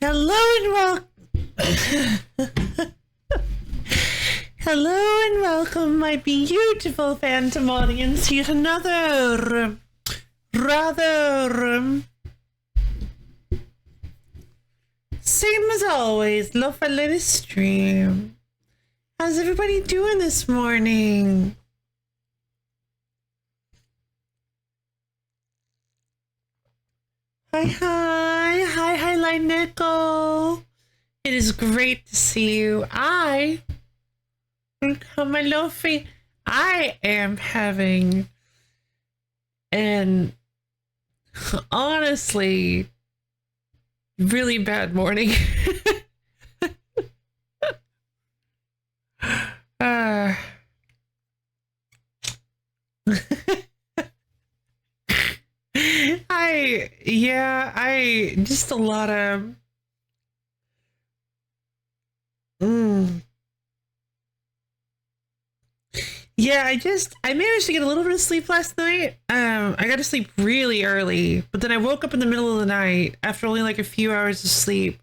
Hello and welcome. Hello and welcome, my beautiful phantom audience, to yet another rather same as always, lovely stream. How's everybody doing this morning? Hi, Light Nickel. It is great to see you. My lovely, I am having an honestly really bad morning. I just a lot of I managed to get a little bit of sleep last night. I got to sleep really early, but then I woke up in the middle of the night after only like a few hours of sleep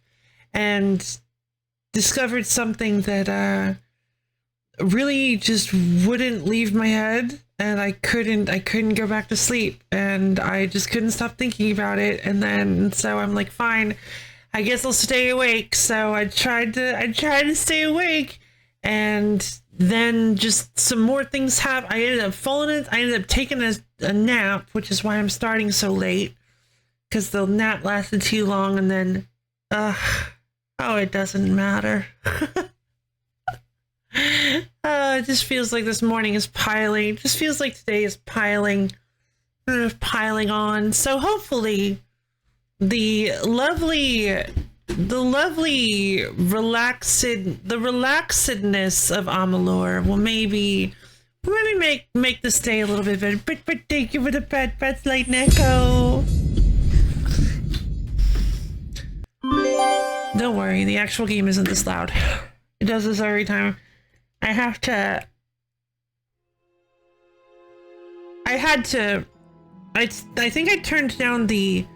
and discovered something that really just wouldn't leave my head, and I couldn't go back to sleep, and I just couldn't stop thinking about it. And then so I'm like, fine, I guess I'll stay awake. So I tried to stay awake, and then just some more things happened. I ended up taking a nap, which is why I'm starting so late, because the nap lasted too long. And then it doesn't matter. It just feels like this morning is piling. It just feels like today is piling on. So hopefully the relaxedness of Amalur will maybe make this day a little bit better. But thank you for the pets, Light Echo. Don't worry, the actual game isn't this loud. It does this every time. I think I turned down the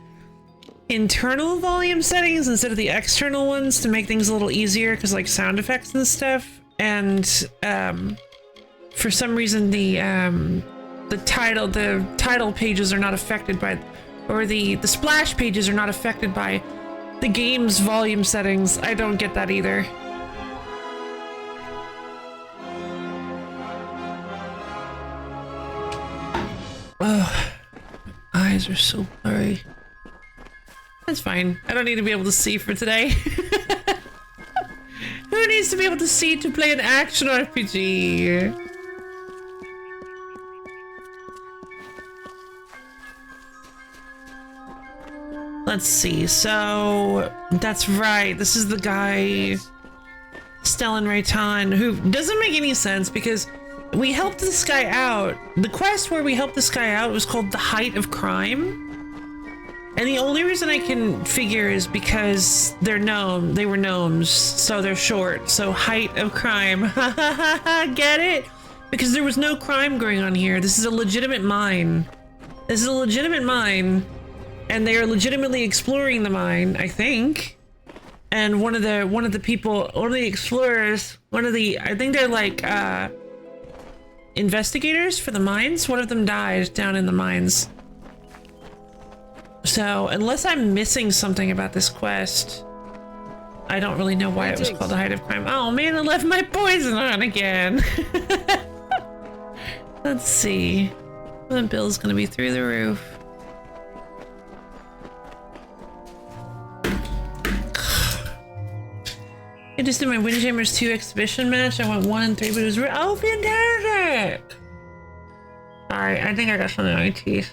internal volume settings instead of the external ones to make things a little easier, because like sound effects and stuff. And for some reason the title pages are not affected by, or the splash pages are not affected by the game's volume settings. I don't get that either. Oh, eyes are so blurry. That's fine. I don't need to be able to see for today. Who needs to be able to see to play an action RPG? Let's see. So that's right. This is the guy, Stellan Rayton, who doesn't make any sense because we helped this guy out. The quest where we helped this guy out was called The Height of Crime. And the only reason I can figure is because they were gnomes, so they're short. So Height of Crime. Get it? Because there was no crime going on here. This is a legitimate mine. This is a legitimate mine. And they are legitimately exploring the mine, I think. And one of the people, one of the explorers, I think they're like investigators for the mines. One of them died down in the mines. So unless I'm missing something about this quest, I don't really know why it was called The Height of Crime. Oh man, I left my poison on again. Let's see. The bill's gonna be through the roof. I just did my Windjammers 2 exhibition match. I went 1 and 3, but it was oh, fantastic! Sorry, I think I got something on my teeth.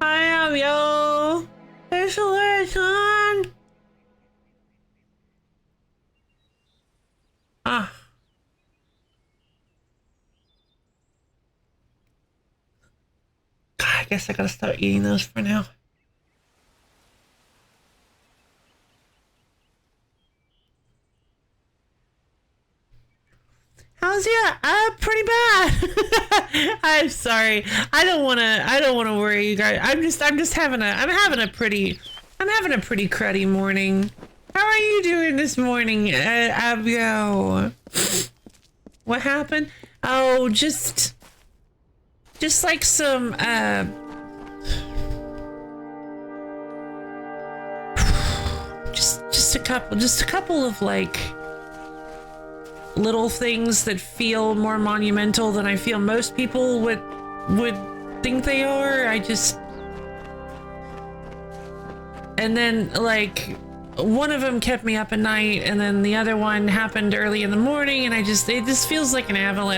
Hi, yo! There's a lesson! Ah. I guess I gotta start eating those for now. nausea? Pretty bad. I'm sorry. I don't wanna worry you guys. I'm having a pretty cruddy morning. How are you doing this morning, Abio? What happened? Oh, just like some, just a couple of like little things that feel more monumental than I feel most people would think they are. And then like one of them kept me up at night, and then the other one happened early in the morning, and it just feels like a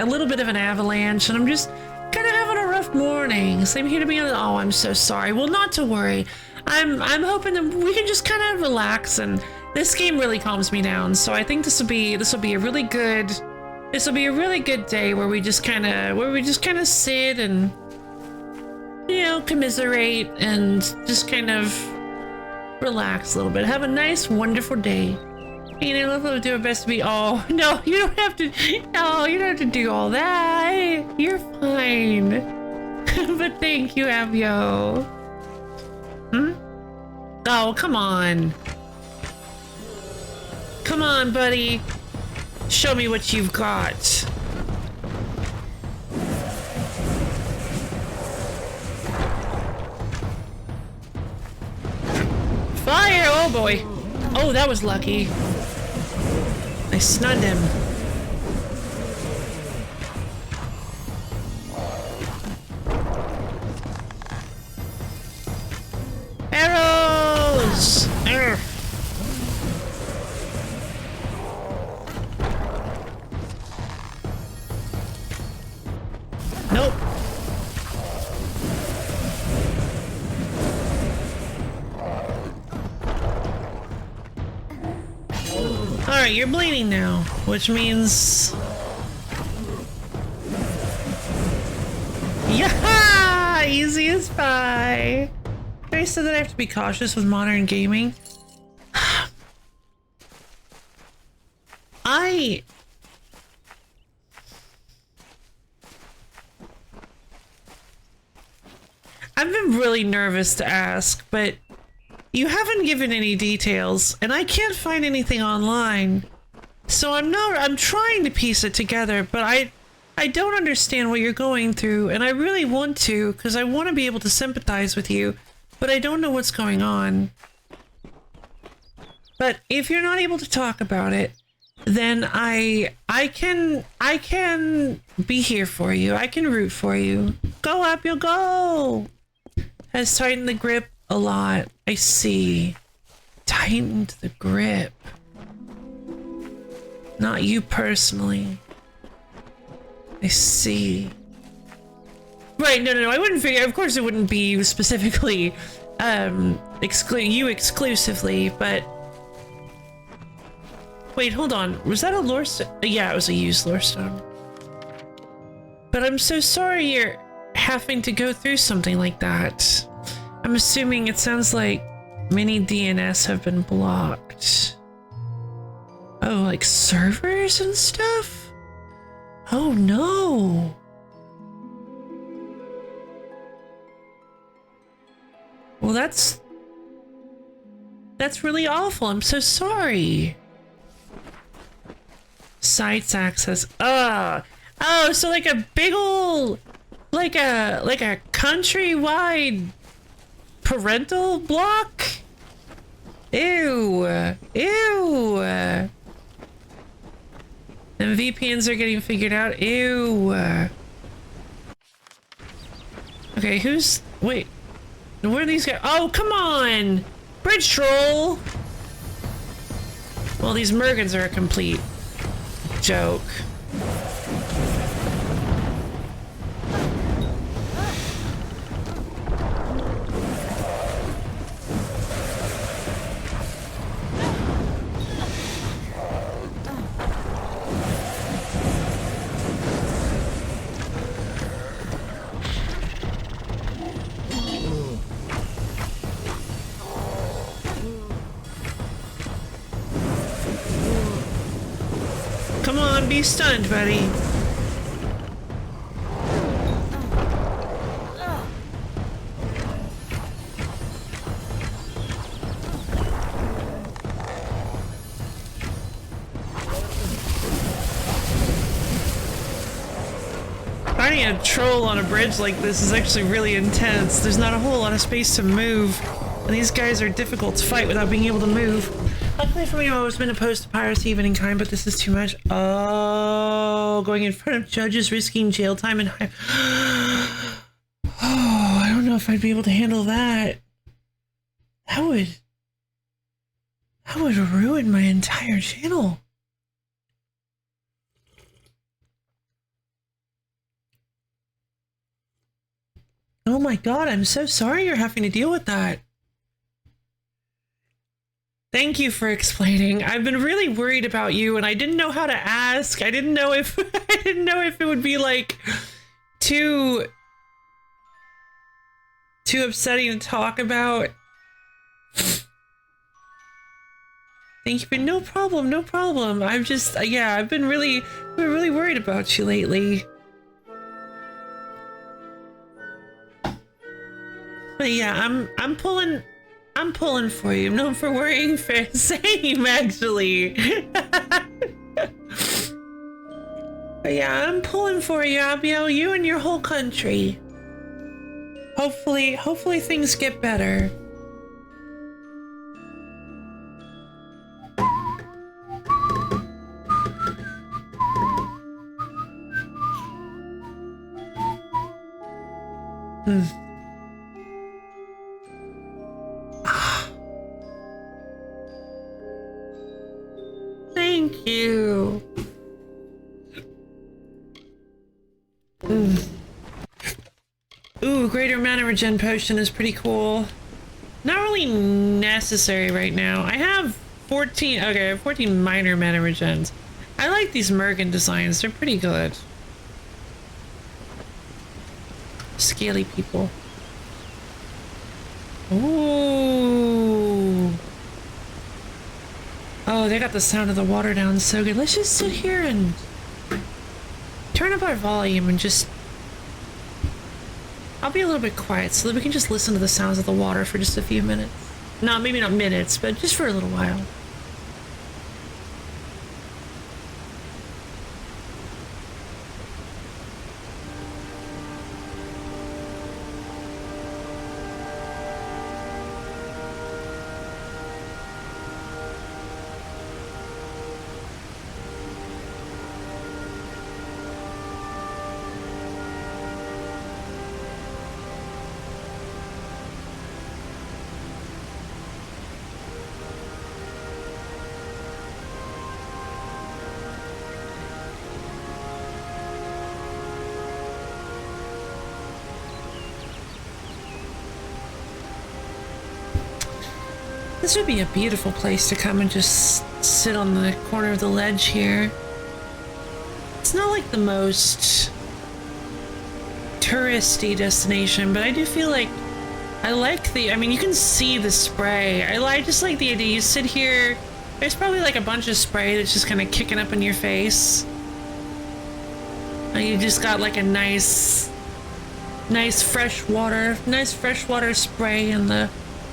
little bit of an avalanche, and I'm just kind of having a rough morning. Same here to be honest. Oh, I'm so sorry. Well, not to worry. I'm hoping that we can just kind of relax, and this game really calms me down. So I think this will be a really good day where we just kind of sit and, you know, commiserate and just kind of relax a little bit. Have a nice, wonderful day. You know, let's do our best to be. Oh no, you don't have to. No, you don't have to do all that. You're fine. But thank you, Abio. Oh, come on. Come on, buddy. Show me what you've got. Fire! Oh boy. Oh, that was lucky. I snunned him. Arrows! Urgh. Nope. Alright, you're bleeding now, which means... Yeah! Easy as pie! I said that I have to be cautious with modern gaming. I've been really nervous to ask, but you haven't given any details, and I can't find anything online. So I'm trying to piece it together, but I don't understand what you're going through, and I really want to, because I want to be able to sympathize with you, but I don't know what's going on. But if you're not able to talk about it, then I can be here for you. I can root for you. Go up, you'll go! Has tightened the grip a lot. I see. Tightened the grip. Not you personally. I see. Right, no, I wouldn't figure, of course it wouldn't be you specifically, you exclusively, but... Wait, hold on, was that a lore stone? Yeah, it was a used lore stone. But I'm so sorry you're having to go through something like that. I'm assuming it sounds like many DNS have been blocked. Oh, like servers and stuff? Oh no! Well, that's really awful. I'm so sorry. Sites access. Oh, so like a big ol', like a countrywide parental block? Ew. Ew. And VPNs are getting figured out. Ew. Okay, wait. Where are these guys? Oh, come on! Bridge troll! Well, these Mergans are a complete joke. Come on, be stunned, buddy. Fighting a troll on a bridge like this is actually really intense. There's not a whole lot of space to move, and these guys are difficult to fight without being able to move. Luckily for me, I've always been opposed to piracy of any kind, but this is too much. Oh, going in front of judges, risking jail time and oh, I don't know if I'd be able to handle that. That would ruin my entire channel. Oh my god, I'm so sorry you're having to deal with that. Thank you for explaining. I've been really worried about you and I didn't know how to ask. I didn't know if it would be like too upsetting to talk about. Thank you, but no problem, no problem. I've just yeah, I've been really worried about you lately. But yeah, I'm pulling for you. No, for worrying for same actually. But yeah, I'm pulling for you, Abiel. You and your whole country. Hopefully things get better. Thank you. Ooh, greater mana regen potion is pretty cool. Not really necessary right now. I have 14, okay, I have 14 minor mana regens. I like these Mergen designs, they're pretty good. Scaly people. Ooh. Oh, they got the sound of the water down so good. Let's just sit here and turn up our volume and just... I'll be a little bit quiet so that we can just listen to the sounds of the water for just a few minutes. No, maybe not minutes, but just for a little while. This would be a beautiful place to come and just sit on the corner of the ledge here. It's not like the most touristy destination, but I do feel like I like the, I mean, you can see the spray. I just like the idea. You sit here, there's probably like a bunch of spray that's just kind of kicking up in your face. And you just got like a nice freshwater spray and the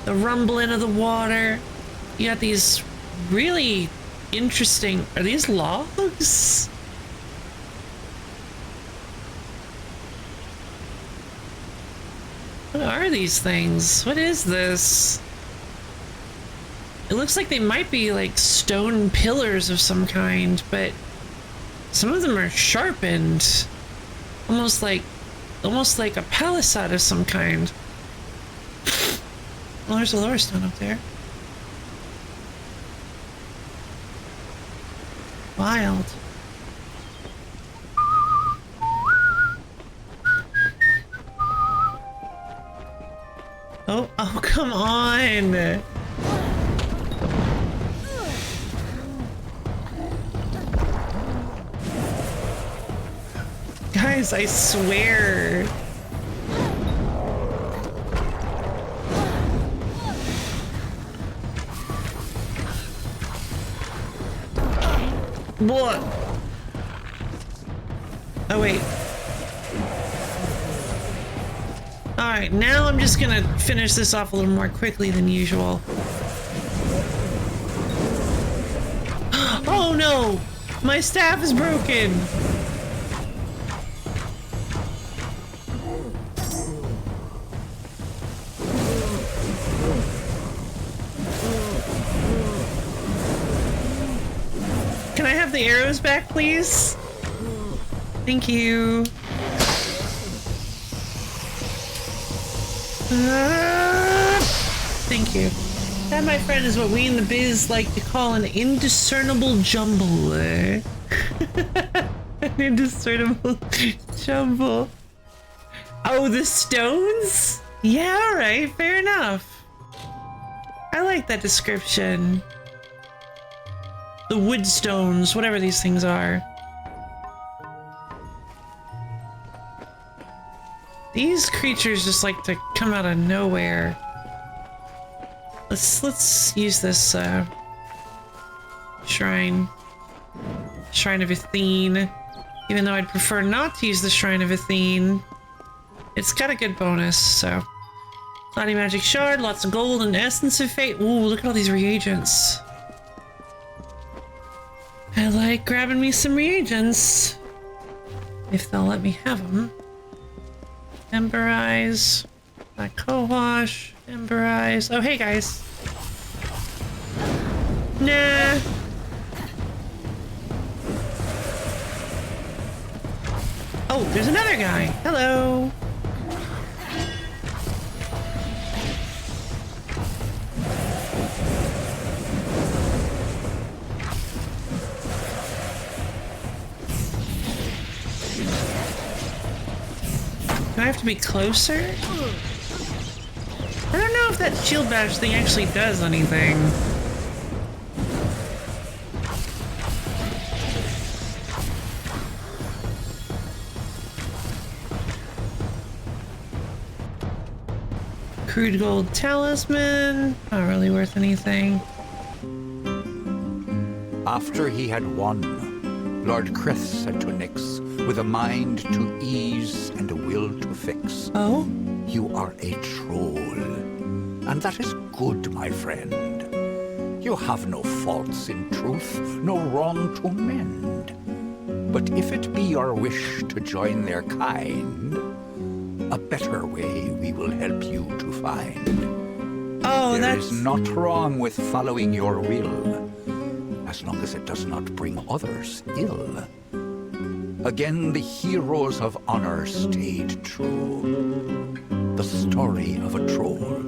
rumbling of the water. You got these really interesting... Are these logs? What are these things? What is this? It looks like they might be like stone pillars of some kind, but some of them are sharpened. Almost like a palisade of some kind. Well, there's a lower stone up there. Wild. Oh, come on! Guys, I swear. What? Oh, wait. Alright, now I'm just gonna finish this off a little more quickly than usual. Oh no! My staff is broken! the arrows back, please? Thank you. Thank you. That, my friend, is what we in the biz like to call an indiscernible jumble. An indiscernible jumble. Oh, the stones? Yeah, alright, fair enough. I like that description. The wood stones, whatever these things are. These creatures just like to come out of nowhere. Let's use this shrine. Shrine of Athene. Even though I'd prefer not to use the Shrine of Athene. It's got a good bonus, so. Cloudy Magic Shard, lots of gold and Essence of Fate. Ooh, look at all these reagents. I like grabbing me some reagents. If they'll let me have them. Ember Eyes. Black Co-wash. Ember Eyes. Oh, hey, guys. Nah. Oh, there's another guy. Hello. Do I have to be closer? I don't know if that shield bash thing actually does anything. Crude gold talisman. Not really worth anything. After he had won, Lord Crith said to Nyx, with a mind to ease and a will to fix. Oh? You are a troll, and that is good, my friend. You have no faults in truth, no wrong to mend. But if it be your wish to join their kind, a better way we will help you to find. Oh, There is not wrong with following your will, as long as it does not bring others ill. Again, the heroes of honor stayed true. The story of a troll,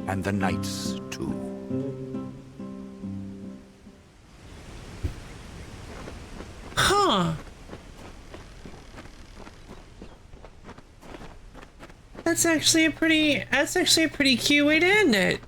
and the knights too. Huh. That's actually a pretty cute way to end it.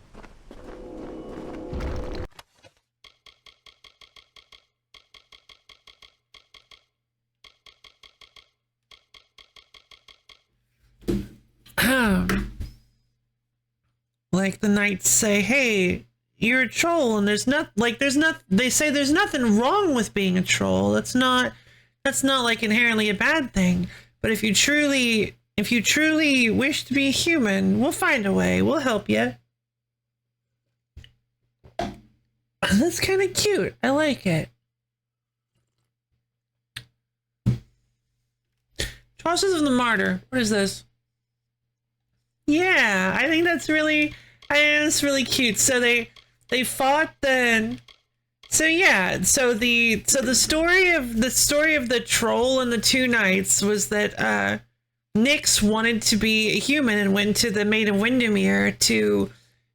Like the knights say, hey, you're a troll, and they say there's nothing wrong with being a troll. That's not like inherently a bad thing. But if you truly wish to be human, we'll find a way. We'll help you. That's kind of cute. I like it. Trusses of the Martyr. What is this? Yeah, I think that's really cute. So they fought then. So yeah, so the story of the troll and the two knights was that Nyx wanted to be a human and went to the Maid of Windermere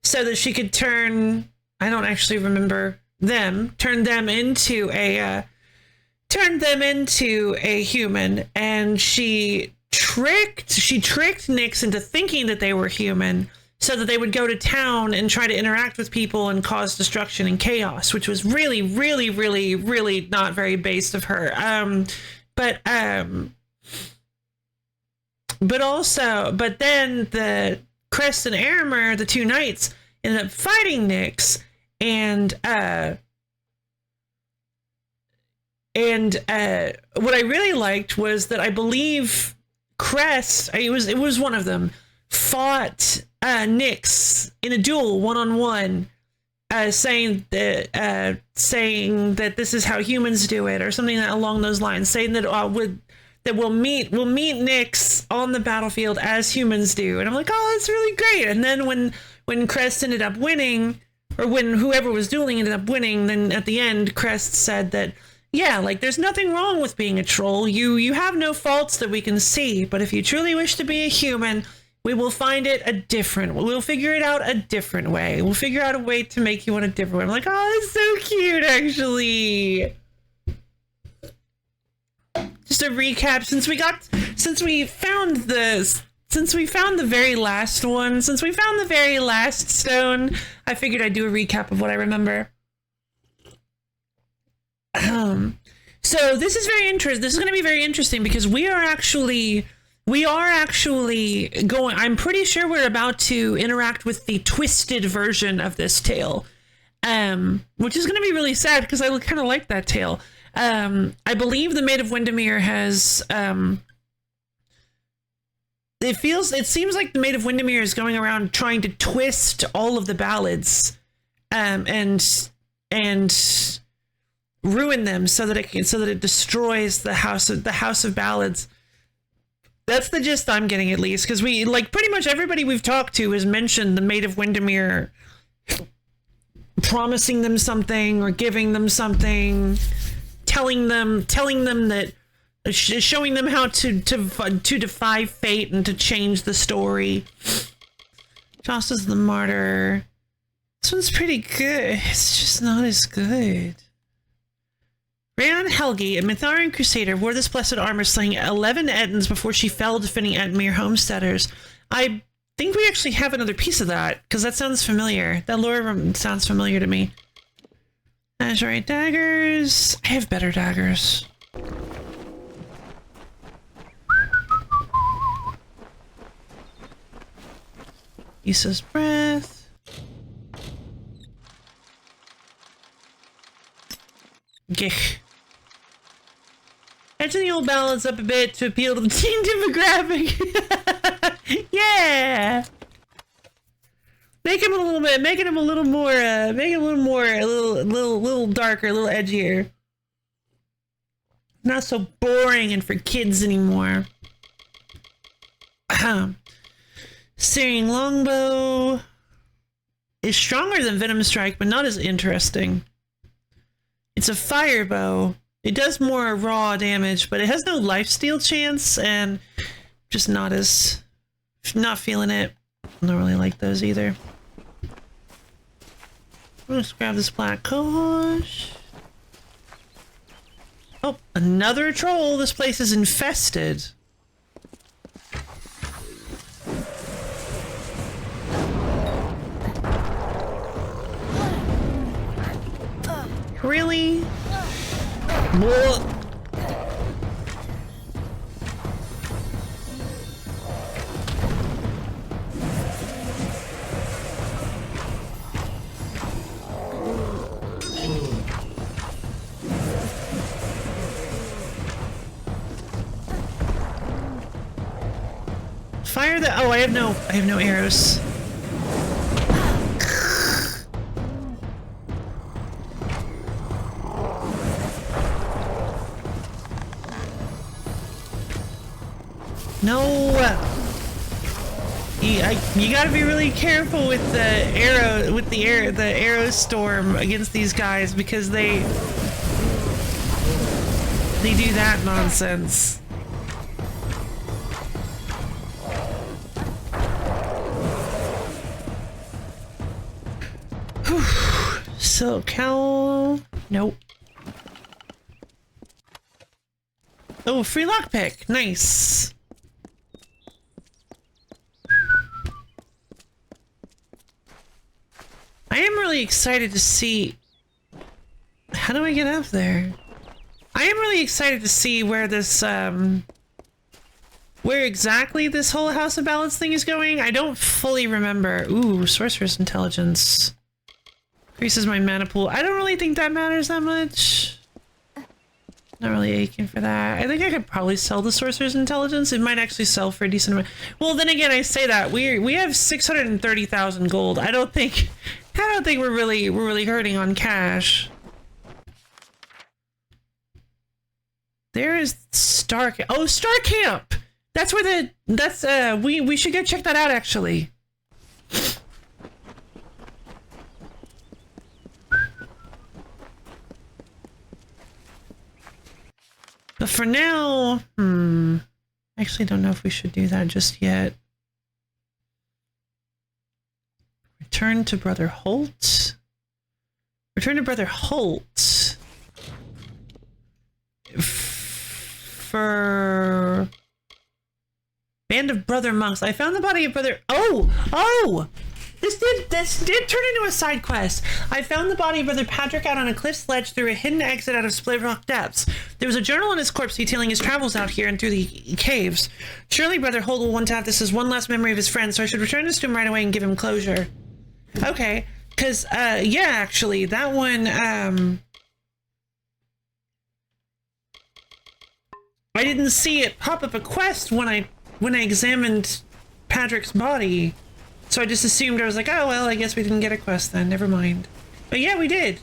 so that she could turn, I don't actually remember turn them into a human, and she tricked Nyx into thinking that they were human so that they would go to town and try to interact with people and cause destruction and chaos, which was really, really, really, really not very based of her. But then the Crest and Aramer, the two knights, ended up fighting Nyx, and what I really liked was that I believe Crest, it was one of them, fought Nyx in a duel one-on-one, saying that this is how humans do it, or something along those lines, saying that we'll meet Nyx on the battlefield as humans do. And I'm like, oh, that's really great. And then when Crest ended up winning, or when whoever was dueling ended up winning, then at the end Crest said that, Yeah, like there's nothing wrong with being a troll. You have no faults that we can see, but if you truly wish to be a human, we will find it a different. We'll figure it out a different way. We'll figure out a way to make you in a different way. I'm like, oh, that's so cute, actually. Just a recap since we found the very last one, since we found the very last stone, I figured I'd do a recap of what I remember. So this is very interesting. This is going to be very interesting because we are actually going. I'm pretty sure we're about to interact with the twisted version of this tale, which is going to be really sad because I kind of like that tale. I believe the Maid of Windermere has. It seems like the Maid of Windermere is going around trying to twist all of the ballads, and ruin them so that it destroys the house of ballads. That's the gist I'm getting, at least, because we like pretty much everybody we've talked to has mentioned the Maid of Windermere promising them something or giving them something, telling them that showing them how to defy fate and to change the story. Joss the Martyr. This one's pretty good. It's just not as good. Rhiannon Helgi, a Mitharian crusader, wore this blessed armor, slaying 11 Ettins before she fell defending Ettmere homesteaders. I think we actually have another piece of that, because that sounds familiar. That lore sounds familiar to me. Azurite daggers. I have better daggers. Issa's breath. Gich. Edging the old ballads up a bit to appeal to the teen demographic. Yeah! Make him a little bit, making him a little more, a little darker, a little edgier. Not so boring and for kids anymore. Searing Longbow is stronger than Venom Strike, but not as interesting. It's a fire bow. It does more raw damage, but it has no lifesteal chance, and just not feeling it. I don't really like those either. Let's grab this black cohosh. Oh, another troll. This place is infested. Really? Whoa. Fire the— oh, I have no arrows. No, you gotta be really careful with the arrow storm against these guys, because they do that nonsense. So cowl, nope. Oh, free lockpick, nice. I am really excited to see— how do I get up there? I am really excited to see where this, where exactly this whole House of Ballads thing is going. I don't fully remember. Ooh, Sorcerer's Intelligence. Increases my mana pool. I don't really think that matters that much. Not really aching for that. I think I could probably sell the Sorcerer's Intelligence. It might actually sell for a decent amount. Well, then again, I say that we have 630,000 gold. I don't think we're really hurting on cash. There is Star Camp. Oh, Star Camp. That's where we should go check that out, actually. But for now, I actually don't know if we should do that just yet. Return to Brother Holt. Return to Brother Holt. For Band of Brother Monks. I found the body of Brother. Oh! This did turn into a side quest. I found the body of Brother Patrick out on a cliff's ledge through a hidden exit out of Split Rock Depths. There was a journal on his corpse detailing his travels out here and through the caves. Surely Brother Holt will want to have this as one last memory of his friend, so I should return this to him right away and give him closure. Okay, because yeah, actually, that one I didn't see it pop up a quest when I examined Patrick's body. So I just assumed, I was like, oh, well, I guess we didn't get a quest then. Never mind. But yeah, we did.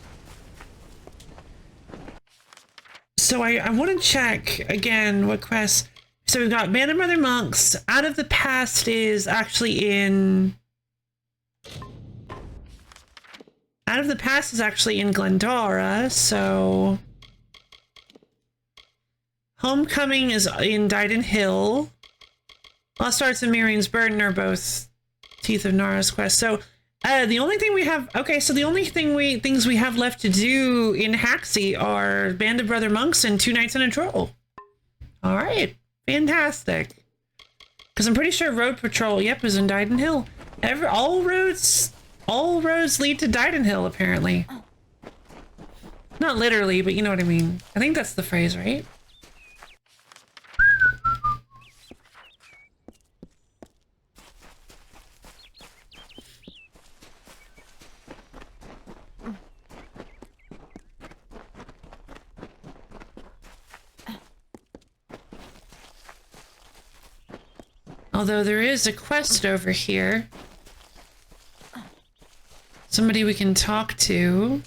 So I want to check again what quests. So we've got Band of Brother Monks. Out of the Past is actually in... Out of the Past is actually in Glendora, so... Homecoming is in Dyden Hill. Lost Arts and Miriam's Burden are both Teeth of Nara's quest. So the only thing we have, okay, so the only things we have left to do in Haxie are Band of Brother Monks and 2 Knights and a Troll. All right, fantastic. Because I'm pretty sure Road Patrol, yep, is in Dyden Hill. All roads lead to Dyden Hill, apparently. Not literally, but you know what I mean. I think that's the phrase, right? Although there is a quest over here. Somebody we can talk to.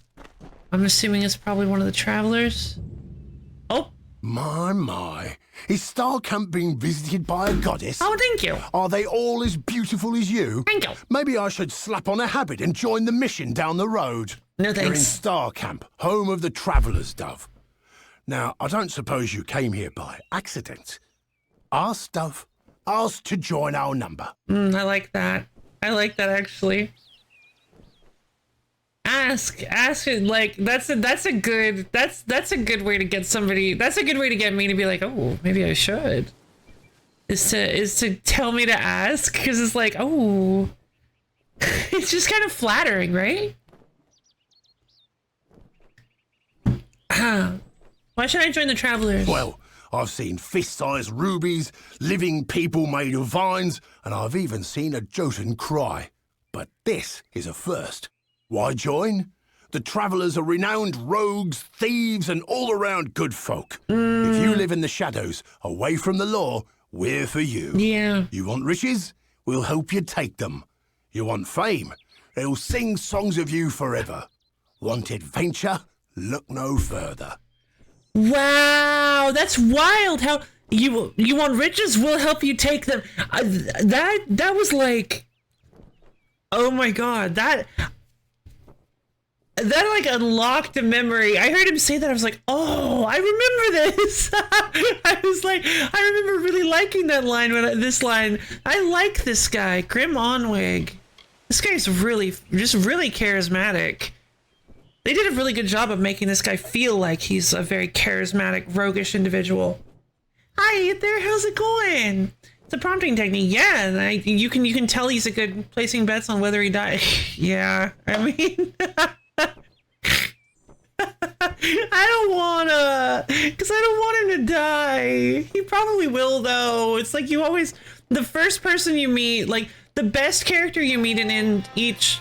I'm assuming it's probably one of the travelers. Oh! My. Is Star Camp being visited by a goddess? Oh, thank you. Are they all as beautiful as you? Thank you. Maybe I should slap on a habit and join the mission down the road. No You're in thanks. Star Camp, home of the Traveller's Dove. Now, I don't suppose you came here by accident. Ask Dove. Ask to join our number. I like that. I like that, actually. Ask it, like, that's a good way to get somebody, that's a good way to get me to be like, oh, maybe I should. Is to tell me to ask, because it's like, oh, it's just kind of flattering, right? Why should I join the Travelers? Well, I've seen fist-sized rubies, living people made of vines, and I've even seen a Jotun cry. But this is a first. Why join? The Travellers are renowned rogues, thieves, and all-around good folk. If you live in the shadows, away from the law, we're for you. Yeah. You want riches? We'll help you take them. You want fame? They'll sing songs of you forever. Want adventure? Look no further. Wow, that's wild. How you want riches? We'll help you take them. That was like, oh my god, that like unlocked a memory. I heard him say that. I was like, oh, I remember this. I was like, I remember really liking that line. This line, I like this guy, Grim Onwig. This guy's really charismatic. They did a really good job of making this guy feel like he's a very charismatic, roguish individual. Hi there, how's it going? It's a prompting technique, yeah. And you can tell he's a good placing bets on whether he dies. Yeah, I mean, I don't wanna, because I don't want him to die. He probably will though. It's like you always, the first person you meet, like the best character you meet in each.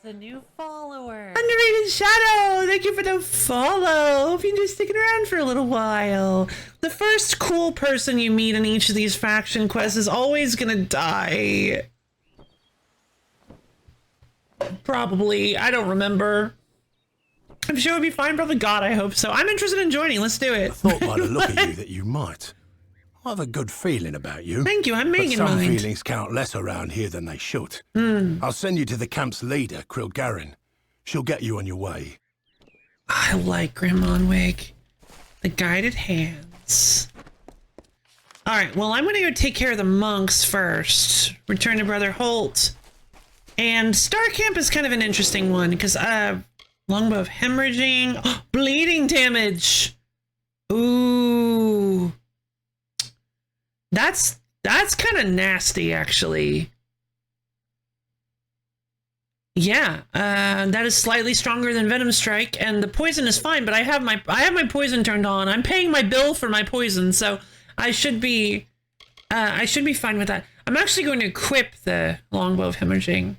A new follower. Underrated Shadow, thank you for the follow. Hope you're just sticking around for a little while. The first cool person you meet in each of these faction quests is always gonna die. Probably. I don't remember. I'm sure it'll be fine. Probably God, I hope so. I'm interested in joining. Let's do it. I thought by the look at you that you might. I have a good feeling about you. Thank you, I'm making but some mine. feelings count less around here than they should. I'll send you to the camp's leader, Krilgarin. She'll get you on your way. I like Grim Onwig. The guided hand. nuts. All right, well, I'm gonna go take care of the monks first. Return to Brother Holt. And Star Camp is kind of an interesting one because longbow of hemorrhaging, bleeding damage. Ooh, that's kind of nasty, actually. Yeah, that is slightly stronger than Venom Strike, and the poison is fine. But I have my poison turned on. I'm paying my bill for my poison, so I should be fine with that. I'm actually going to equip the longbow of hemorrhaging.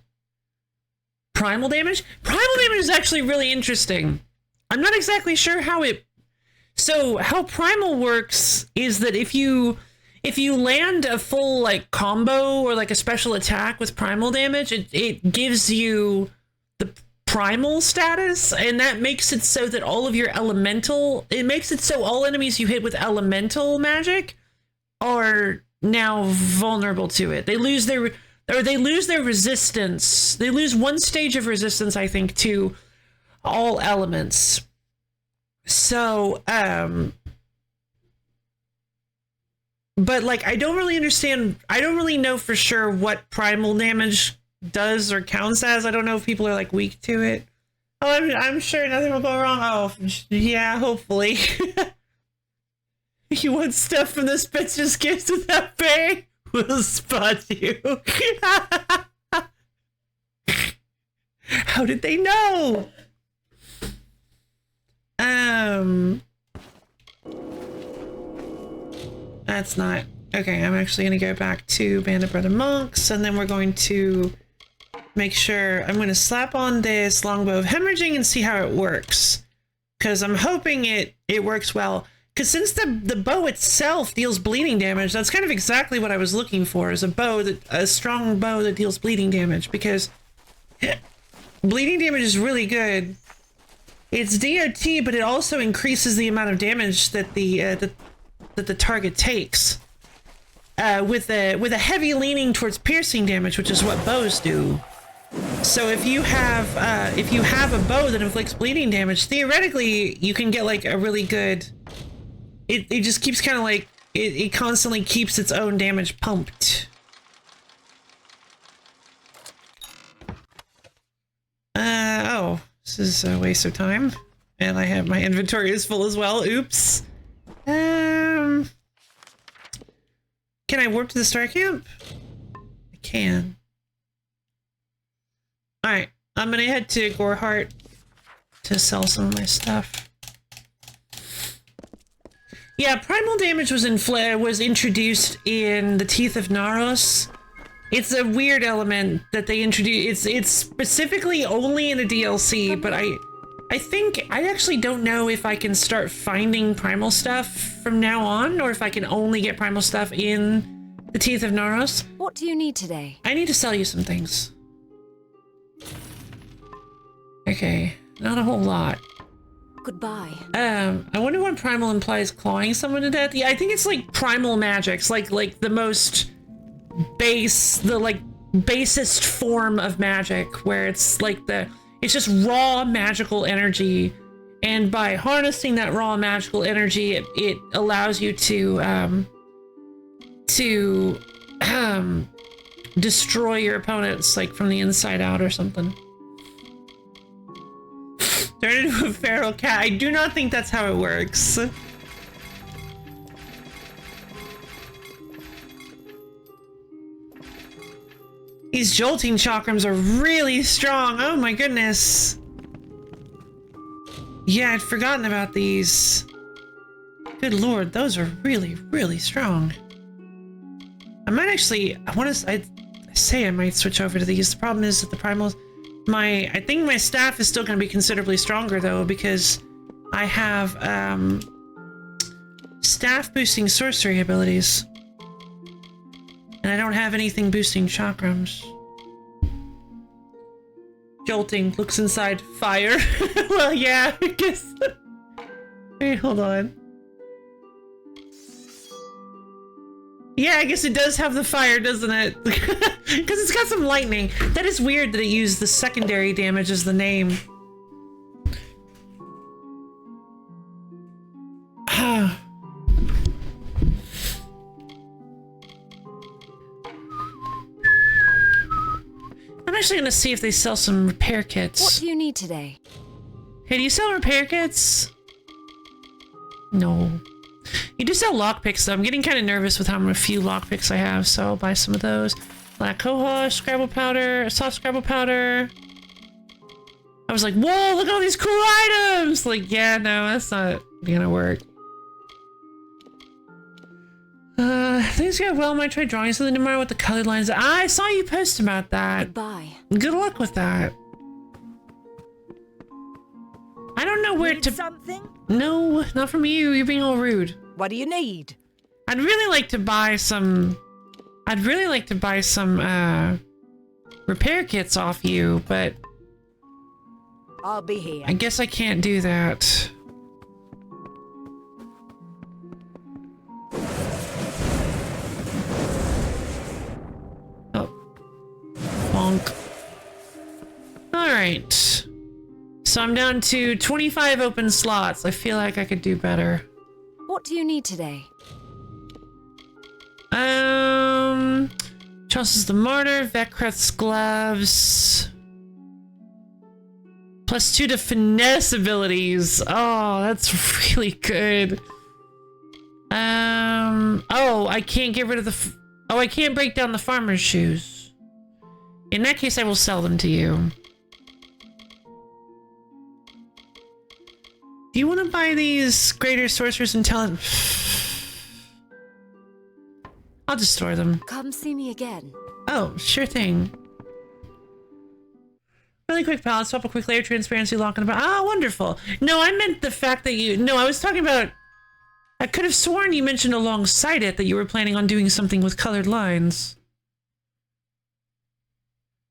Primal damage? Primal damage is actually really interesting. I'm not exactly sure how it... So, how primal works is that if you land a full, like, combo or, like, a special attack with primal damage, it gives you the primal status, and that makes it so that all of your elemental... It makes it so all enemies you hit with elemental magic are now vulnerable to it. They lose their resistance. They lose one stage of resistance, I think, to all elements. So, but like, I don't really know for sure what primal damage does or counts as. I don't know if people are like weak to it. Oh, I'm sure nothing will go wrong. Oh, yeah, hopefully. You want stuff from this bitch just gives to that pay? We'll spot you. How did they know? That's not... Okay, I'm actually going to go back to Band of Brother Monks, and then we're going to make sure... I'm going to slap on this longbow of hemorrhaging and see how it works. Because I'm hoping it works well. Because since the bow itself deals bleeding damage, that's kind of exactly what I was looking for, is a strong bow that deals bleeding damage, because bleeding damage is really good. It's DOT, but it also increases the amount of damage that the target takes, with a heavy leaning towards piercing damage, which is what bows do. So if you have a bow that inflicts bleeding damage, theoretically you can get like a really good... It just keeps kind of like, it constantly keeps its own damage pumped. Oh, this is a waste of time. And I have, my inventory is full as well. Oops. Can I warp to the Star Camp? I can. Alright, I'm gonna head to Goreheart to sell some of my stuff. Yeah, primal damage was introduced in the Teeth of Naros. It's a weird element that they introduced. It's specifically only in a DLC, but I think I actually don't know if I can start finding primal stuff from now on, or if I can only get primal stuff in the Teeth of Naros. What do you need today? I need to sell you some things. Okay, not a whole lot. Goodbye. I wonder what primal implies, clawing someone to death? Yeah, I think it's like primal magics, like the most basest form of magic, where it's like it's just raw magical energy, and by harnessing that raw magical energy, it allows you to destroy your opponents, like from the inside out or something. Turn into a feral cat. I do not think that's how it works. These jolting chakrams are really strong. Oh my goodness. Yeah, I'd forgotten about these. Good lord, those are really, really strong. I might actually, I say I might switch over to these. The problem is that the primals, I think my staff is still going to be considerably stronger though, because I have staff boosting sorcery abilities, and I don't have anything boosting chakrams. Jolting looks inside fire. Well, yeah, I guess. Wait, hold on. Yeah, I guess it does have the fire, doesn't it? Because it's got some lightning. That is weird that it used the secondary damage as the name. actually gonna see if they sell some repair kits. What do you need today? Hey, do you sell repair kits? No. You do sell lockpicks, though. I'm getting kind of nervous with how few lockpicks I have, so I'll buy some of those. Black cohosh, scrabble powder, soft scrabble powder. I was like, whoa, look at all these cool items! Like, yeah, no, that's not gonna work. Things go well. Might try drawing something tomorrow with the colored lines. I saw you post about that. Goodbye. Good luck with that. I don't know where Need to... something? No, not from you. You're being all rude. What do you need? I'd really like to buy some... repair kits off you, but... I'll be here. I guess I can't do that. Oh. Bonk. Alright. So I'm down to 25 open slots. I feel like I could do better. What do you need today? Chelsea's the Martyr, Vekret's gloves. +2 to finesse abilities. Oh, that's really good. Oh, I can't get rid of the... Oh, I can't break down the farmer's shoes. In that case, I will sell them to you. Do you want to buy these Greater Sorcerer's Intelligence? I'll just store them. Come see me again. Oh, sure thing. Really quick palette swap, a quick layer transparency lock on the bottom. Ah, wonderful. No, I meant the fact that you... No, I was talking about... I could have sworn you mentioned alongside it that you were planning on doing something with colored lines.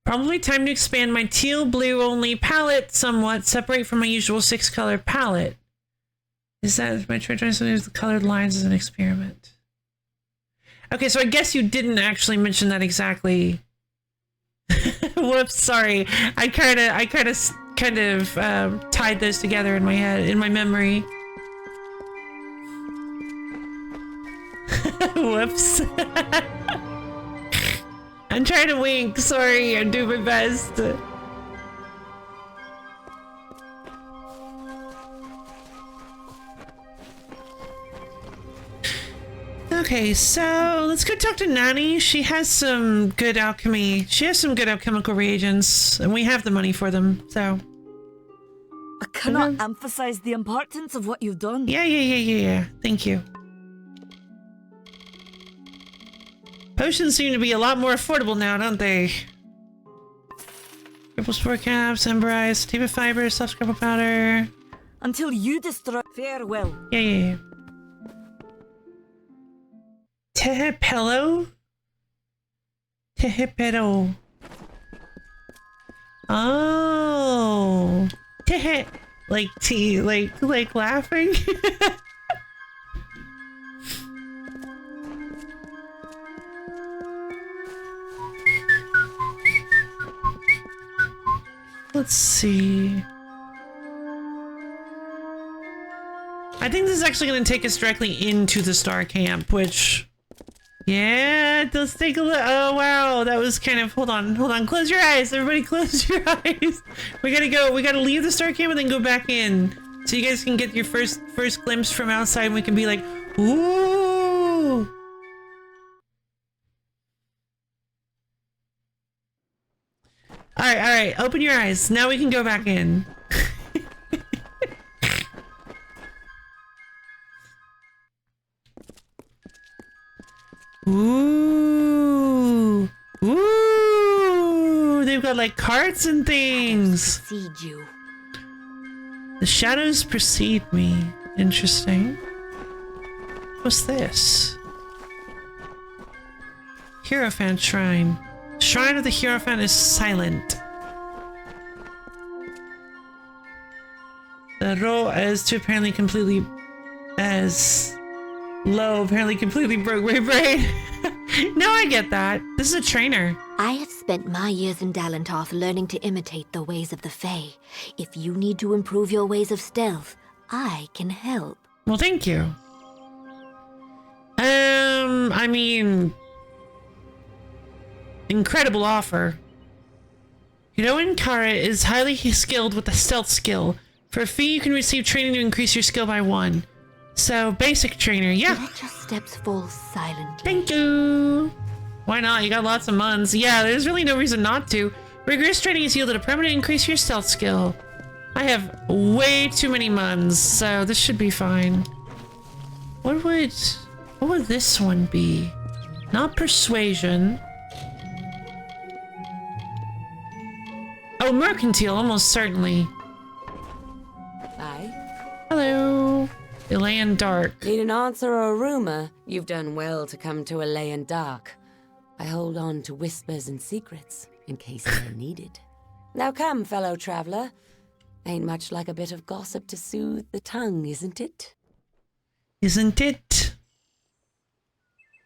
Probably time to expand my teal blue only palette somewhat, separate from my usual 6-color palette. Is that my trying something with the colored lines as an experiment? Okay, so I guess you didn't actually mention that exactly. Whoops, sorry. I kind of tied those together in my head, in my memory. Whoops. I'm trying to wink. Sorry, I'm doing my best. Okay, so let's go talk to Nani. She has some good alchemy. She has some good alchemical reagents, and we have the money for them, so. I cannot emphasize the importance of what you've done. Yeah. Thank you. Potions seem to be a lot more affordable now, don't they? Triple spore caps, ember eyes, tape of fiber, soft scrabble powder. Until you destroy... Farewell. Yeah. Tehepelo? Tehepelo. Oh. Tehe. Like tea, like laughing. Let's see. I think this is actually going to take us directly into the star camp, which... Yeah, let's take a look. Oh, wow. That was kind of... Hold on. Close your eyes. Everybody close your eyes. We gotta leave the star camp and then go back in. So you guys can get your first glimpse from outside and we can be like, ooh. Alright. Open your eyes. Now we can go back in. Ooh. They've got like carts and things. Precede you. The shadows precede me. Interesting. What's this? Hierophant Shrine. Shrine of the Hierophant is silent. The row as to apparently completely as low apparently completely broke my brain. No, I get that. This is a trainer. I have spent my years in Dalentarth learning to imitate the ways of the Fae. If you need to improve your ways of stealth, I can help. Well, thank you. I mean, incredible offer. Heroine Kara is highly skilled with the stealth skill. For a fee, you can receive training to increase your skill by 1. So, basic trainer, yeah. Let your steps fall silently. Thank you. Why not? You got lots of muns. Yeah, there's really no reason not to. Rigorous training has yielded a permanent increase to your stealth skill. I have way too many muns, so this should be fine. What would this one be? Not persuasion. Oh, mercantile, almost certainly. Aye. Hello. Elaine Dark. Need an answer or a rumor? You've done well to come to Elaine Dark. I hold on to whispers and secrets in case they're needed. Now come, fellow traveler. Ain't much like a bit of gossip to soothe the tongue, isn't it? Isn't it?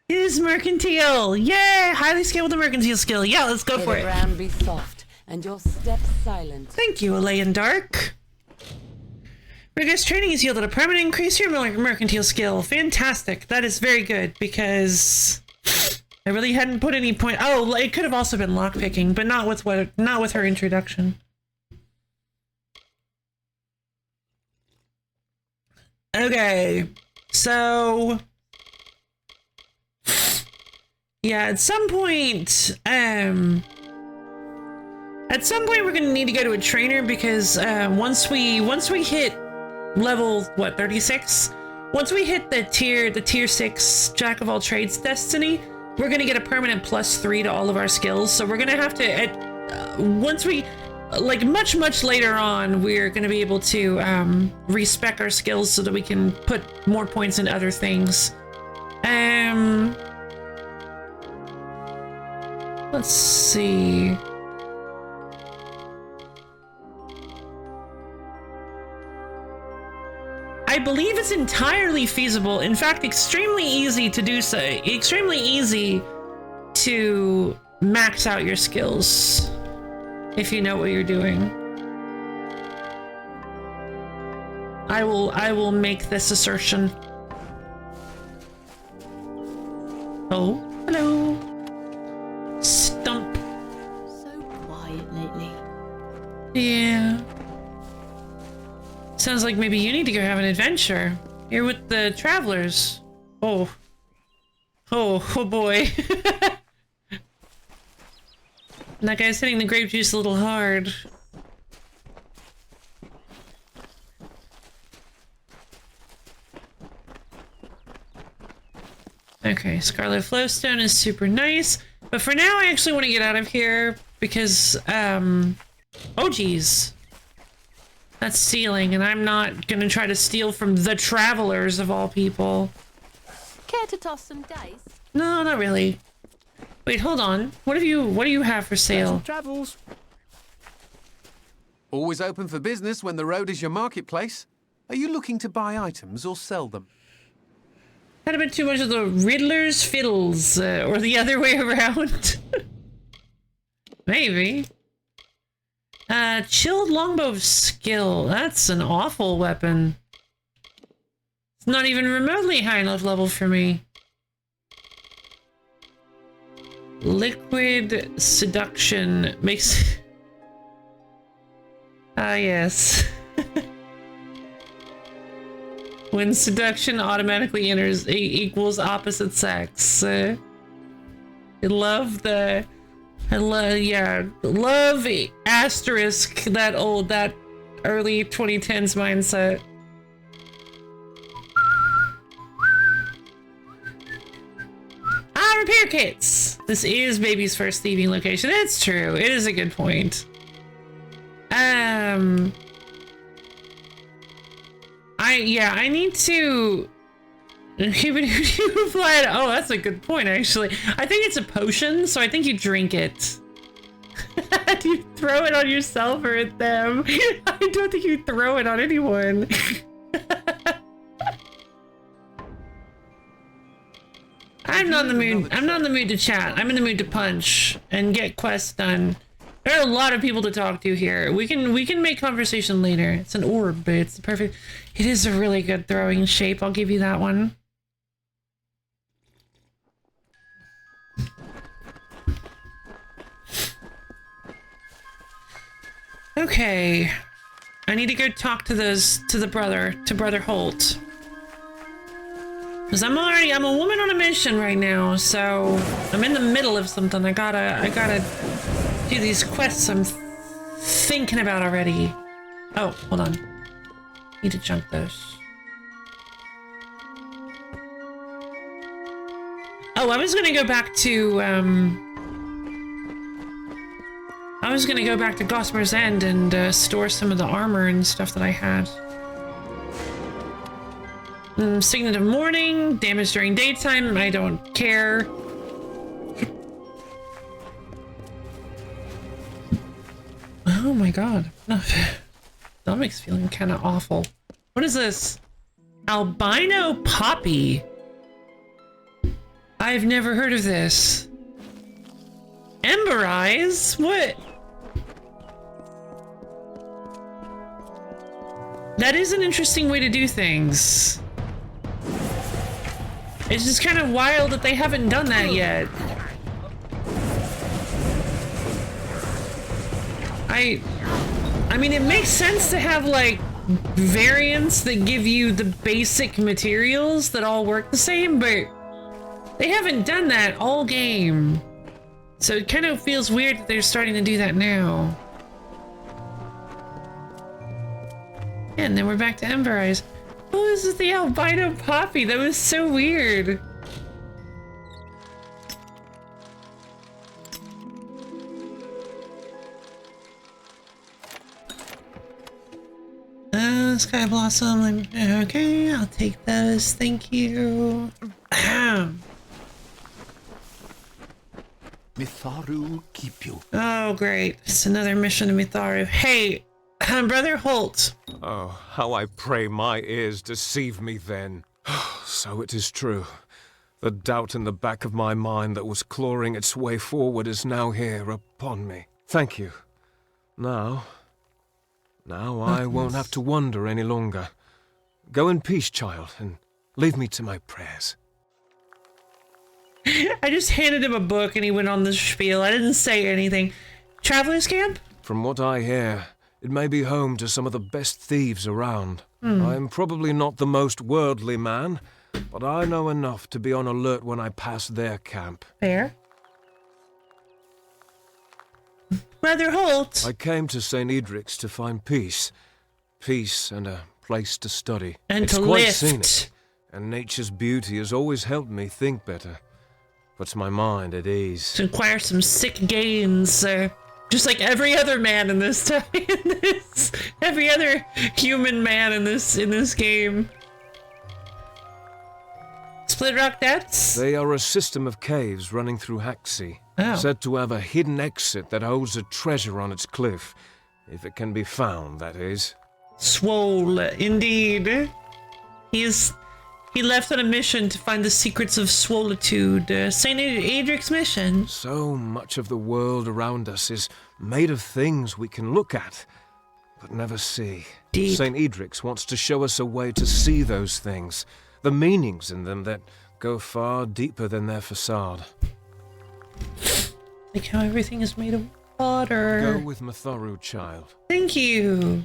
It is mercantile. Yay! Highly skilled with the mercantile skill. Yeah, let's go for Let the it. ground be soft and your steps silent. Thank you, Elaine Dark. Rigorous training has yielded a permanent increase to your mercantile skill. Fantastic. That is very good because I really hadn't put any point. Oh, it could have also been lockpicking, but not with her introduction. Okay, so yeah, at some point we're gonna need to go to a trainer because once we hit level 36, once we hit the tier 6 Jack of all trades destiny, we're gonna get a permanent +3 to all of our skills. So we're gonna have to once we much later on, we're going to be able to respec our skills so that we can put more points in other things. Let's see. I believe it's entirely feasible, in fact, extremely easy to do so. Extremely easy to max out your skills. If you know what you're doing. I will make this assertion. Oh, hello. Stump. So quiet lately. Yeah. Sounds like maybe you need to go have an adventure. You're with the travelers. Oh. Oh boy. That guy's hitting the grape juice a little hard. Okay, Scarlet Flowstone is super nice. But for now, I actually want to get out of here because, oh geez. That's stealing, and I'm not gonna try to steal from the travelers of all people. Care to toss some dice? No, not really. Wait, hold on. What do you have for sale? Travels. Always open for business when the road is your marketplace. Are you looking to buy items or sell them? Had a bit too much of the Riddler's fiddles, or the other way around. Maybe. Chilled longbow of skill. That's an awful weapon. It's not even remotely high enough level for me. Liquid seduction makes... Ah, yes. When seduction automatically enters, equals opposite sex. I love asterisk that early 2010s mindset. Repair kits! This is baby's first thieving location. It's true. It is a good point. I need to... Even if you apply it... Oh, that's a good point, actually. I think it's a potion, so I think you drink it. Do you throw it on yourself or at them? I don't think you throw it on anyone. I'm not in the mood. I'm not in the mood to chat. I'm in the mood to punch and get quests done. There are a lot of people to talk to here. We can make conversation later. It's an orb, but it's perfect. It is a really good throwing shape. I'll give you that one. Okay. I need to go talk to Brother Holt. Because I'm a woman on a mission right now, so I'm in the middle of something. I gotta do these quests I'm thinking about already. Oh, hold on. Need to jump those. Oh, I was gonna go back to Gossamer's End and store some of the armor and stuff that I had. Signet of Morning, damage during daytime, I don't care. Oh my god. Stomach's feeling kind of awful. What is this? Albino Poppy. I've never heard of this. Ember Eyes? What? That is an interesting way to do things. It's just kind of wild that they haven't done that yet. I mean, it makes sense to have, like, variants that give you the basic materials that all work the same, but they haven't done that all game. So it kind of feels weird that they're starting to do that now. And then we're back to Ember Eyes. Oh, this is the albino Poppy. That was so weird. Sky Blossom. Okay, I'll take those. Thank you. Mitharu keep you. Oh, great. It's another mission to Mitharu. Hey, Brother Holt. Oh, how I pray my ears deceive me then. So it is true. The doubt in the back of my mind that was clawing its way forward is now here upon me. Thank you. Now I won't have to wonder any longer. Go in peace, child, and leave me to my prayers. I just handed him a book and he went on the spiel. I didn't say anything. Traveler's camp? From what I hear, it may be home to some of the best thieves around. I'm probably not the most worldly man, but I know enough to be on alert when I pass their camp. Fair. Brother Holt. I came to St. Edric's to find peace. Peace and a place to study. And it's to quite lift. scenic, and nature's beauty has always helped me think better. Puts my mind at ease. To acquire some sick gains, just like every other man in this time, every other human man in this game. Split Rock Depths? They are a system of caves running through Haxi, said to have a hidden exit that holds a treasure on its cliff, if it can be found, that is. Swole, indeed. He left on a mission to find the secrets of Swolitude. St. Edric's mission. So much of the world around us is made of things we can look at, but never see. Deep. St. Edric's wants to show us a way to see those things, the meanings in them that go far deeper than their facade. Like how everything is made of water. Go with Mitharu, child. Thank you.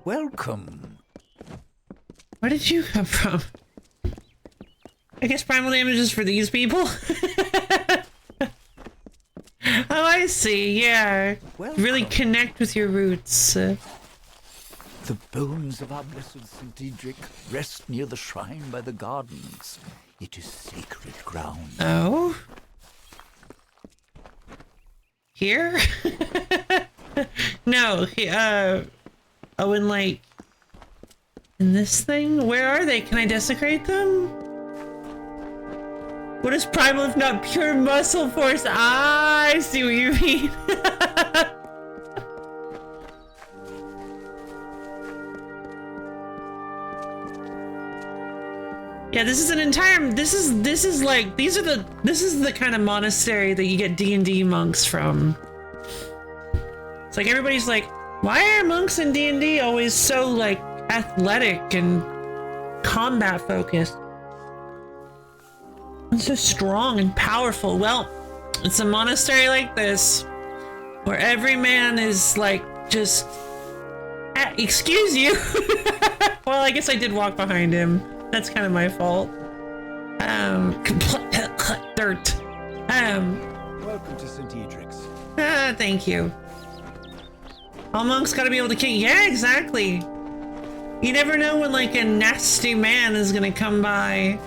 Welcome. Where did you come from? I guess primal damage is for these people? Oh, I see, yeah. Welcome. Really connect with your roots. The bones of our blessed St. Edric rest near the shrine by the gardens. It is sacred ground. Oh? Here? No, oh, and like, in this thing? Where are they? Can I desecrate them? What is primal if not pure muscle force? I see what you mean. Yeah, this is an entire, this is like, this is the kind of monastery that you get D&D monks from. It's like everybody's like, why are monks in D&D always so like athletic and combat focused? And so strong and powerful. Well, it's a monastery like this where every man is like just excuse you. Well, I guess I did walk behind him. That's kind of my fault. Dirt. Welcome to St. Edric's. Thank you. All monks gotta be able to kick. Yeah, exactly. You never know when like a nasty man is gonna come by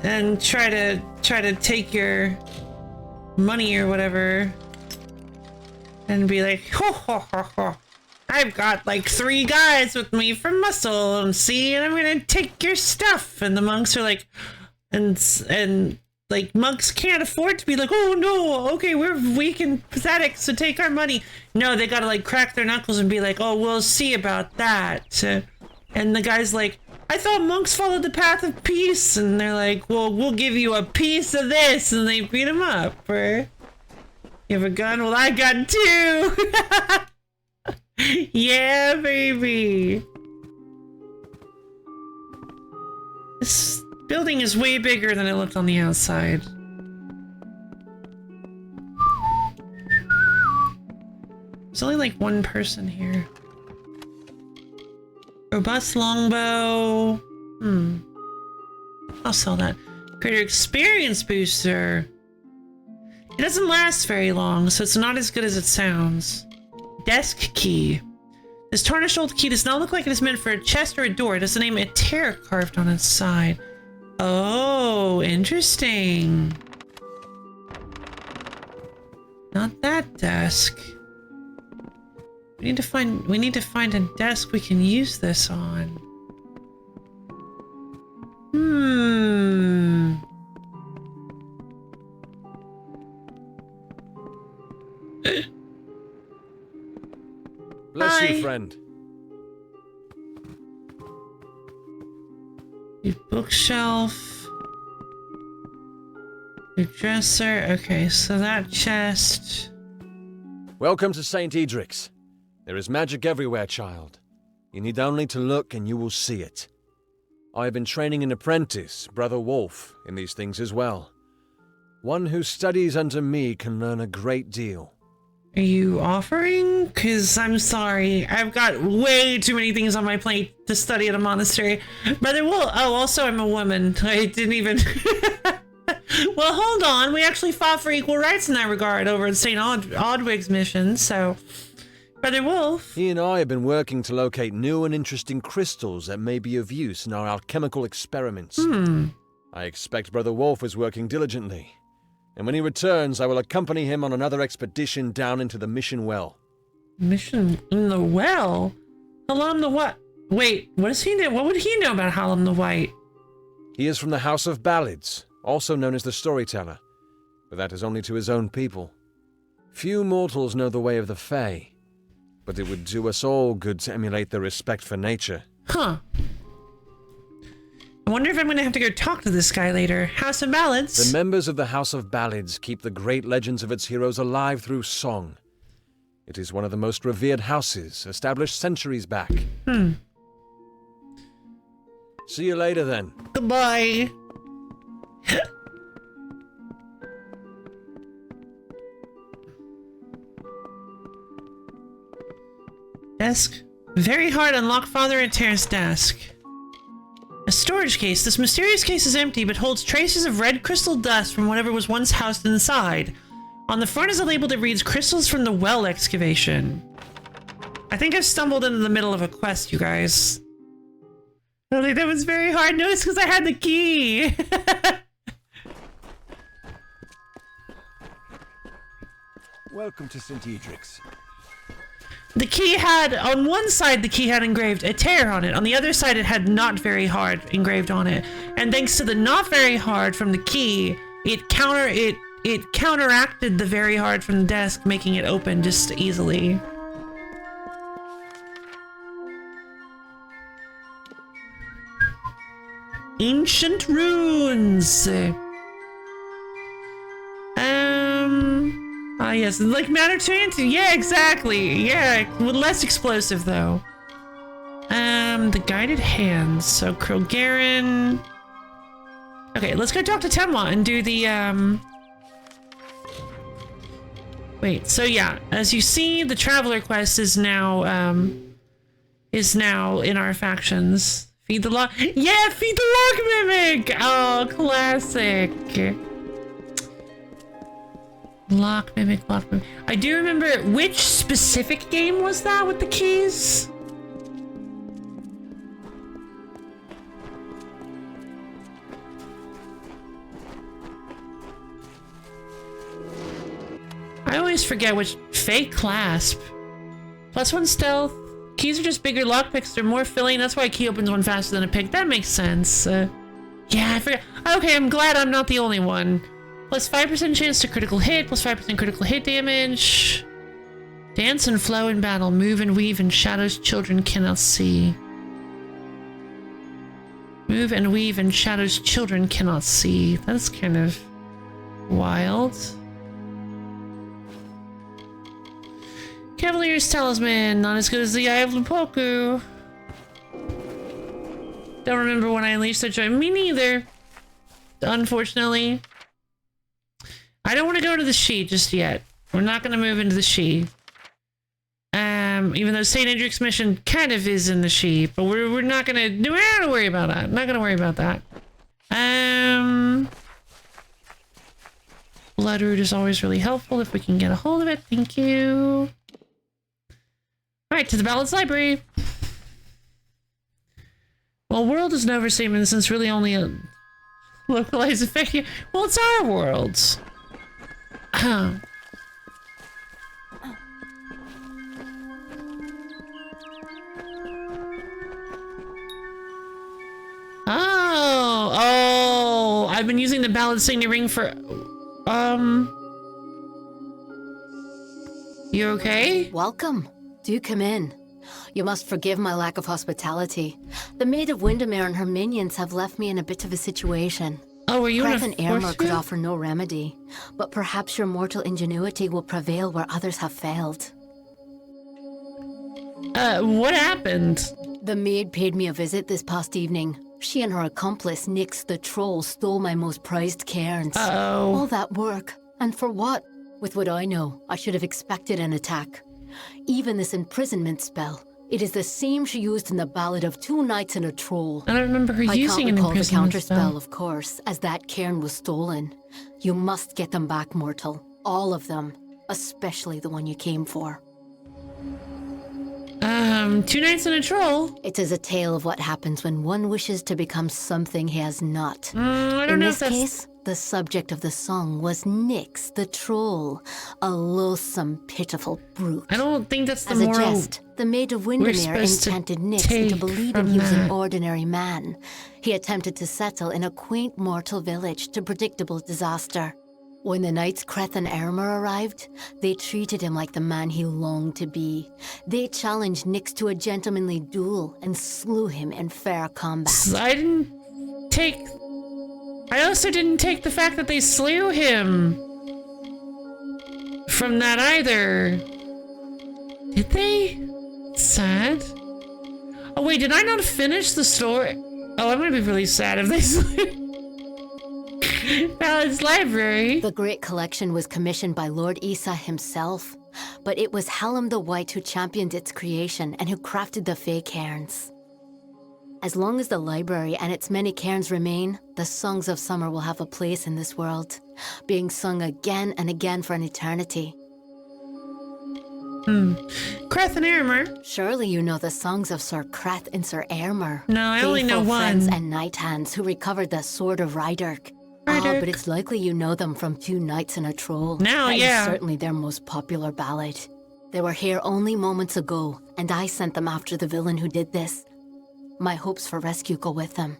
and try to take your money or whatever, and be like, ho ho ho ho, I've got like 3 guys with me from Muscle, and see, and I'm gonna take your stuff. And the monks are like, and like monks can't afford to be like, oh no, okay, we're weak and pathetic, so take our money. No, they gotta like crack their knuckles and be like, oh, we'll see about that. And the guy's like, I thought monks followed the path of peace. And they're like, well, we'll give you a piece of this. And they beat him up. Or, you have a gun? Well, I got 2. Yeah, baby. This building is way bigger than it looked on the outside. There's only like 1 person here. Robust longbow. I'll sell that. Greater experience booster. It doesn't last very long, so it's not as good as it sounds. Desk key. This tarnished old key does not look like it is meant for a chest or a door. It has the name Eter carved on its side. Oh, interesting. Not that desk. We need to find a desk we can use this on. Bless Hi. you, friend. Your bookshelf. Your dresser. Okay, so that chest. Welcome to St. Edric's. There is magic everywhere, child. You need only to look and you will see it. I have been training an apprentice, Brother Wolf, in these things as well. One who studies under me can learn a great deal. Are you offering? Because I'm sorry. I've got way too many things on my plate to study at a monastery. Brother Wolf. Oh, also I'm a woman. I didn't even... Well, hold on. We actually fought for equal rights in that regard over at St. Odwig's mission, so... Brother Wolf. He and I have been working to locate new and interesting crystals that may be of use in our alchemical experiments. I expect Brother Wolf is working diligently. And when he returns, I will accompany him on another expedition down into the mission well. Mission in the well? Hallam the what? Wait, what does he know? What would he know about Hallam the White? He is from the House of Ballads, also known as the Storyteller. But that is only to his own people. Few mortals know the way of the Fae. But it would do us all good to emulate their respect for nature. Huh. I wonder if I'm going to have to go talk to this guy later. House of Ballads? The members of the House of Ballads keep the great legends of its heroes alive through song. It is one of the most revered houses, established centuries back. See you later, then. Goodbye. Desk. Very hard to unlock Father Eter's desk. A storage case. This mysterious case is empty, but holds traces of red crystal dust from whatever was once housed inside. On the front is a label that reads, Crystals from the Well Excavation. I think I've stumbled into the middle of a quest, you guys. Really, that was very hard. No, it's because I had the key. Welcome to St. Edric's. The key had, on one side, the key had engraved Eter on it. On the other side, it had Not Very Hard engraved on it. And thanks to the Not Very Hard from the key, it counteracted the Very Hard from the desk, making it open just easily. Ancient runes. Ah, yes, like matter to anti. Yeah, exactly. Yeah, less explosive though. The guided hands. So Krogaren. Okay, let's go talk to Temwa and do the Wait, so yeah, as you see, the Traveler quest is now in our factions. Feed the log. Yeah, feed the log mimic. Oh, classic. Lock mimic. I do remember which specific game was that with the keys? I always forget which. Fake clasp. +1 stealth. Keys are just bigger lockpicks. They're more filling. That's why a key opens one faster than a pick. That makes sense. Yeah, I forgot. Okay, I'm glad I'm not the only one. +5% chance to critical hit. +5% critical hit damage. Dance and flow in battle. Move and weave in shadows children cannot see. Move and weave in shadows children cannot see. That's kind of wild. Cavalier's Talisman, not as good as the Eye of Lupoku. Don't remember when I unleashed that joy. Me neither. Unfortunately. I don't want to go to the She just yet. We're not going to move into the She. Even though St. Idric's mission kind of is in the She, but we're not going to... We're not going to worry about that. Not going to worry about that. Bloodroot is always really helpful if we can get a hold of it. Thank you. Alright, to the Ballads Library. Well, world is an overstatement since really only a localized effect here. Well, it's our world. Oh, I've been using the Ballad Singing Ring for, you okay? Welcome. Do come in. You must forgive my lack of hospitality. The Maid of Windermere and her minions have left me in a bit of a situation. Oh, were you in a and Aylmer could offer no remedy, but perhaps your mortal ingenuity will prevail where others have failed. What happened? The maid paid me a visit this past evening. She and her accomplice, Nyx the Troll, stole my most prized cairns. Uh-oh. All that work, and for what? With what I know, I should have expected an attack. Even this imprisonment spell, it is the same she used in the Ballad of Two Knights and a Troll. I don't remember her using an I can't recall the imprisonment counterspell, spell, of course, as that cairn was stolen. You must get them back, mortal. All of them. Especially the one you came for. Two Knights and a Troll? It is a tale of what happens when one wishes to become something he has not. I don't In know this if that's... case, the subject of the song was Nyx the Troll, a loathsome, pitiful brute. I don't think that's the As moral... a jest, the Maid of Windermere enchanted Nyx into believing he was an ordinary man. He attempted to settle in a quaint mortal village to predictable disaster. When the knights Creth and Aylmer arrived, they treated him like the man he longed to be. They challenged Nyx to a gentlemanly duel and slew him in fair combat. I also didn't take the fact that they slew him from that either. Did they? Sad. Oh wait, did I not finish the story? Oh, I'm gonna be really sad if they slew. Ballad's Library. The Great Collection was commissioned by Lord Issa himself, but it was Hallam the White who championed its creation and who crafted the Fey cairns. As long as the library and its many cairns remain, the songs of summer will have a place in this world, being sung again and again for an eternity. Creth and Aylmer. Surely you know the songs of Sir Creth and Sir Aylmer. No, I only know faithful friends one. and knight hands who recovered the Sword of Ryderk. Ah, but it's likely you know them from Two Knights and a Troll. Now, That is yeah. certainly their most popular ballad. They were here only moments ago, and I sent them after the villain who did this. My hopes for rescue go with them.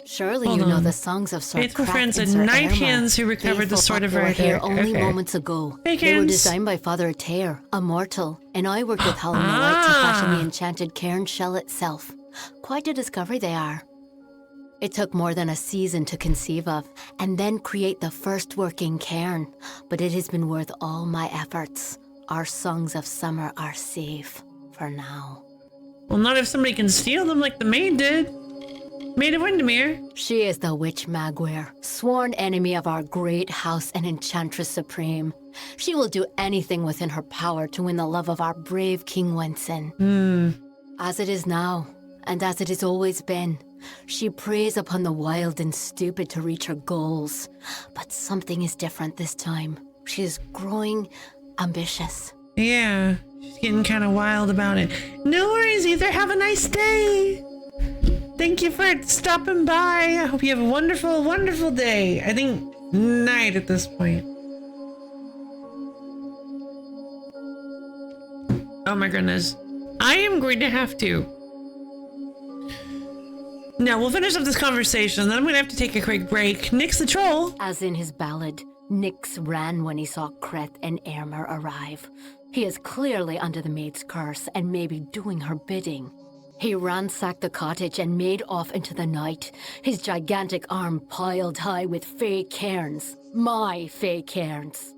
Surely Hold you know on. the songs of Sir Faithful Creth friends and and Sir knight Aylmer. hands who recovered the Sword of They were here Ryderk. only Okay. moments ago. Fake They were hands. designed by Father Atair, a mortal, and I worked with Hallam the White to fashion the enchanted cairn shell itself. Quite a discovery they are. It took more than a season to conceive of, and then create the first working cairn, but it has been worth all my efforts. Our songs of summer are safe, for now. Well, not if somebody can steal them like the maid did. Maid of Windermere? She is the Witch Magware, sworn enemy of our great house and Enchantress Supreme. She will do anything within her power to win the love of our brave King Wenson. As it is now, and as it has always been, she preys upon the wild and stupid to reach her goals. But something is different this time. She is growing ambitious. Yeah, she's getting kind of wild about it. No worries, either. Have a nice day. Thank you for stopping by. I hope you have a wonderful, wonderful day. I think night at this point. Oh my goodness. I am going to have to. Now, we'll finish up this conversation, then I'm going to have to take a quick break. Nyx the troll. As in his ballad, Nyx ran when he saw Kreth and Ermer arrive. He is clearly under the maid's curse and may be doing her bidding. He ransacked the cottage and made off into the night, his gigantic arm piled high with fey cairns. My fey cairns.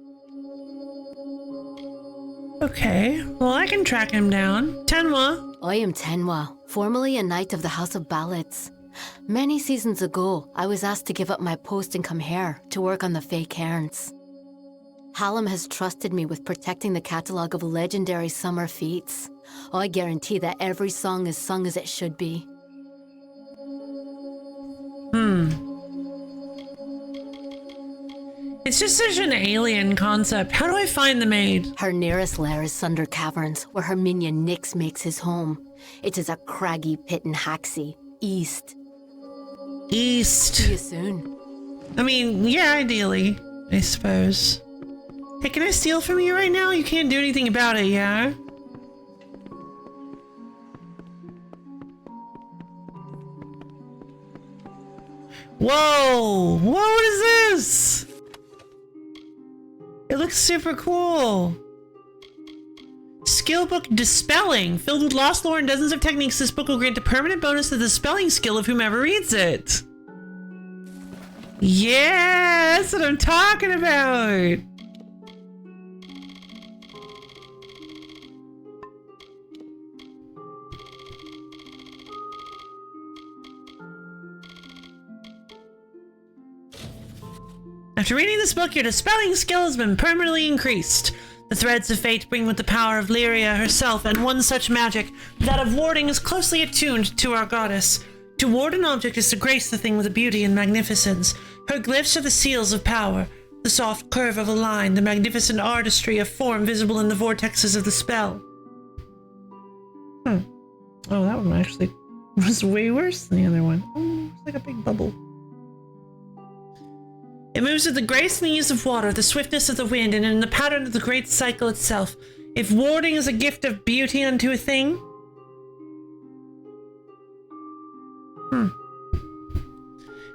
Okay, well I can track him down. Tenwa. I am Tenwa, formerly a knight of the House of Ballads. Many seasons ago, I was asked to give up my post and come here to work on the fey cairns. Hallam has trusted me with protecting the catalogue of legendary summer feats. I guarantee that every song is sung as it should be. It's just such an alien concept. How do I find the maid? Her nearest lair is Sunder Caverns, where her minion Nyx makes his home. It is a craggy pit in Haxie, east. East. See you soon. I mean, yeah, ideally, I suppose. Hey, can I steal from you right now? You can't do anything about it, yeah? Whoa! Whoa, what is this? It looks super cool. Skill book Dispelling. Filled with lost lore and dozens of techniques, this book will grant a permanent bonus to the spelling skill of whomever reads it. Yeah, that's what I'm talking about. After reading this book, your dispelling skill has been permanently increased. The threads of fate bring with the power of Lyria herself, and one such magic, that of warding, is closely attuned to our goddess. To ward an object is to grace the thing with beauty and magnificence. Her glyphs are the seals of power, the soft curve of a line, the magnificent artistry of form visible in the vortexes of the spell. Oh, that one actually was way worse than the other one. Oh, it's like a big bubble. It moves with the grace and ease of water, the swiftness of the wind, and in the pattern of the great cycle itself. If warding is a gift of beauty unto a thing...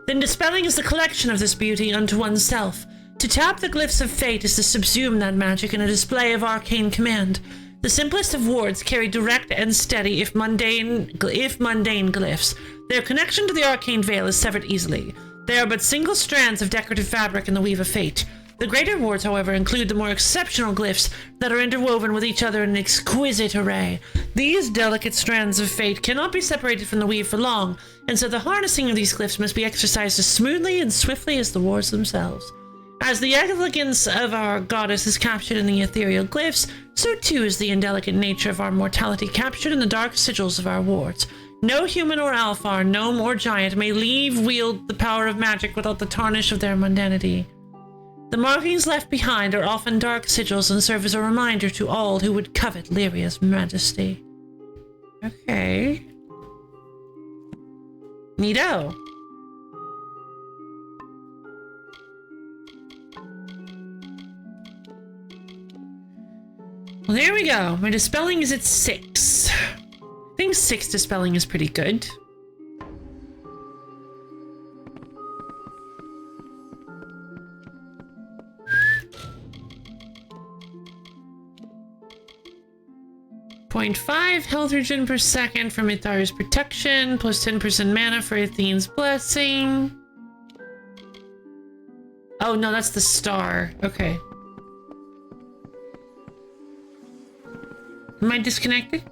then dispelling is the collection of this beauty unto oneself. To tap the glyphs of fate is to subsume that magic in a display of arcane command. The simplest of wards carry direct and steady, if mundane glyphs. Their connection to the arcane veil is severed easily. They are but single strands of decorative fabric in the weave of fate. The greater wards, however, include the more exceptional glyphs that are interwoven with each other in an exquisite array. These delicate strands of fate cannot be separated from the weave for long, and so the harnessing of these glyphs must be exercised as smoothly and swiftly as the wards themselves. As the elegance of our goddess is captured in the ethereal glyphs, so too is the indelicate nature of our mortality captured in the dark sigils of our wards. No human or alfar, gnome or giant may wield the power of magic without the tarnish of their mundanity. The markings left behind are often dark sigils and serve as a reminder to all who would covet Lyria's majesty. Okay. Neato. Well, there we go. My dispelling is at 6. I think 6 dispelling is pretty good. .5 health regen per second from Ithar's protection, plus 10% mana for Athene's blessing. Oh no, that's the star. Okay. Am I disconnected?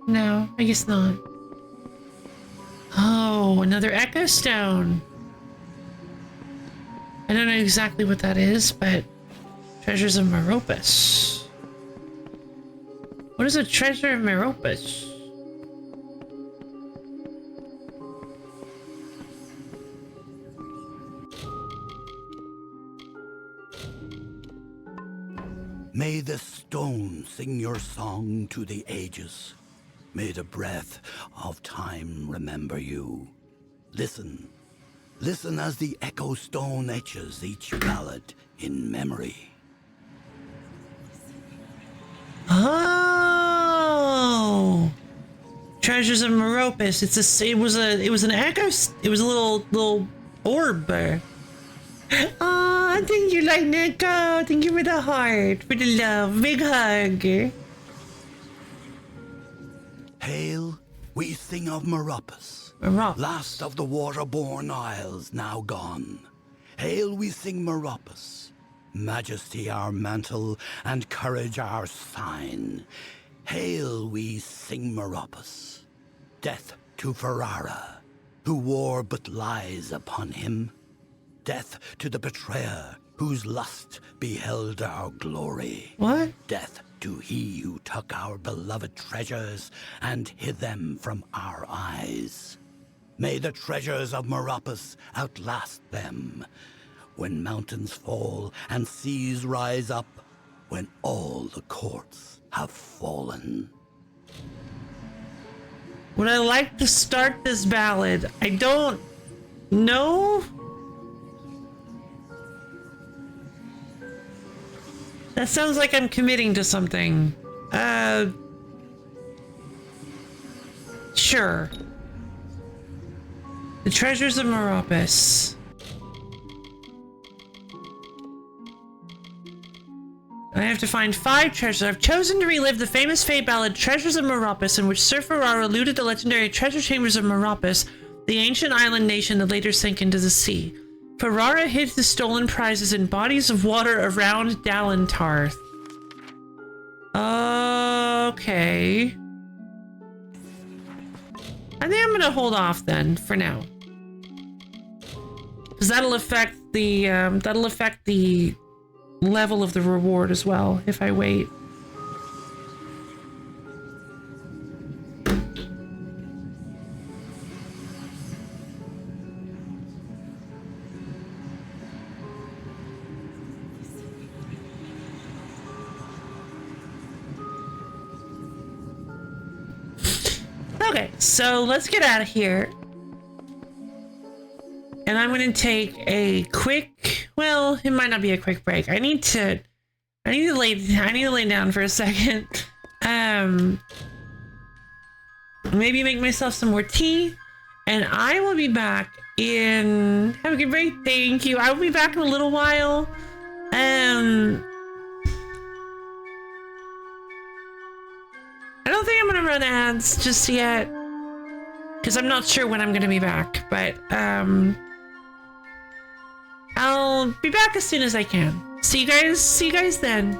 No, I guess not. Oh, Oh, another Echo Stone. I don't know exactly what that is, but treasures of Meropis. What is a treasure of Meropis? May the stone sing your song to the ages. May the breath of time remember you. Listen. Listen as the echo stone etches each ballad in memory. Oh, treasures of Meropis. It was an echo. It was a little orb. Oh, thank you, Light Echo. Thank you for the heart, for the love. Big hug. Hail, we sing of Meropis, last of the water-born isles now gone. Hail, we sing Meropis, majesty our mantle and courage our sign. Hail, we sing Meropis, death to Ferrara, who wore but lies upon him. Death to the betrayer, whose lust beheld our glory. What? Death to he who took our beloved treasures and hid them from our eyes. May the treasures of Meropis outlast them. When mountains fall and seas rise up, when all the courts have fallen. Would I like to start this ballad? I don't know. That sounds like I'm committing to something. Sure. The treasures of Meropis. I have to find 5 treasures. I've chosen to relive the famous Fey ballad Treasures of Meropis, in which Sir Ferrara looted the legendary treasure chambers of Meropis, the ancient island nation that later sank into the sea. Ferrara hid the stolen prizes in bodies of water around Dalentarth. Okay. I think I'm gonna hold off then, for now. Because that'll affect the level of the reward as well, if I wait. Okay, so let's get out of here. And I'm gonna take a quick, well, it might not be a quick break. I need to lay down for a second. Maybe make myself some more tea, and I will be back in, have a good break, thank you. I will be back in a little while. I don't think I'm gonna run ads just yet, because I'm not sure when I'm gonna be back, but I'll be back as soon as I can. See you guys then.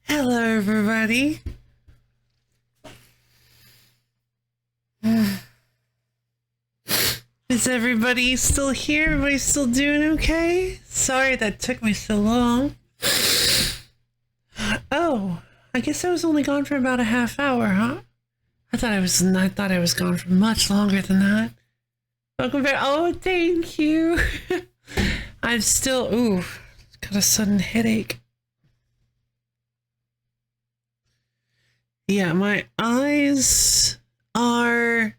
Hello, everybody. Is everybody still here? Everybody still doing okay? Sorry that took me so long. Oh, I guess I was only gone for about a half hour, huh? I thought I was gone for much longer than that. Welcome back. Oh, thank you. I'm still got a sudden headache. Yeah, my eyes feel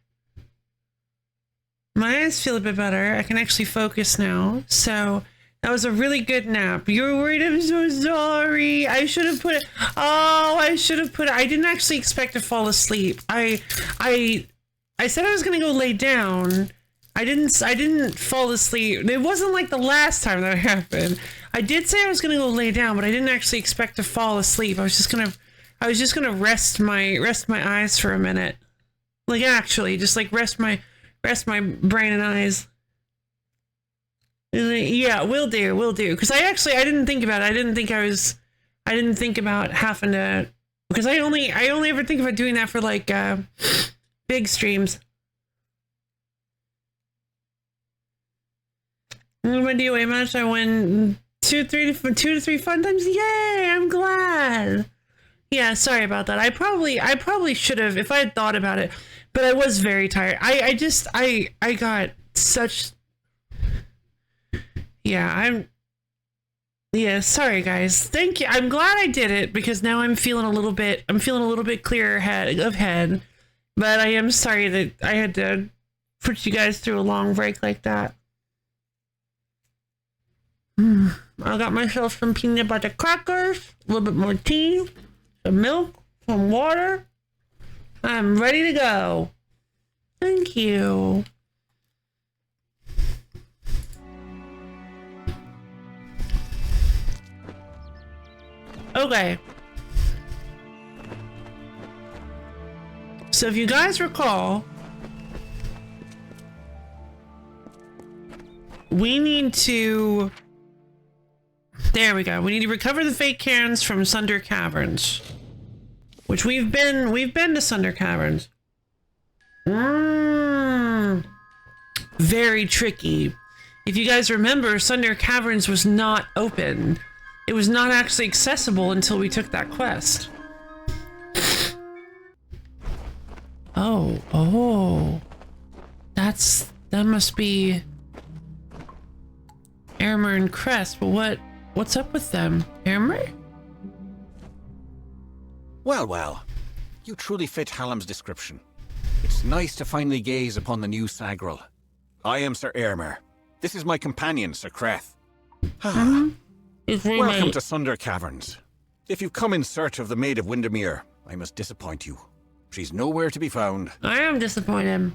a bit better. I can actually focus now. So that was a really good nap. You were worried. I'm so sorry. I should have put it. Oh, I should have put it. I didn't actually expect to fall asleep. I said I was gonna go lay down. I didn't fall asleep. It wasn't like the last time that happened. I did say I was gonna go lay down, but I didn't actually expect to fall asleep. I was just gonna rest my eyes for a minute. Like actually, just like rest my brain and eyes. Yeah, will do. Because I didn't think about it. I didn't think about having to, because I only ever think about doing that for like big streams. What do you much? I win 2 to 3 fun times. Yay! I'm glad. Yeah, sorry about that. I probably should have if I had thought about it, but I was very tired. I got such. Yeah, sorry guys. Thank you. I'm glad I did it because now I'm feeling a little bit clearer head. But I am sorry that I had to put you guys through a long break like that. I got myself some peanut butter crackers, a little bit more tea, some milk, some water. I'm ready to go. Thank you. Okay. So if you guys recall, we need to... There we go. We need to recover the fake cairns from Sunder Caverns. Which we've been to Sunder Caverns. Very tricky. If you guys remember, Sunder Caverns was not open. It was not actually accessible until we took that quest. Oh. That must be Amalur and Crest, but what's up with them? Amalur? Well. You truly fit Hallam's description. It's nice to finally gaze upon the new Sagril. I am Sir Amalur. This is my companion, Sir Creth. Welcome to Sunder Caverns. If you've come in search of the Maid of Windermere, I must disappoint you. She's nowhere to be found. I am disappointed.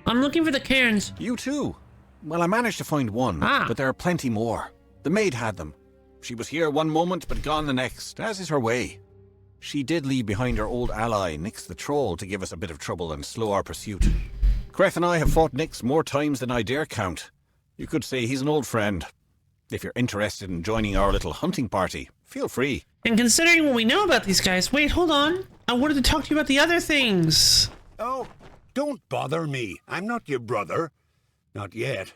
I'm looking for the cairns. You too? Well, I managed to find one, but there are plenty more. The maid had them. She was here one moment, but gone the next, as is her way. She did leave behind her old ally, Nyx the Troll, to give us a bit of trouble and slow our pursuit. Creth and I have fought Nyx more times than I dare count. You could say he's an old friend. If you're interested in joining our little hunting party, feel free. And considering what we know about these guys, wait, hold on. I wanted to talk to you about the other things. Oh, don't bother me. I'm not your brother. Not yet.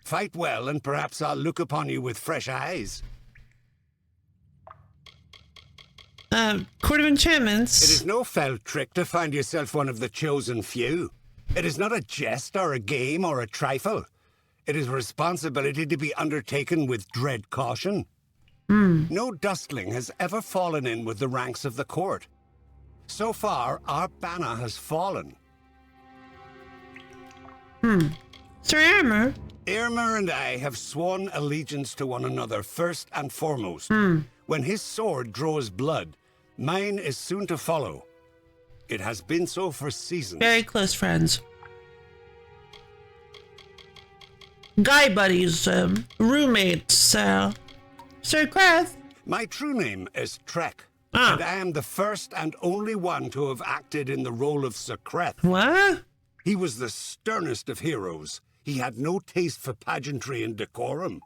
Fight well, and perhaps I'll look upon you with fresh eyes. Court of Enchantments. It is no fell trick to find yourself one of the chosen few. It is not a jest or a game or a trifle. It is a responsibility to be undertaken with dread caution. No dustling has ever fallen in with the ranks of the court. So far, our banner has fallen. Sir Amalur? Amalur and I have sworn allegiance to one another first and foremost. When his sword draws blood, mine is soon to follow. It has been so for seasons. Very close friends. Guy buddies, roommates, Sir Creth. My true name is Trek, and I am the first and only one to have acted in the role of Sir Creth. What? He was the sternest of heroes. He had no taste for pageantry and decorum.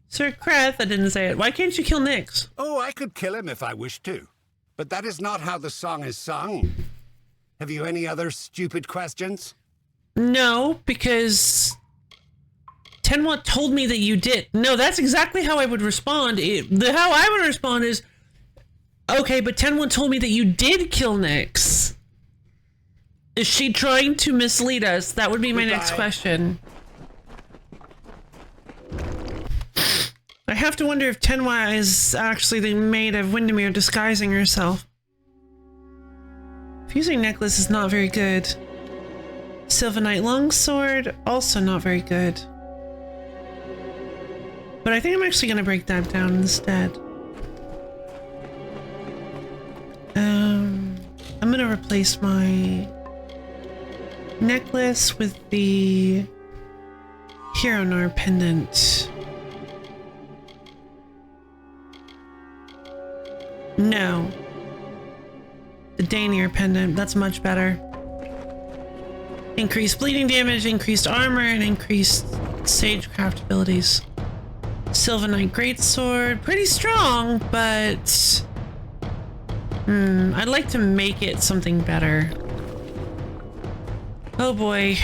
Sir Kreth, I didn't say it. Why can't you kill Nyx? Oh, I could kill him if I wished to. But that is not how the song is sung. Have you any other stupid questions? No, because Tenwa told me that you did. No, that's exactly how I would respond. How I would respond is, okay, but Tenwa told me that you did kill Nyx. Is she trying to mislead us? That would be my next question. I have to wonder if Tenwa is actually the maid of Windermere disguising herself. Fusing necklace is not very good. Sylvanite longsword, also not very good. But I think I'm actually going to break that down instead. I'm going to replace my necklace with the Hieronar pendant. No. The Daenier pendant, that's much better. Increased bleeding damage, increased armor, and increased sagecraft abilities. Sylvanite greatsword, pretty strong, but I'd like to make it something better. Oh boy.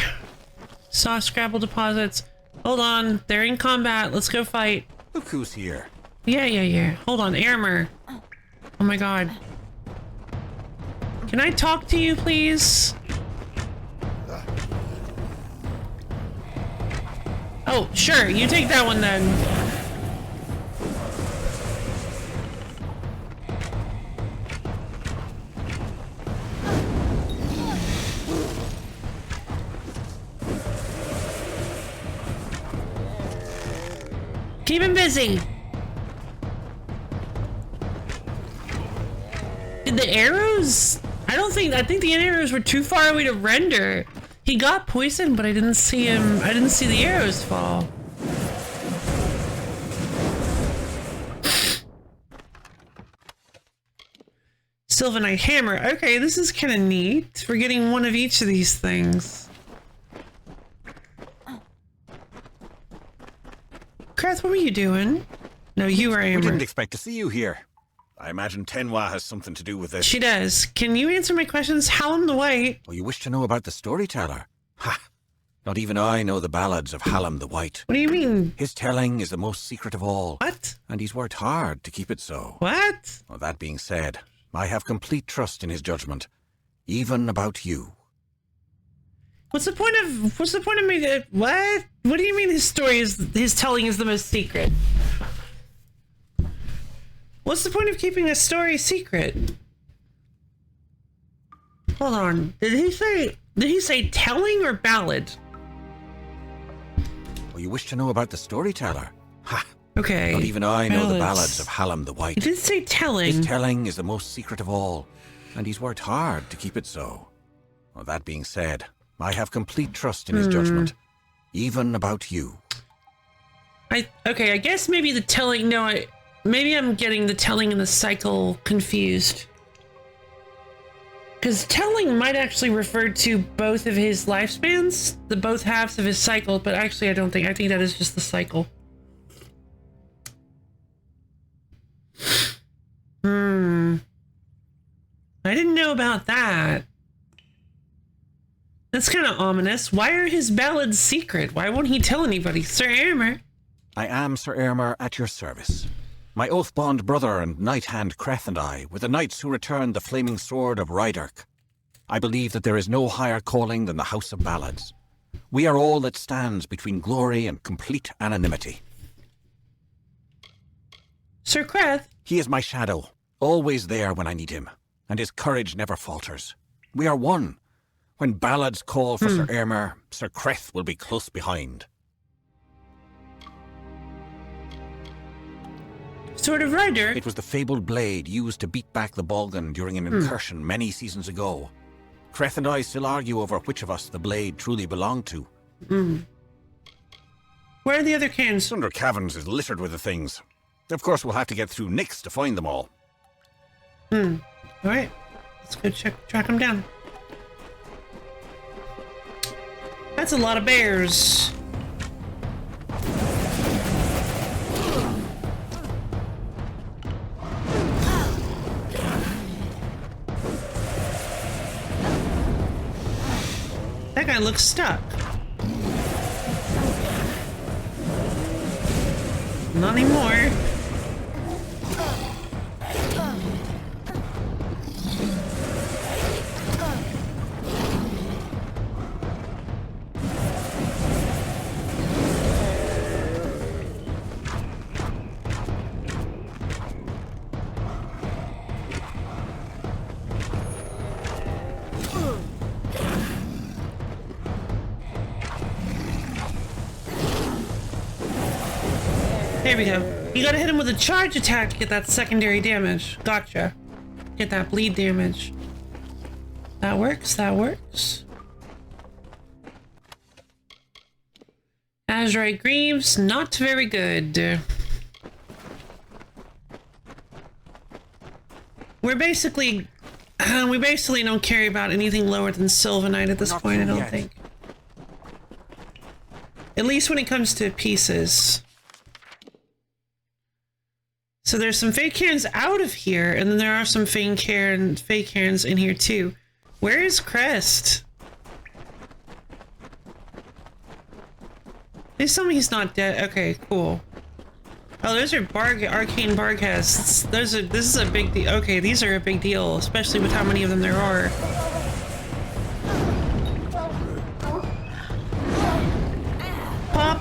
Soft scrabble deposits. Hold on, they're in combat. Let's go fight. Look who's here. Yeah. Hold on, armor. Oh my god. Can I talk to you, please? Oh, sure. You take that one then. Keep him busy. Did the arrows? I think the arrows were too far away to render. He got poisoned, but I didn't see him. I didn't see the arrows fall. Sylvanite hammer. Okay, this is kind of neat. We're getting one of each of these things. Kreth, what were you doing? No, you were Amber. We didn't expect to see you here. I imagine Tenwa has something to do with this. She does. Can you answer my questions? Hallam the White. Oh, you wish to know about the storyteller? Ha! Not even I know the ballads of Hallam the White. What do you mean? His telling is the most secret of all. What? And he's worked hard to keep it so. What? Well, that being said, I have complete trust in his judgment, even about you. What's the point of me? What? What do you mean his telling is the most secret? What's the point of keeping a story secret? Hold on. Did he say telling or ballad? Well, you wish to know about the storyteller? Ha! Okay. Not even I know the ballads of Hallam the White. He did say telling. His telling is the most secret of all, and he's worked hard to keep it so. Well, that being said, I have complete trust in his judgment, even about you. I guess maybe the telling. No, maybe I'm getting the telling and the cycle confused. Because telling might actually refer to both of his lifespans, the both halves of his cycle, but actually I think that is just the cycle. I didn't know about that. That's kind of ominous. Why are his ballads secret? Why won't he tell anybody? Sir Aylmer? I am Sir Aylmer at your service. My oath-bond brother and knight-hand Kreth and I were the knights who returned the flaming sword of Ryderk. I believe that there is no higher calling than the House of Ballads. We are all that stands between glory and complete anonymity. Sir Kreth? He is my shadow, always there when I need him, and his courage never falters. We are one. When ballads call for Sir Aylmer, Sir Kreth will be close behind. Sword of Ryder? It was the fabled blade used to beat back the Balgan during an incursion many seasons ago. Kreth and I still argue over which of us the blade truly belonged to. Where are the other cans? Under caverns is littered with the things. Of course, we'll have to get through Nyx to find them all. Alright. Let's go track them down. That's a lot of bears. That guy looks stuck. Not anymore. There we go. You gotta hit him with a charge attack to get that secondary damage. Gotcha. Get that bleed damage. That works, that works. Azurite Greaves, not very good. We basically don't care about anything lower than Sylvanite at this point, I don't think. At least when it comes to pieces. So there's some fake hands out of here, and then there are some fake hands in here too. Where is Crest? Please tell me he's not dead. Okay, cool. Oh, those are arcane barghests. This is a big deal. Okay, these are a big deal, especially with how many of them there are. Pop.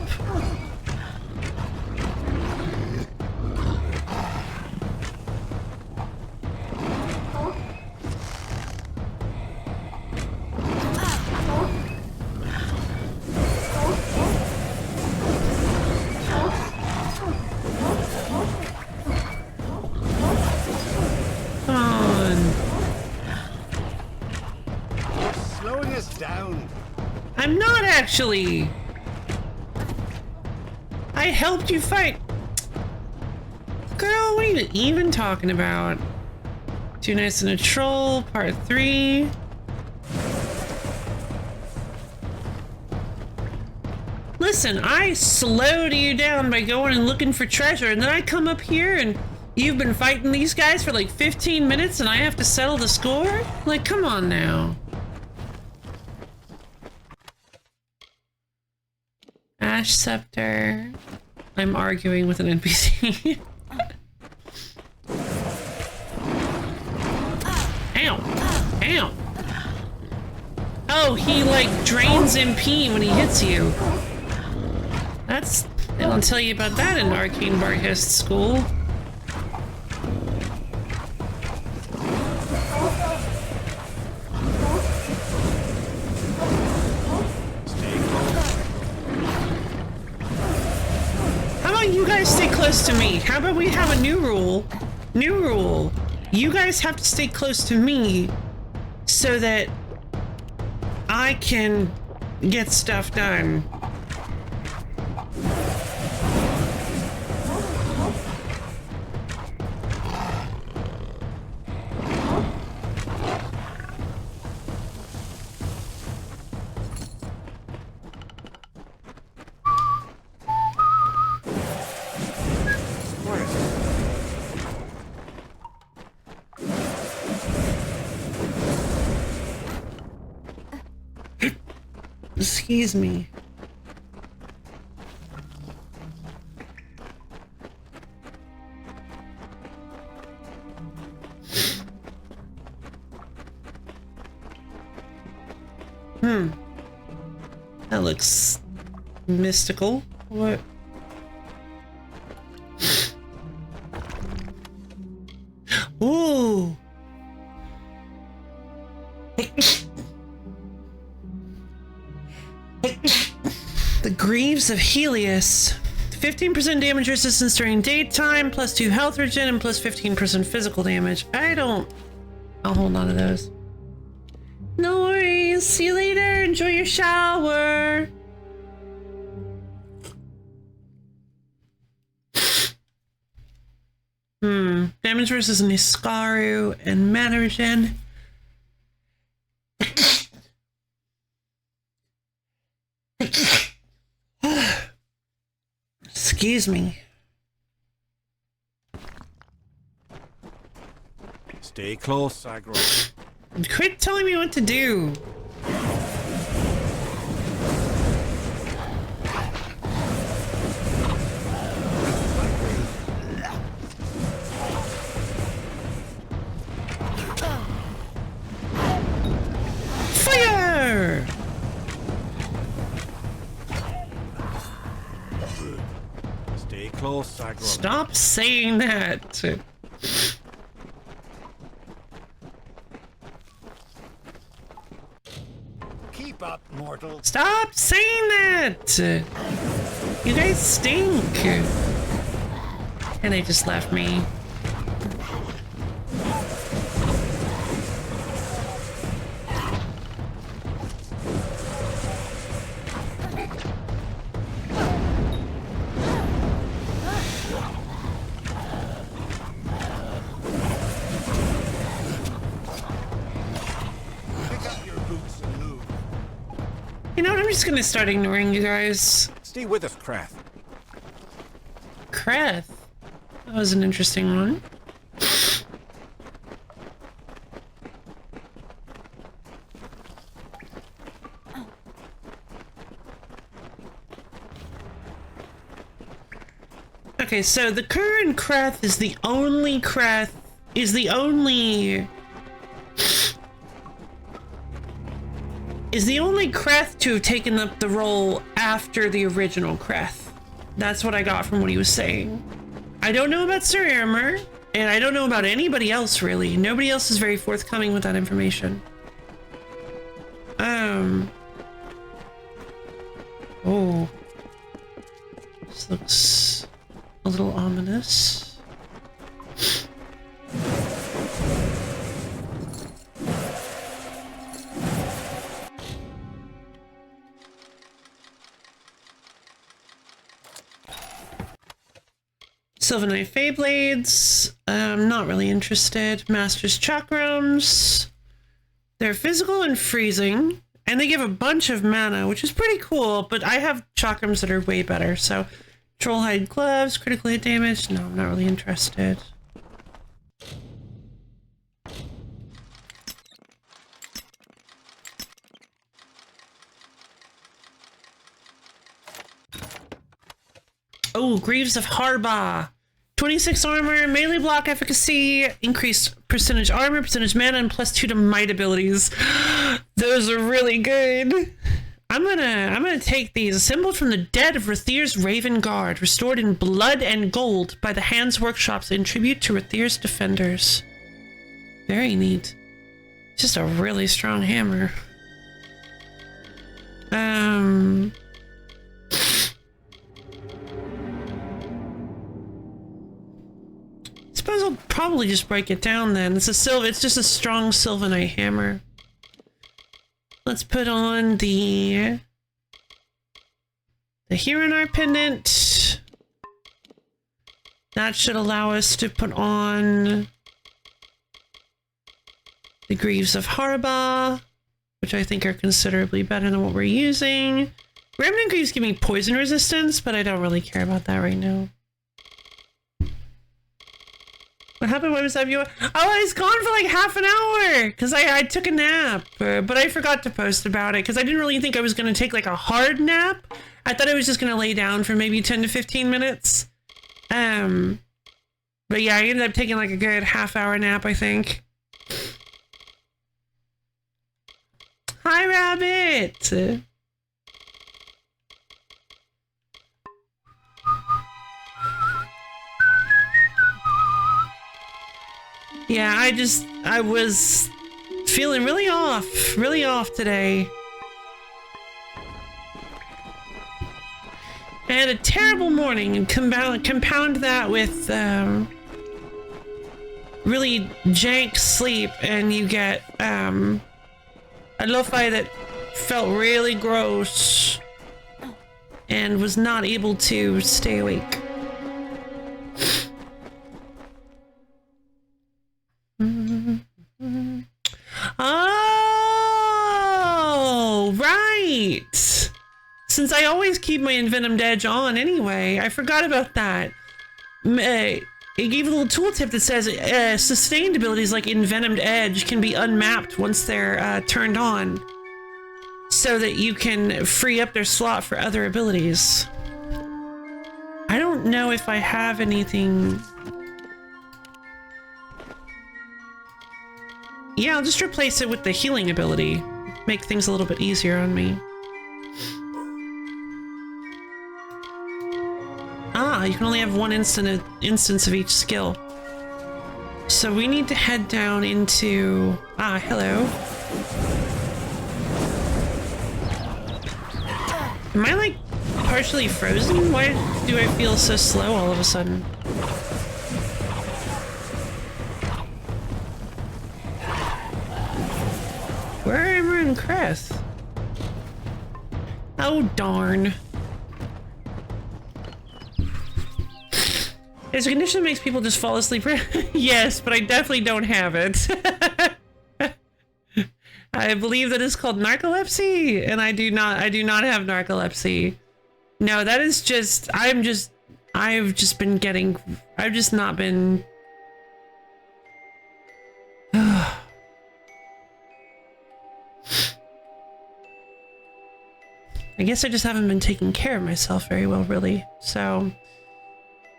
I'm not actually. I helped you fight. Girl, what are you even talking about? Too Nice and a Troll, part 3. Listen, I slowed you down by going and looking for treasure, and then I come up here and you've been fighting these guys for like 15 minutes and I have to settle the score? Like, come on now. Ash Scepter. I'm arguing with an NPC. Ow! Ow! Oh, he like drains MP when he hits you. That's... they don't tell you about that in Arcane Barghest school. You guys stay close to me. How about we have a new rule? New rule. You guys have to stay close to me so that I can get stuff done. Excuse me. That looks mystical. What? Ooh. The Greaves of Helios. 15% damage resistance during daytime, plus 2 health regen, and plus 15% physical damage. I'll hold on to those. No worries. See you later. Enjoy your shower. Damage versus Niskaru and mana regen. Excuse me. Stay close, Sagro. Quit telling me what to do. close, Sagron. Stop saying that. Keep up, mortal. Stop saying that. You guys stink. And they just left me. You know what? I'm just gonna start ignoring you guys. Stay with us, Krath. Krath? That was an interesting one. Okay, so the current Krath is the only Krath, is the only Krath to have taken up the role after the original Krath. That's what I got from what he was saying. I don't know about Sir Aramir, and I don't know about anybody else, really. Nobody else is very forthcoming with that information. Oh. This looks a little ominous. Sylvanite Feyblades, not really interested. Master's Chakrams. They're physical and freezing, and they give a bunch of mana, which is pretty cool, but I have Chakrams that are way better, so Trollhide Gloves, critical hit damage, no, I'm not really interested. Oh, Greaves of Harba. 26 armor, melee block efficacy, increased percentage armor, percentage mana, and +2 to might abilities. Those are really good. I'm gonna take these. Assembled from the dead of Rathir's Raven Guard, restored in blood and gold by the Hands Workshops in tribute to Rathir's defenders. Very neat. Just a really strong hammer. Suppose I'll probably just break it down then. It's just a strong Sylvanite hammer. Let's put on the Hiranar pendant. That should allow us to put on the Greaves of Harba, which I think are considerably better than what we're using. Remnant Greaves give me poison resistance, but I don't really care about that right now. What happened? What was that? Oh, I was gone for like half an hour because I took a nap, but I forgot to post about it because I didn't really think I was going to take like a hard nap. I thought I was just going to lay down for maybe 10 to 15 minutes. But yeah, I ended up taking like a good half-hour nap, I think. Hi, Rabbit! Yeah, I was feeling really off today. I had a terrible morning and compound that with really jank sleep, and you get a lo-fi that felt really gross and was not able to stay awake. Oh, right. Since I always keep my Envenomed Edge on anyway, I forgot about that. It gave a little tooltip that says sustained abilities like Envenomed Edge can be unmapped once they're turned on, so that you can free up their slot for other abilities. I don't know if I have anything. Yeah, I'll just replace it with the healing ability. Make things a little bit easier on me. Ah, You can only have one instance of each skill. So we need to head down into... Ah, hello. Am I, like, partially frozen? Why do I feel so slow all of a sudden? Where am I in Crest? Oh, darn. There's a condition that makes people just fall asleep. Yes, but I definitely don't have it. I believe that is called narcolepsy, and I do not have narcolepsy. No, that is just, I've just not been... I guess I just haven't been taking care of myself very well, really. So,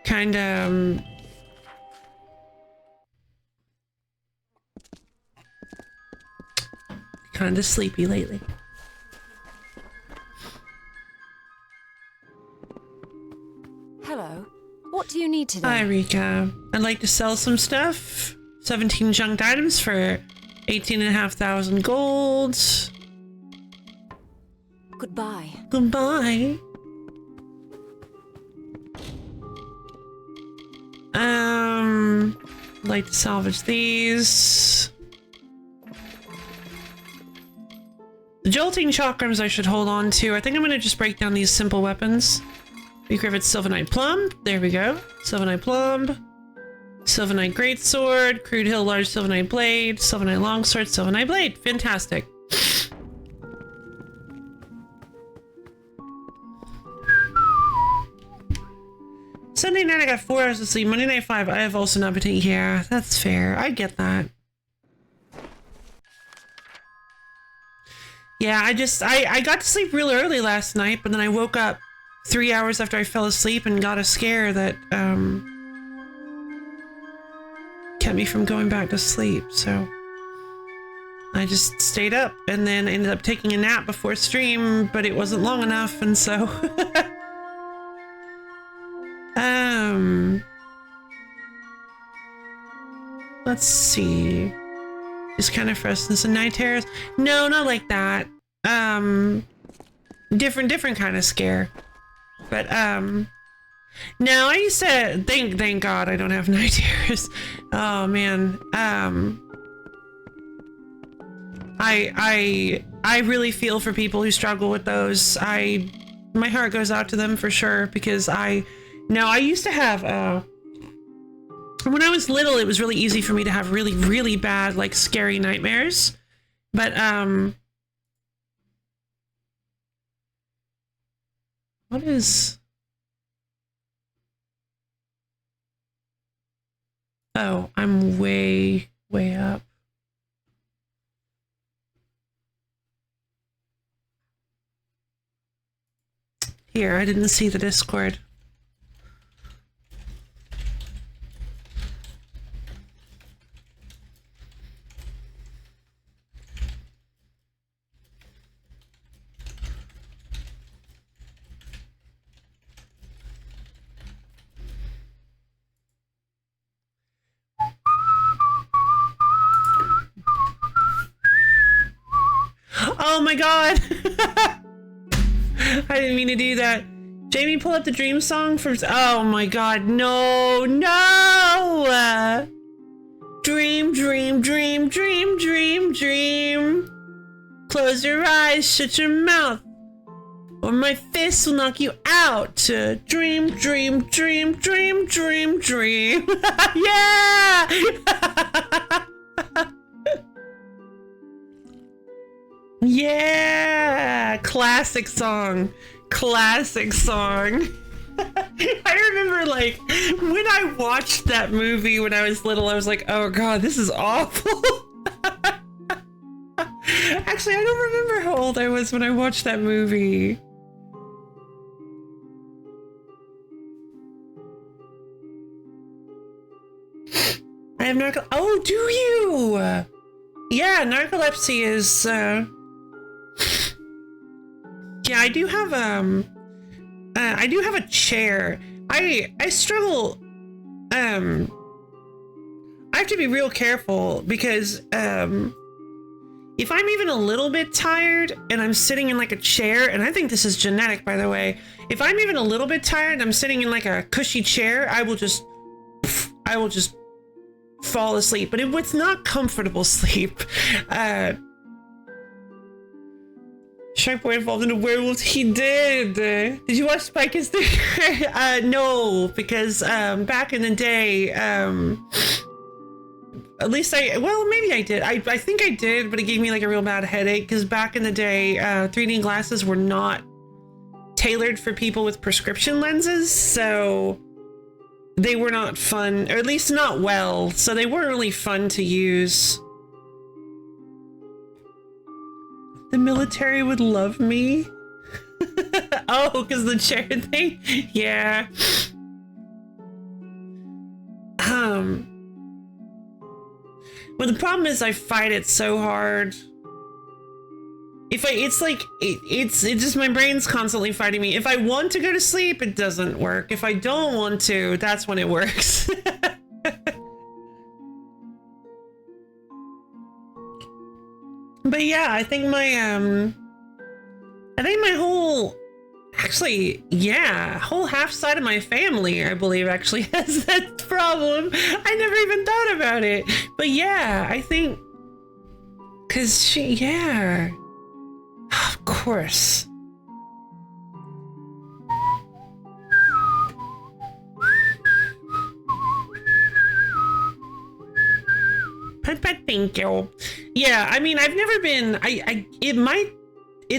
kind of... kind of sleepy lately. Hello. What do you need today? Hi, Rika. I'd like to sell some stuff. 17 junked items for 18,500 gold. Goodbye. Goodbye. I'd like to salvage these. The jolting chakrams I should hold on to. I think I'm gonna just break down these simple weapons. Recraft Sylvanite Plumb. There we go. Sylvanite Plumb. Sylvanite Greatsword. Crude Hill Large Sylvanite Blade. Sylvanite Longsword. Sylvanite Blade. Fantastic. Sunday night I got 4 hours of sleep. Monday night 5. I have also not been taking care. That's fair. I get that. Yeah, I got to sleep real early last night, but then I woke up 3 hours after I fell asleep and got a scare that kept me from going back to sleep. So I just stayed up and then ended up taking a nap before stream, but it wasn't long enough, and so let's see. Just kind of freshness and night terrors. No, not like that. Different kind of scare. But no, I used to thank God I don't have night terrors. Oh man. I really feel for people who struggle with those. My heart goes out to them for sure, because I used to have when I was little, it was really easy for me to have really, really bad, like, scary nightmares. But, what is... Oh, I'm way, way up. Here, I didn't see the Discord. Oh my god! I didn't mean to do that. Jamie, pull up the dream song from... Oh my god, no, no! Dream, dream, dream, dream, dream, dream. Close your eyes, shut your mouth, or my fist will knock you out. Dream, dream, dream, dream, dream, dream. Yeah! Yeah! Classic song. Classic song. I remember, like, when I watched that movie when I was little, I was like, oh god, this is awful. Actually, I don't remember how old I was when I watched that movie. I have narcolepsy. Oh, do you? Yeah, narcolepsy is, yeah, I do have a chair. I struggle. I have to be real careful because if I'm even a little bit tired and I'm sitting in like a chair, and I think this is genetic, by the way. If I'm even a little bit tired and I'm sitting in like a cushy chair, I will just fall asleep. But it's not comfortable sleep. Shark Boy evolved into werewolf. He did. Did you watch Spike is there? No, because back in the day, at least maybe I did. I think I did, but it gave me like a real bad headache because back in the day, 3D glasses were not tailored for people with prescription lenses, so they were not fun, or at least not well, so they weren't really fun to use. The military would love me. Oh, because the chair thing? Yeah. But the problem is I fight it so hard. It's just my brain's constantly fighting me. If I want to go to sleep, it doesn't work. If I don't want to, that's when it works. But yeah, I think my whole half side of my family, I believe, actually has that problem. I never even thought about it. But yeah, I think because of course. Thank you. Yeah, I mean, I've never been. It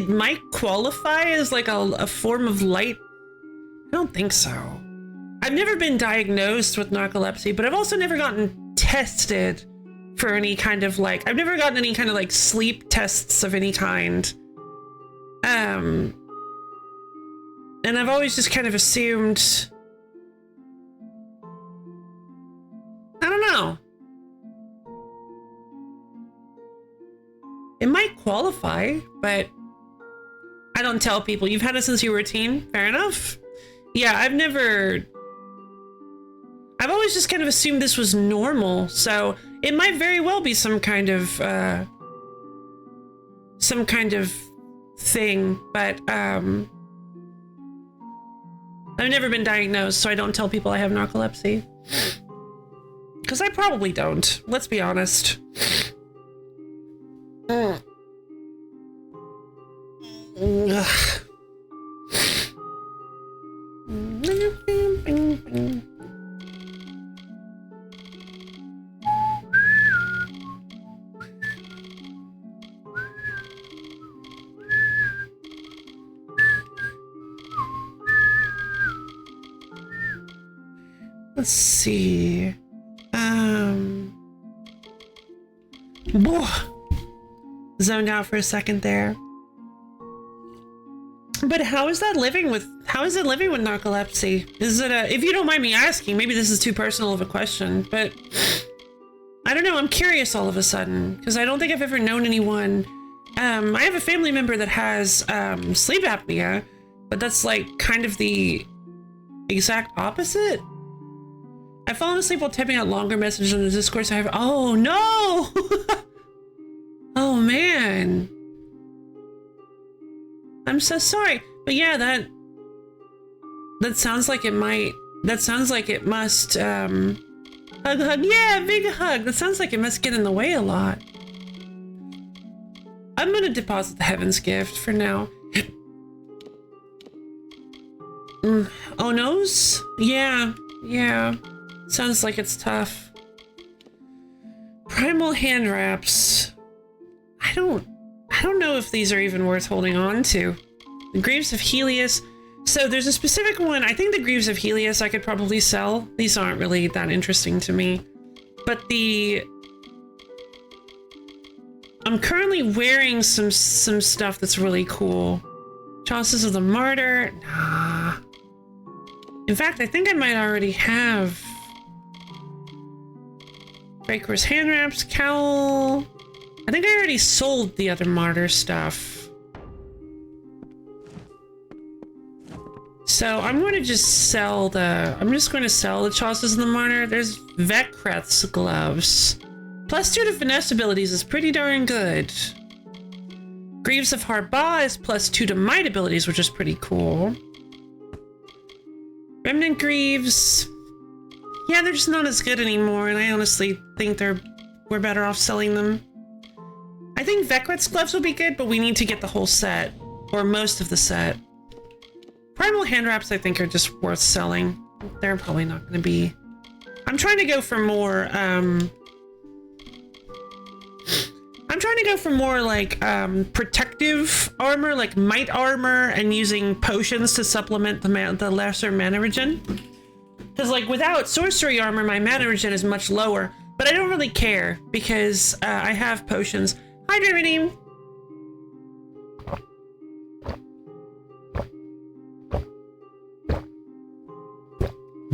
might qualify as like a form of light. I don't think so. I've never been diagnosed with narcolepsy, but I've also never gotten tested for any kind of like. I've never gotten any kind of like sleep tests of any kind. And I've always just kind of assumed. I don't know. It might qualify, but I don't tell people. You've had it since you were a teen? Fair enough. Yeah, I've always just kind of assumed this was normal, so it might very well be some kind of thing, but I've never been diagnosed, so I don't tell people I have narcolepsy. Because I probably don't, let's be honest. Ugh. Let's see. Zoned out for a second there. But how is it living with narcolepsy? Is it if you don't mind me asking, maybe this is too personal of a question, but I don't know, I'm curious all of a sudden, because I don't think I've ever known anyone. I have a family member that has sleep apnea, but that's like kind of the exact opposite. I've fallen asleep while typing out longer messages on the Discord. So oh no! Oh man. I'm so sorry. But yeah, that sounds like it must hug, yeah, big hug. That sounds like it must get in the way a lot. I'm gonna deposit the Heaven's Gift for now. Oh no's? Yeah. Sounds like it's tough. Primal hand wraps. I don't know if these are even worth holding on to. The Greaves of Helios. So there's a specific one. I think the Greaves of Helios I could probably sell. These aren't really that interesting to me. But I'm currently wearing some stuff that's really cool. Chalices of the Martyr. Nah. In fact, I think I might already have Breaker's hand wraps, cowl. I think I already sold the other martyr stuff. So I'm going to just sell the... I'm just going to sell the Chauces of the Martyr. There's Veckreth's gloves. +2 to finesse abilities is pretty darn good. Greaves of Harba is +2 to might abilities, which is pretty cool. Remnant Greaves... Yeah, they're just not as good anymore, and I honestly think we're better off selling them. I think Veckreth's gloves will be good, but we need to get the whole set. Or most of the set. Primal hand wraps, I think, are just worth selling. They're probably not going to be... I'm trying to go for more, I'm trying to go for more, like, protective armor, like might armor, and using potions to supplement the lesser mana regen. Because, like, without sorcery armor, my mana regen is much lower. But I don't really care, because I have potions. Hi, Dream.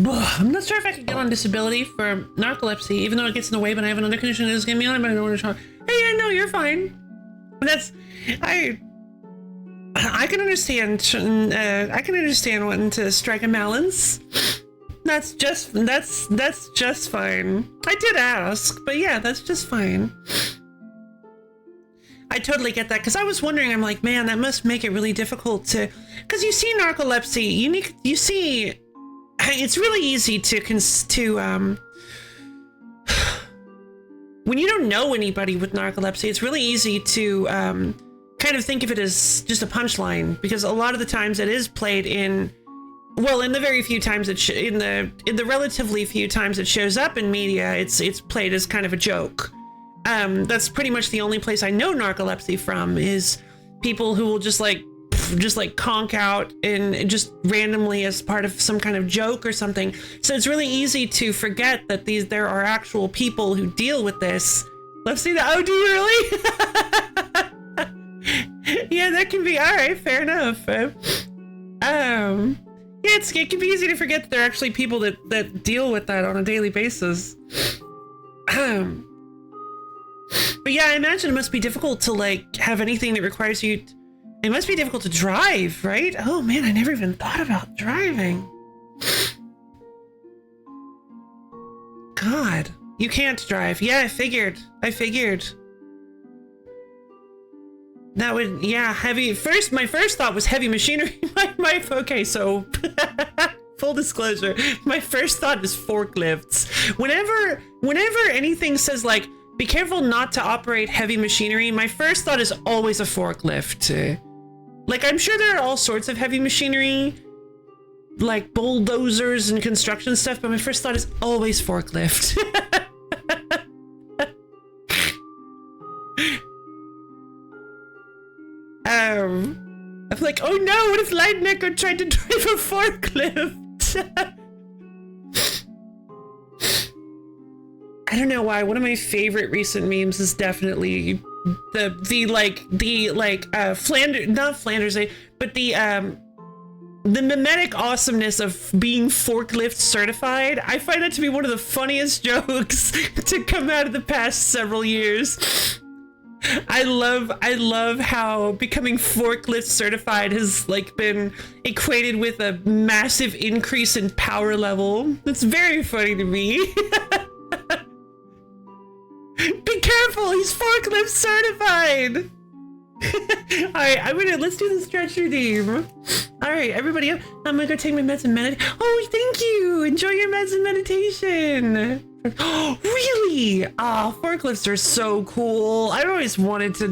I'm not sure if I could get on disability for narcolepsy, even though it gets in the way, but I have another condition that is getting me on it, but I don't want to try. Hey, yeah, no, you're fine. That's... I can understand, I can understand wanting to strike a balance. That's just fine. I did ask, but yeah, that's just fine. I totally get that, because I was wondering, I'm like, man, that must make it really difficult to... Because you see narcolepsy, you see... It's really easy when you don't know anybody with narcolepsy, it's really easy to kind of think of it as just a punchline, because a lot of the times it is played in, well, in the very few times in the relatively few times it shows up in media, it's played as kind of a joke. That's pretty much the only place I know narcolepsy from, is people who will just like conk out and just randomly as part of some kind of joke or something. So it's really easy to forget that there are actual people who deal with this. Let's see that. Oh, do you really? Yeah, that can be all right. Fair enough. Yeah, it can be easy to forget that there are actually people that deal with that on a daily basis. But yeah, I imagine it must be difficult to like have anything that requires you. It must be difficult to drive, right? Oh man, I never even thought about driving. God, you can't drive. Yeah, I figured. That would, yeah, heavy. My first thought was heavy machinery. Okay, so full disclosure, my first thought is forklifts. Whenever anything says like, be careful not to operate heavy machinery, my first thought is always a forklift. Like, I'm sure there are all sorts of heavy machinery, like bulldozers and construction stuff, but my first thought is always forklift. I'm like, oh no, what if Lightnecker tried to drive a forklift? I don't know why. One of my favorite recent memes is definitely the mimetic awesomeness of being forklift certified. I find that to be one of the funniest jokes to come out of the past several years. I love how becoming forklift certified has like been equated with a massive increase in power level. It's very funny to me. Be careful, he's forklift certified. Alright, let's do the stretch redeem. Alright, everybody up. I'm gonna go take my meds and meditate. Oh, thank you. Enjoy your meds and meditation. Oh, really? Oh, forklifts are so cool. I've always wanted to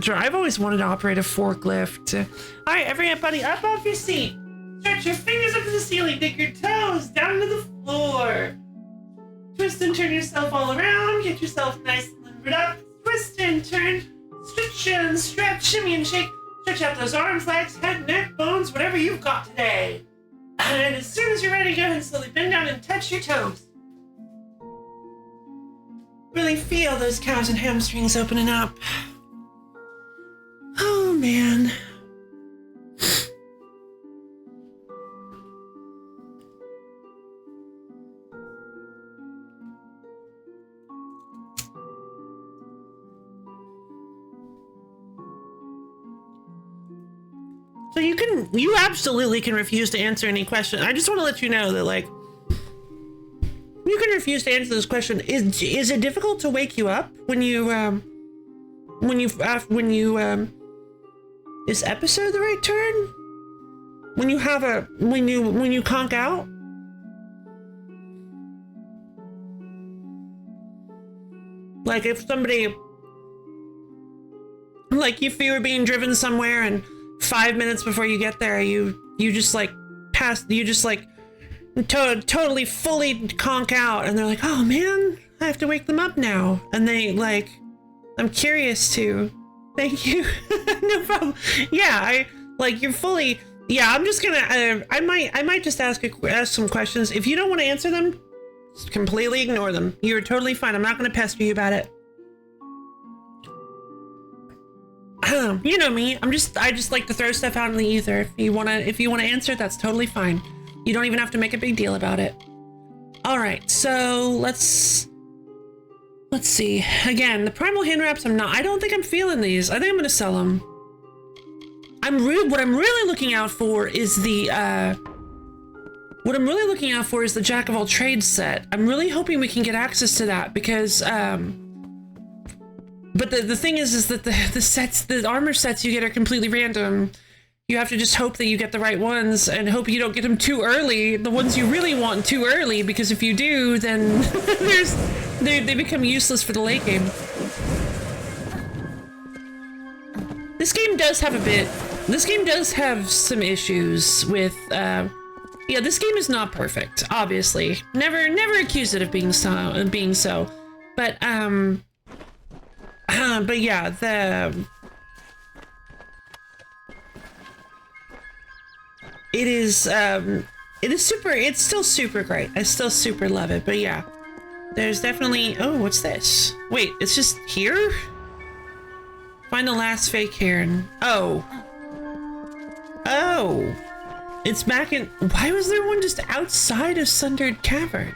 operate a forklift. Alright, everybody up off your seat. Stretch your fingers up to the ceiling. Dig your toes down to the floor. Twist and turn yourself all around. Get yourself nice and limbered up. Twist and turn. Stretch and stretch. Shimmy and shake. Stretch out those arms, legs, head, neck, bones, whatever you've got today. And as soon as you're ready, go ahead and slowly bend down and touch your toes. Really feel those calves and hamstrings opening up. Oh, man. So you absolutely can refuse to answer any question. I just want to let you know that, like, you can refuse to answer this question. Is it difficult to wake you up when you is episode the right term? When you conk out? Like if somebody, like if you were being driven somewhere and 5 minutes before you get there, you just like totally fully conk out, and they're like, oh man, I have to wake them up now. And they like, I'm curious to. Thank you. No problem. Yeah, you're fully. Yeah, I'm just gonna. I might just ask some questions. If you don't want to answer them, just completely ignore them. You're totally fine. I'm not gonna pester you about it. You know me. I just like to throw stuff out in the ether. If you wanna answer, that's totally fine. You don't even have to make a big deal about it. All right, so let's see. Again, the primal hand wraps. I don't think I'm feeling these. I think I'm gonna sell them. What I'm really looking out for is the Jack of all trades set. I'm really hoping we can get access to that because but the thing is that the armor sets you get are completely random. You have to just hope that you get the right ones and hope you don't get them too early, the ones you really want too early, because if you do, then they become useless for the late game. This game does have some issues with, yeah, this game is not perfect, obviously. Never accuse it of being so. But yeah, it is super, it's still super great. I still super love it, but yeah. There's definitely, oh, what's this? Wait, it's just here? Find the last fake Heron. Oh, it's back in, why was there one just outside of Sunder Caverns?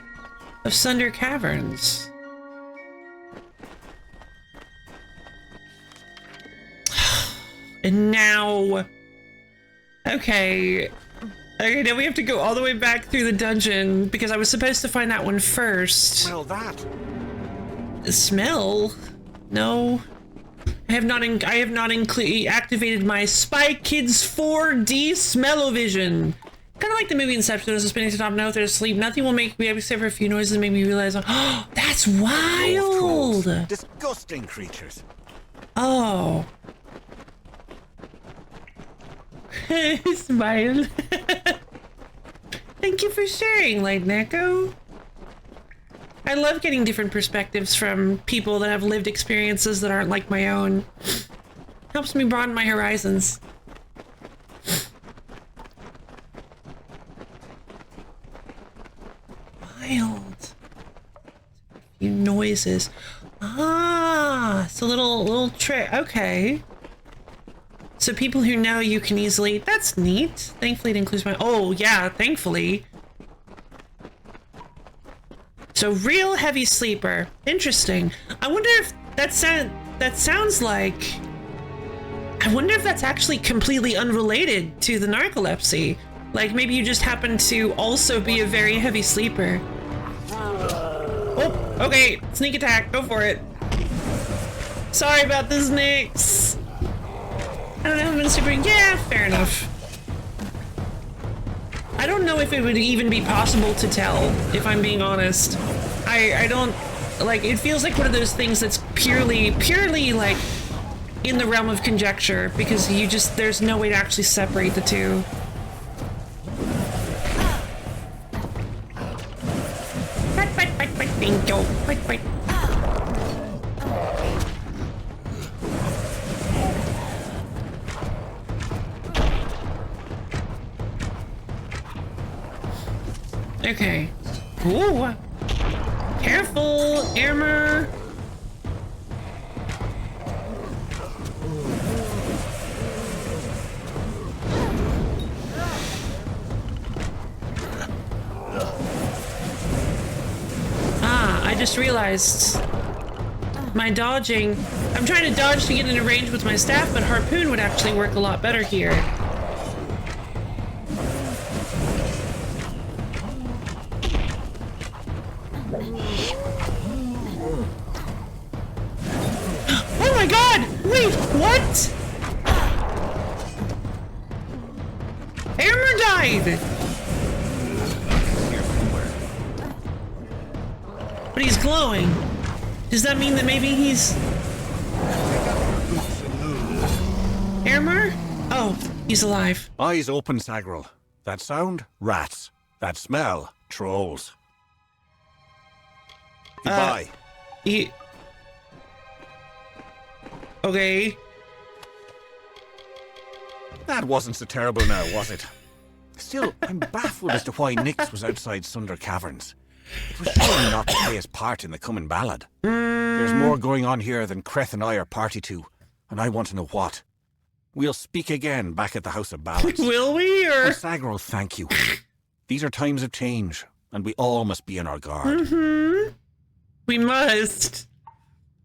And now, okay, now we have to go all the way back through the dungeon because I was supposed to find that one first. Smell that. Smell? No. I have not activated my Spy Kids 4D smell-o-vision. Kind of like the movie Inception. As a spinning to top now, they're asleep. Nothing will make me except for a few noises and make me realize, oh, that's wild. Disgusting creatures. Oh. Smile. Thank you for sharing, Light Neko. I love getting different perspectives from people that have lived experiences that aren't like my own. Helps me broaden my horizons. Wild. Few noises. Ah, it's a little trick. Okay. So people who know you can easily... That's neat. Thankfully it includes my... Oh, yeah, thankfully. So real heavy sleeper. Interesting. I wonder if that sounds like... I wonder if that's actually completely unrelated to the narcolepsy. Like maybe you just happen to also be a very heavy sleeper. Oh, okay. Sneak attack. Go for it. Sorry about this, Nyx. I don't know, I've been super... Yeah, fair enough. I don't know if it would even be possible to tell, if I'm being honest. I don't... Like, it feels like one of those things that's purely, like, in the realm of conjecture, because you just... There's no way to actually separate the two. Bite. Okay. Ooh. Careful, armor. I just realized my dodging. I'm trying to dodge to get into range with my staff, but harpoon would actually work a lot better here. Oh my god! Wait, what? Armor died! But he's glowing. Does that mean that maybe he's... Armor? Oh, he's alive. Eyes open, Sagrel. That sound? Rats. That smell? Trolls. Goodbye. Okay. That wasn't so terrible now, was it? Still, I'm baffled as to why Nyx was outside Sunder Caverns. It was surely not to play his part in the coming ballad. There's more going on here than Creth and I are party to, and I want to know what. We'll speak again back at the House of Ballads. Will we, or...? Sagrel, thank you. These are times of change, and we all must be on our guard. Mm-hmm. We must.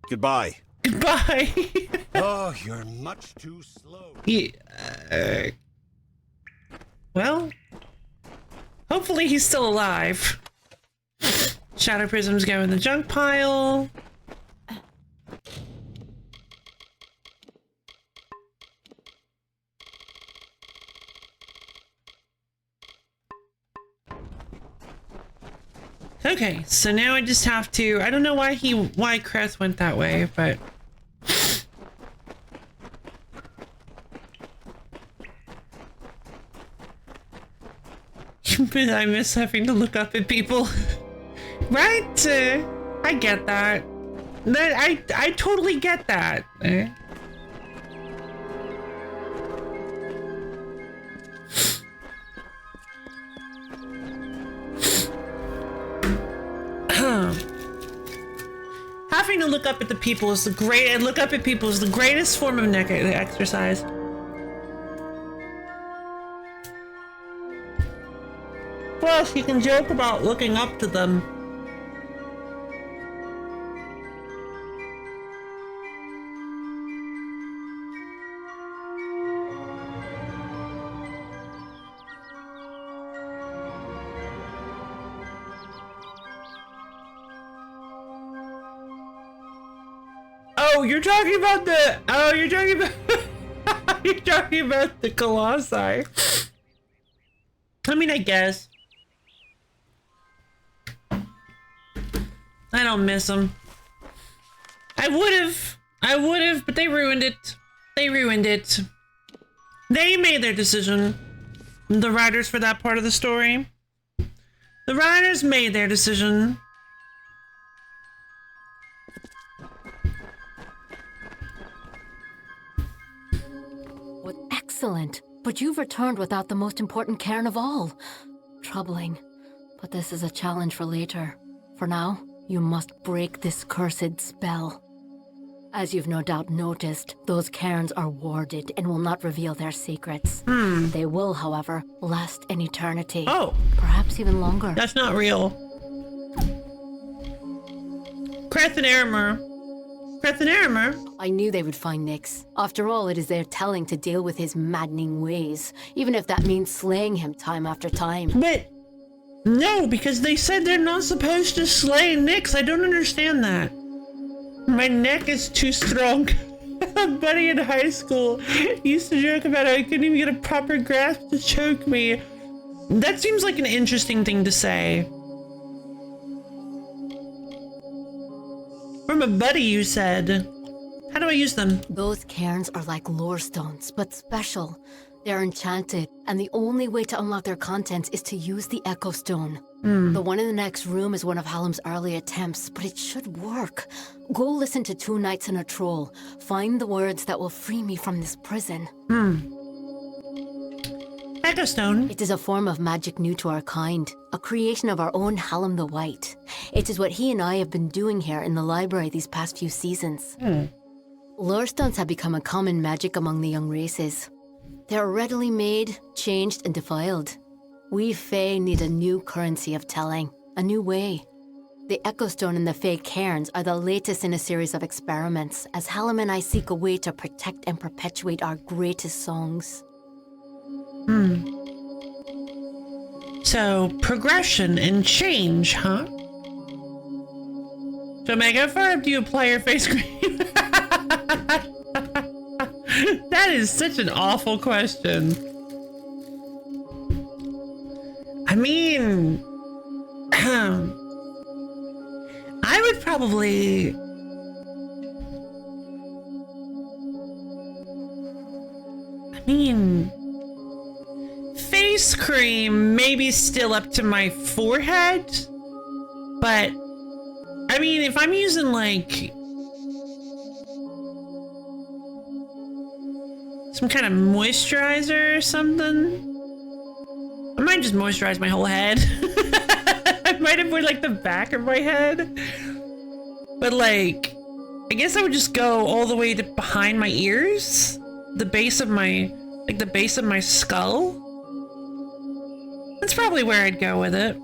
Goodbye. Goodbye. Oh, you're much too slow. Well, hopefully he's still alive. Shadow prisms go in the junk pile. Okay, so now I just have to... I don't know why Creth went that way, but... I miss having to look up at people. Right? I get that. I totally get that. Having to look up at the people is the greatest form of neck exercise. Plus, you can joke about looking up to them. Oh, you're talking about the... Oh, you're talking about... You're talking about the Colossi. I mean, I guess. I don't miss them. I would've, but they ruined it. They ruined it. They made their decision. The writers for that part of the story. The writers made their decision. Excellent, but you've returned without the most important cairn of all. Troubling, but this is a challenge for later. For now, you must break this cursed spell. As you've no doubt noticed, those cairns are warded and will not reveal their secrets. They will, however, last an eternity. Oh! Perhaps even longer. That's not real. Creth and Aramer. Creth and Aramer? I knew they would find Nyx. After all, it is their telling to deal with his maddening ways, even if that means slaying him time after time. But... No, because they said they're not supposed to slay Nyx. I don't understand that. My neck is too strong. A buddy in high school used to joke about how I couldn't even get a proper grasp to choke me. That seems like an interesting thing to say. From a buddy, you said. How do I use them? Those cairns are like lore stones, but special. They're enchanted, and the only way to unlock their contents is to use the Echo Stone. The one in the next room is one of Hallam's early attempts, but it should work. Go listen to Two Knights and a Troll. Find the words that will free me from this prison. Echo Stone? It is a form of magic new to our kind, a creation of our own Hallam the White. It is what he and I have been doing here in the library these past few seasons. Lore stones have become a common magic among the young races. They are readily made, changed, and defiled. We Fae need a new currency of telling, a new way. The Echo Stone and the Fae cairns are the latest in a series of experiments, as Hallam and I seek a way to protect and perpetuate our greatest songs. So, progression and change, huh? So, Meg, how far up do you apply your face cream? That is such an awful question. I mean, I would probably... I mean, face cream maybe still up to my forehead, but I mean, if I'm using like some kind of moisturizer or something, I might just moisturize my whole head. I might avoid like the back of my head, but like, I guess I would just go all the way to behind my ears, the base of my skull. That's probably where I'd go with it.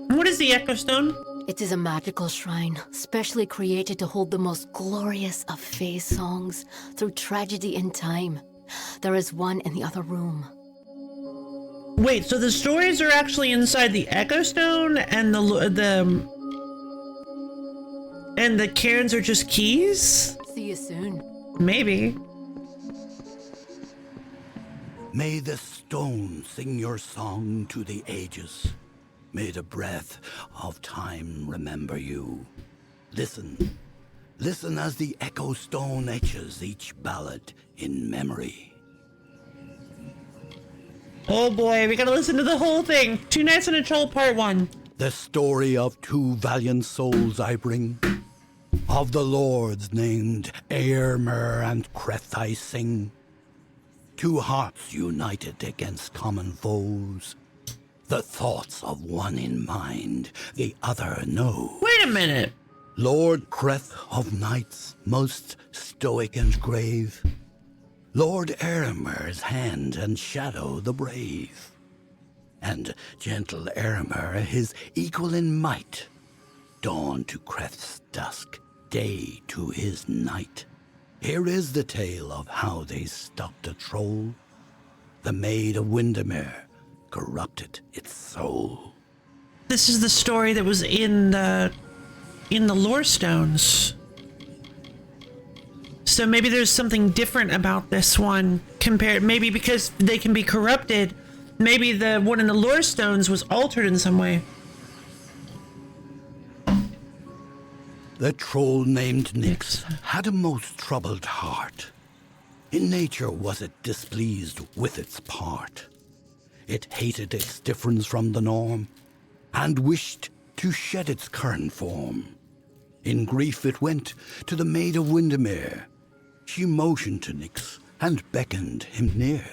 What is the Echo Stone? It is a magical shrine, specially created to hold the most glorious of Fae songs through tragedy and time. There is one in the other room. Wait, so the stories are actually inside the Echo Stone, and the cairns are just keys? See you soon. Maybe. May the stone sing your song to the ages. May the breath of time remember you. Listen, listen as the Echo Stone etches each ballad in memory. Oh boy, we gotta listen to the whole thing. 2 Nights and a Troll Part 1. The story of 2 valiant souls I bring. Of the lords named Eärmer and Creth I sing. 2 hearts united against common foes. The thoughts of one in mind, the other no. Wait a minute. Lord Creth of knights, most stoic and grave. Lord Eärmer's hand and shadow the brave. And gentle Eärmer, his equal in might. Dawn to Creth's dusk, day to his night. Here is the tale of how they stopped a troll. The Maid of Windermere corrupted its soul. This is the story that was in the lore stones. So maybe there's something different about this one compared, maybe because they can be corrupted. Maybe the one in the lore stones was altered in some way. The troll named Nyx had a most troubled heart. In nature was it displeased with its part. It hated its difference from the norm, and wished to shed its current form. In grief it went to the Maid of Windermere. She motioned to Nyx and beckoned him near.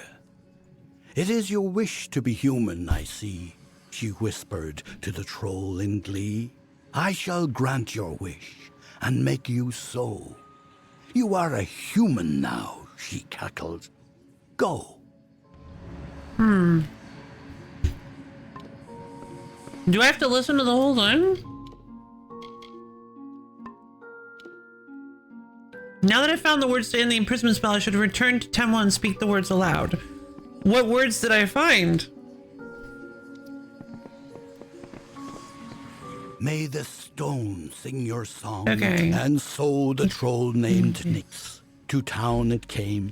It is your wish to be human, I see, she whispered to the troll in glee. I shall grant your wish and make you so. You are a human now, she cackled. Go. Do I have to listen to the whole thing? Now that I found the words to end the imprisonment spell, I should return to Temla and speak the words aloud. What words did I find? May the stone sing your song. Okay. And so the troll named Nyx. To town it came,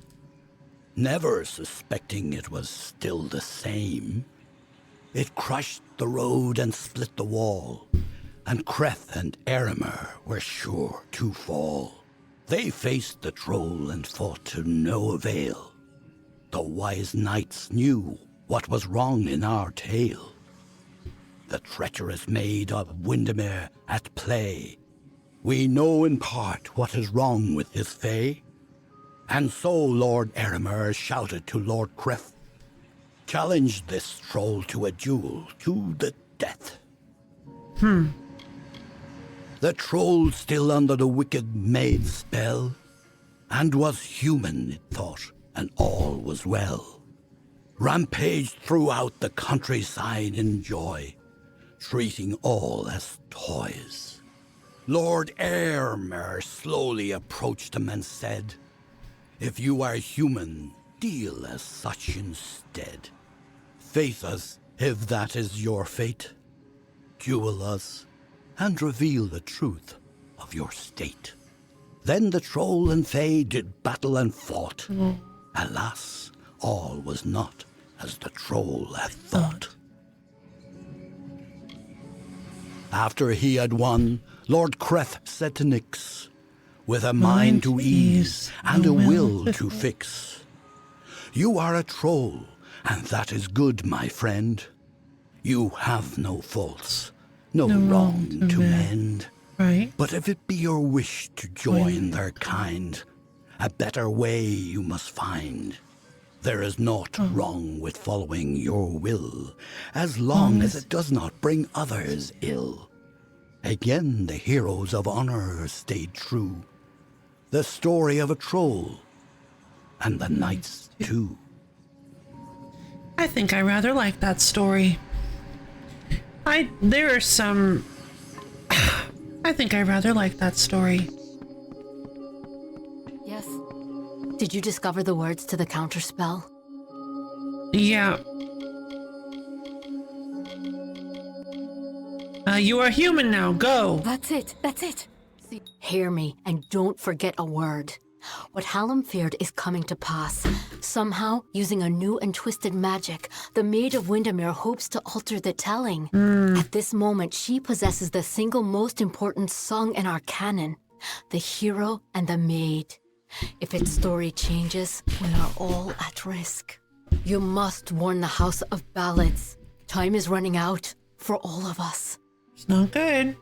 never suspecting it was still the same. It crushed the road and split the wall, and Creth and Eärmer were sure to fall. They faced the troll and fought to no avail. The wise knights knew what was wrong in our tale. The treacherous Maid of Windermere at play. We know in part what is wrong with his fae. And so Lord Eärmer shouted to Lord Creth, challenged this troll to a duel to the death. The troll still under the wicked maid's spell, and was human, it thought, and all was well. Rampaged throughout the countryside in joy, treating all as toys. Lord Aylmer slowly approached him and said, "If you are human, deal as such instead. Face us, if that is your fate. Duel us, and reveal the truth of your state." Then the troll and fae did battle and fought. Alas, all was not as the troll had thought. After he had won, Lord Creth said to Nyx, with a mind to ease and a will to fix, "You are a troll, and that is good, my friend. You have no faults, no wrong to mend. Right. But if it be your wish to join their kind, a better way you must find. There is naught wrong with following your will, as long as it does not bring others ill." Again the heroes of honor stayed true. The story of a troll, and the knights too. I think I rather like that story. There are some... I think I rather like that story. Yes. Did you discover the words to the counterspell? Yeah. You are human now, go! That's it, that's it! Hear me, and don't forget a word. What Hallam feared is coming to pass. Somehow, using a new and twisted magic, the Maid of Windermere hopes to alter the telling. At this moment, she possesses the single most important song in our canon, the hero and the maid. If its story changes, we are all at risk. You must warn the House of Ballads. Time is running out for all of us. It's not good.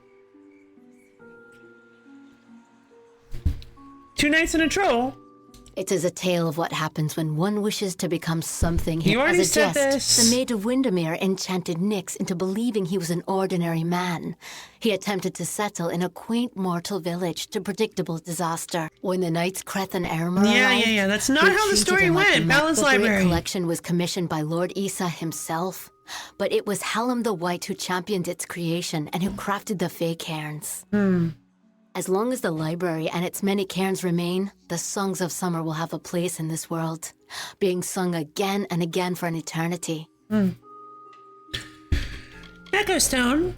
2 knights and a troll? It is a tale of what happens when one wishes to become something. You already as a said jest, this. The Maid of Windermere enchanted Nyx into believing he was an ordinary man. He attempted to settle in a quaint mortal village to predictable disaster. When the knights Creth and Aylmer arrived, Yeah. That's not they how the treated story him like went. a Balance The great Library. collection was commissioned by Lord Issa himself. But it was Hallam the White who championed its creation and who crafted the Fae Cairns. As long as the library and its many cairns remain, the songs of summer will have a place in this world, being sung again and again for an eternity. Echo Stone.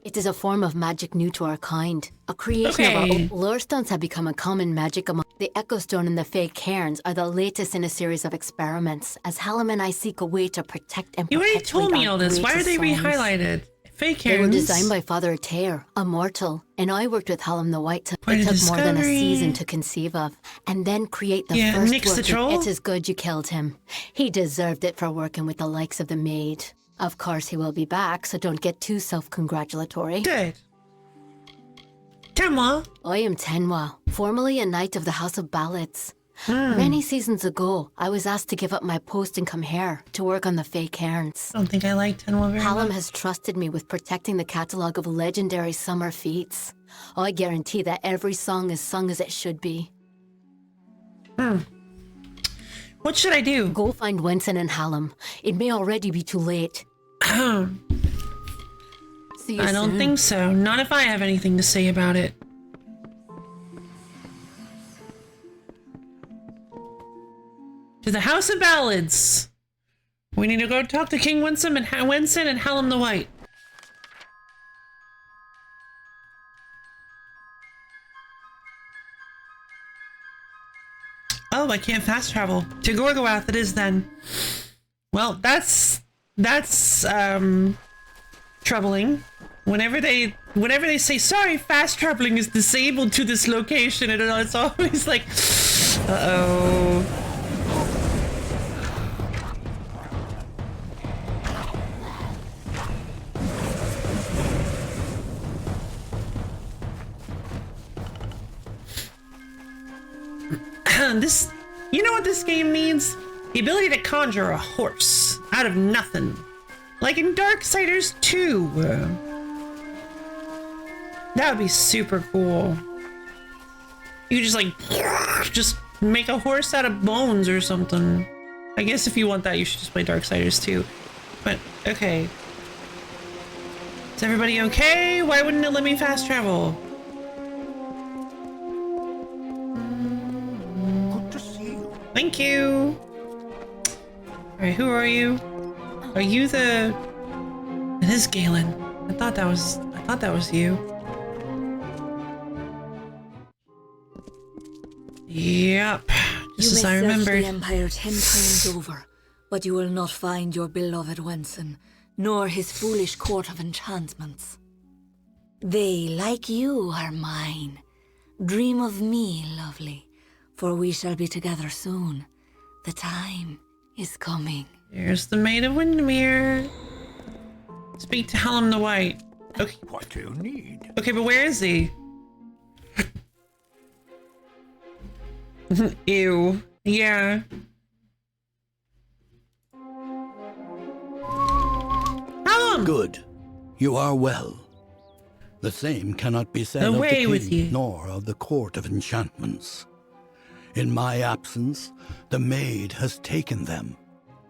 It is a form of magic new to our kind, a creation of our own. Lore stones have become a common magic among the Echo Stone and the Fae Cairns are the latest in a series of experiments, as Hallam and I seek a way to protect and You already perpetuate told me our all this. Why are they greatest songs. re-highlighted? Fake They were hands. designed by Father Atair, a mortal, and I worked with Hallam the White. Quite It a took more than a discovery. season to conceive of, and then create the Yeah, first Nyx work. the troll? It is good you killed him. He deserved it for working with the likes of the maid. Of course, he will be back, so don't get too self-congratulatory. Good. Tenwa. I am Tenwa, formerly a knight of the House of Ballads. Many seasons ago, I was asked to give up my post and come here to work on the Fae Cairns. I don't think I like Tenwa very Hallam much. has trusted me with protecting the catalogue of legendary summer feats. I guarantee that every song is sung as it should be. What should I do? Go find Wenson and Hallam. It may already be too late. See you I don't soon. think so. Not if I have anything to say about it. To the House of Ballads. We need to go talk to King Winsome and Wenson and Hallam the White. Oh, I can't fast travel. To Gorgoath it is then. Well, that's troubling. Whenever they say sorry, fast traveling is disabled to this location, and it's always like, uh-oh. This, you know what this game needs? The ability to conjure a horse out of nothing. Like in Darksiders 2. That would be super cool. You just like, just make a horse out of bones or something. I guess if you want that, you should just play Darksiders 2. But, okay. Is everybody okay? Why wouldn't it let me fast travel? Thank you. Alright, who are you? Are you the... It is Galen. I thought that was you. Yep. Just as I remembered. You may search the Empire 10 times over, but you will not find your beloved Wenson, nor his foolish court of enchantments. They, like you, are mine. Dream of me, lovely, for we shall be together soon. The time is coming. Here's the Maid of Windermere. Speak to Hallam the White. Okay. What do you need? Okay, but where is he? Ew. Yeah. Hallam! Good. You are well. The same cannot be said of the king, nor of the court of enchantments. In my absence, the maid has taken them.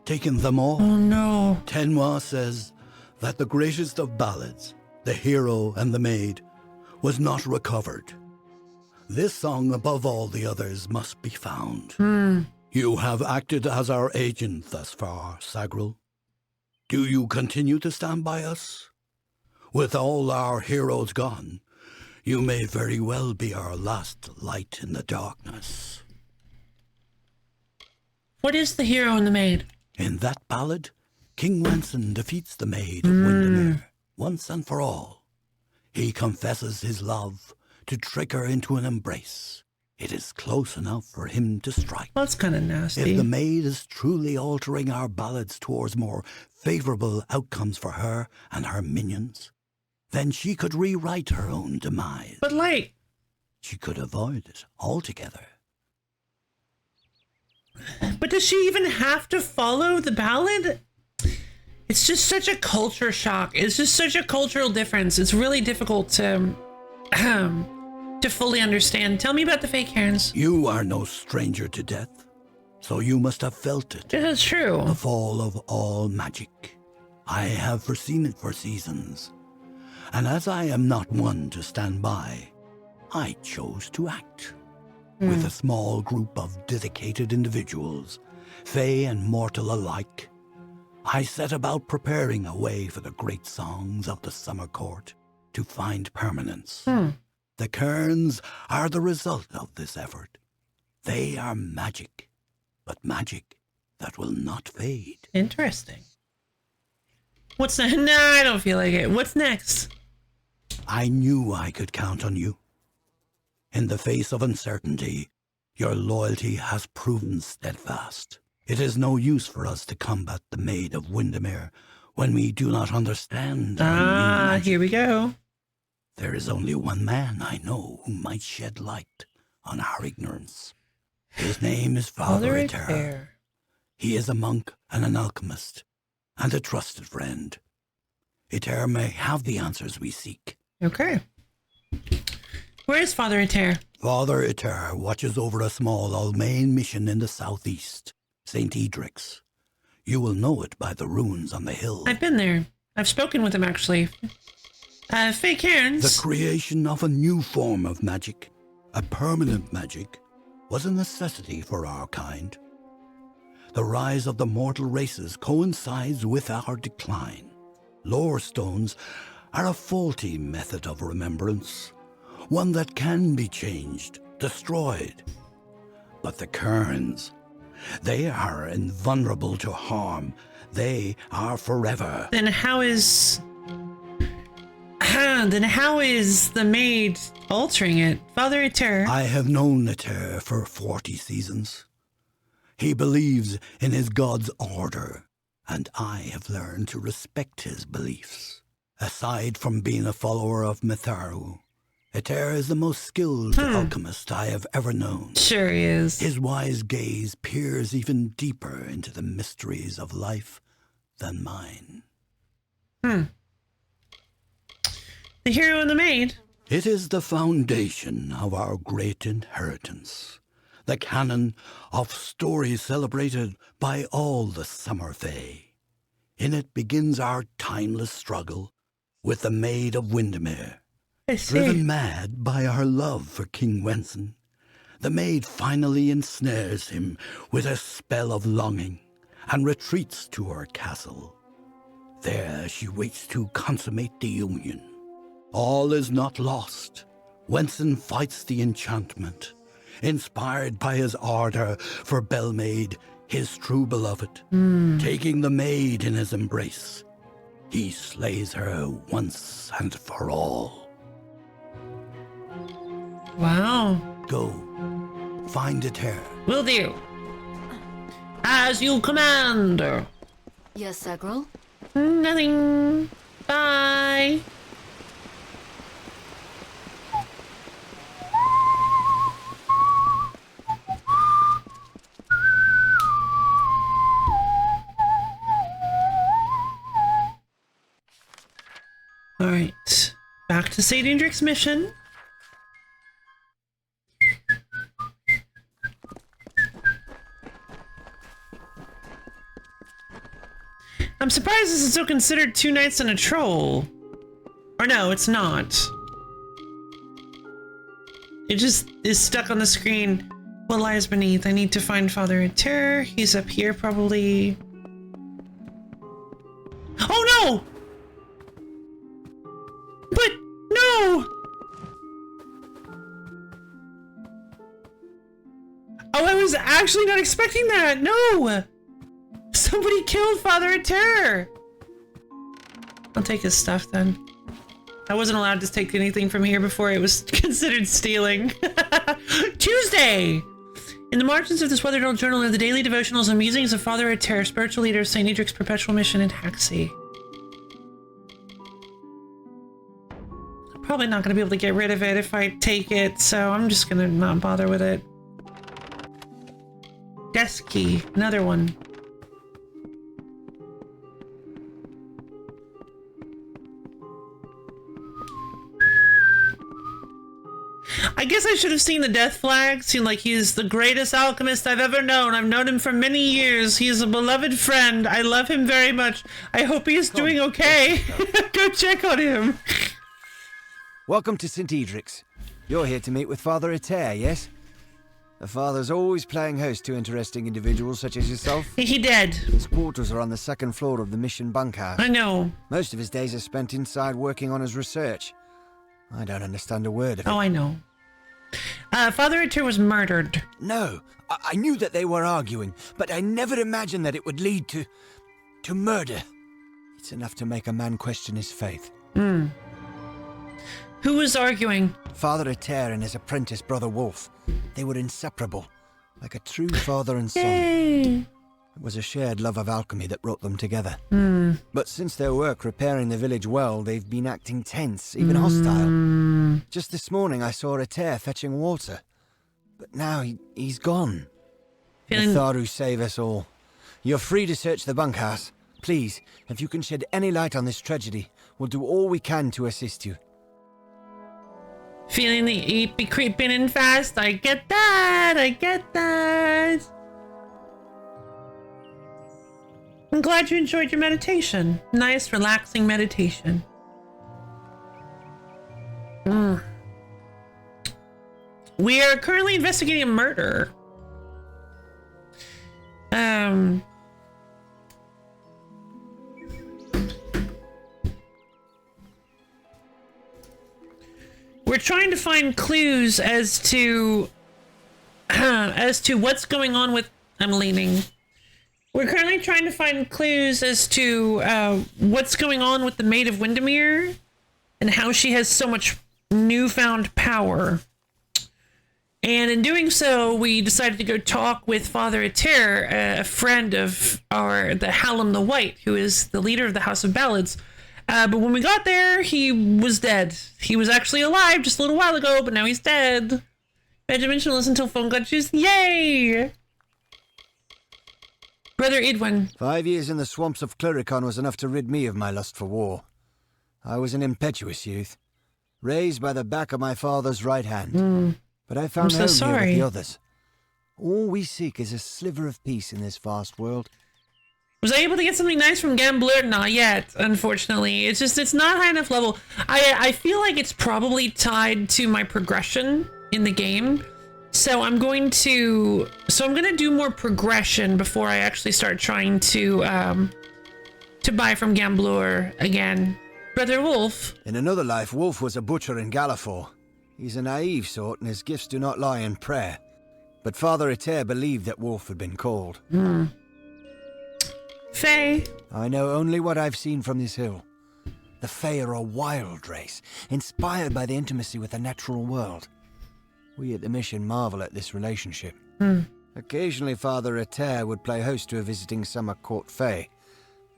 Taken them all. Oh no. Tenwa says that the greatest of ballads, the hero and the maid, was not recovered. This song, above all the others, must be found. You have acted as our agent thus far, Sagril. Do you continue to stand by us? With all our heroes gone, you may very well be our last light in the darkness. What is the hero and the maid? In that ballad, King Wenson defeats the Maid of Windermere once and for all. He confesses his love to trick her into an embrace. It is close enough for him to strike. Well, that's kind of nasty. If the maid is truly altering our ballads towards more favorable outcomes for her and her minions, then she could rewrite her own demise. But like... She could avoid it altogether. But does she even have to follow the ballad? It's just such a culture shock. It's just such a cultural difference. It's really difficult to fully understand. Tell me about the fake herons. You are no stranger to death, so you must have felt it. It is true. The fall of all magic. I have foreseen it for seasons. And as I am not one to stand by, I chose to act. With a small group of dedicated individuals, fey and mortal alike, I set about preparing a way for the great songs of the summer court to find permanence. The cairns are the result of this effort. They are magic, but magic that will not fade. Interesting. What's next? Nah, I don't feel like it. What's next? I knew I could count on you. In the face of uncertainty, your loyalty has proven steadfast. It is no use for us to combat the Maid of Windermere when we do not understand. Here we go. There is only one man I know who might shed light on our ignorance. His name is Father Eter. He is a monk and an alchemist, and a trusted friend. Eter may have the answers we seek. Okay. Where is Father Eter? Father Eter watches over a small Almain mission in the southeast, St. Edric's. You will know it by the ruins on the hill. I've been there. I've spoken with him, actually. Fake herons. The creation of a new form of magic, a permanent magic, was a necessity for our kind. The rise of the mortal races coincides with our decline. Lore stones are a faulty method of remembrance, one that can be changed, destroyed. But the cairns, they are invulnerable to harm. They are forever. Then how is the maid altering it? Father Eter? I have known Eter for 40 seasons. He believes in his god's order, and I have learned to respect his beliefs. Aside from being a follower of Mitharu, Eter is the most skilled alchemist I have ever known. Sure he is. His wise gaze peers even deeper into the mysteries of life than mine. The hero and the maid? It is the foundation of our great inheritance, the canon of stories celebrated by all the summer fae. In it begins our timeless struggle with the Maid of Windermere. Driven mad by our love for King Wenson, the maid finally ensnares him with a spell of longing and retreats to her castle. There she waits to consummate the union. All is not lost. Wenson fights the enchantment, inspired by his ardor for Belmaid, his true beloved. Taking the maid in his embrace, he slays her once and for all. Wow. Go, find it here. Will do. As you command. Yes, Segral? Nothing. Bye. Alright. Back to St. Indric's mission. I'm surprised this is still considered 2 knights and a troll. Or no, it's not. It just is stuck on the screen. What lies beneath? I need to find Father Terror. He's up here probably. Oh no! But no! Oh, I was actually not expecting that. No! Somebody killed Father of Terror! I'll take his stuff then. I wasn't allowed to take anything from here before it was considered stealing. Tuesday! In the margins of this Weatherdale journal are the daily devotionals and musings of Father of Terror, spiritual leader of St. Edric's perpetual mission in Haxie. I'm probably not going to be able to get rid of it if I take it, so I'm just going to not bother with it. Desk key, another one. I guess I should have seen the death flag. Seemed like he's the greatest alchemist I've ever known. I've known him for many years. He's a beloved friend. I love him very much. I hope he is doing okay. Go check on him. Welcome to St. Edric's. You're here to meet with Father Ater, yes? The father's always playing host to interesting individuals such as yourself. He did. His quarters are on the 2nd floor of the mission bunkhouse. I know. Most of his days are spent inside working on his research. I don't understand a word of it. Oh, I know. Father Ater was murdered. No, I knew that they were arguing, but I never imagined that it would lead to murder. It's enough to make a man question his faith. Who was arguing? Father Ater and his apprentice, Brother Wolf. They were inseparable, like a true father and son. Yay. It was a shared love of alchemy that brought them together. But since their work repairing the village well, they've been acting tense, even hostile. Just this morning I saw Ater fetching water. But now he's gone. Feeling... Tharu save us all. You're free to search the bunkhouse. Please, if you can shed any light on this tragedy, we'll do all we can to assist you. Feeling the heat be creeping in fast. I get that. I get that. I'm glad you enjoyed your meditation. Nice, relaxing meditation. We are currently investigating a murder. We're trying to find clues as to what's going on with... I'm leaning. We're currently trying to find clues as to what's going on with the Maid of Windermere and how she has so much newfound power. And in doing so, we decided to go talk with Father Ater, a friend of the Hallam the White, who is the leader of the House of Ballads. But when we got there, he was dead. He was actually alive just a little while ago, but now he's dead. Bad dimensionalist until phone glitches. Yay! Brother Edwin. 5 years in the swamps of Cluricon was enough to rid me of my lust for war. I was an impetuous youth, raised by the back of my father's right hand. But I found home here with the others. All we seek is a sliver of peace in this vast world. Was I able to get something nice from Gambler? Not yet, unfortunately. It's not high enough level. I feel like it's probably tied to my progression in the game. So I'm going to do more progression before I actually start trying to buy from Gamblur again. Brother Wolf. In another life, Wolf was a butcher in Galafor. He's a naive sort, and his gifts do not lie in prayer. But Father Eter believed that Wolf had been called. Fae. I know only what I've seen from this hill. The Fae are a wild race, inspired by the intimacy with the natural world. We at the mission marvel at this relationship. Occasionally Father Eter would play host to a visiting summer court Fae,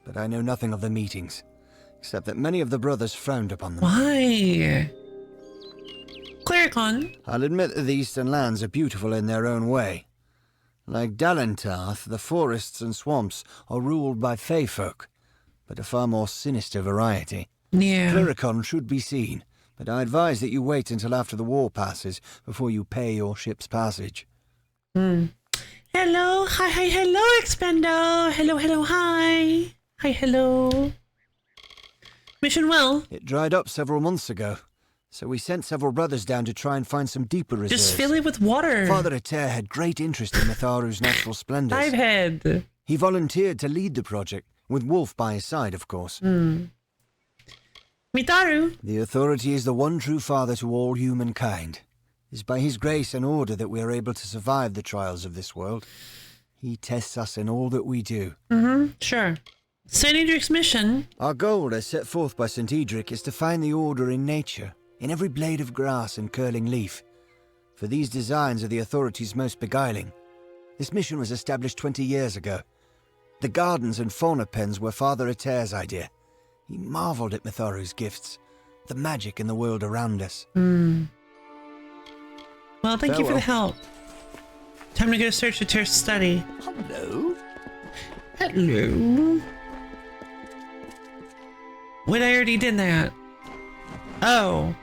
but I know nothing of the meetings, except that many of the brothers frowned upon them. Why? Clericon. I'll admit that the eastern lands are beautiful in their own way. Like Dalentarth, the forests and swamps are ruled by Fae folk, but a far more sinister variety. Yeah. Clericon should be seen, but I advise that you wait until after the war passes before you pay your ship's passage. Hello, hi, hello, Expendo. Hello, hi. Hi, hello. Mission well. It dried up several months ago, so we sent several brothers down to try and find some deeper reserves. Just fill it with water. Father Eter had great interest in Mitharu's natural splendors. Divehead. He volunteered to lead the project, with Wolf by his side, of course. Mitharu. The authority is the one true father to all humankind. It is by his grace and order that we are able to survive the trials of this world. He tests us in all that we do. Sure. St. Edric's mission. Our goal, as set forth by St. Edric, is to find the order in nature, in every blade of grass and curling leaf. For these designs are the authority's most beguiling. This mission was established 20 years ago. The gardens and fauna pens were Father Eter's idea. He marvelled at Mitharu's gifts, the magic in the world around us. Well, thank you for the help. Time to go search Eter's study. Hello? Hello. Wait, I already did that. Oh.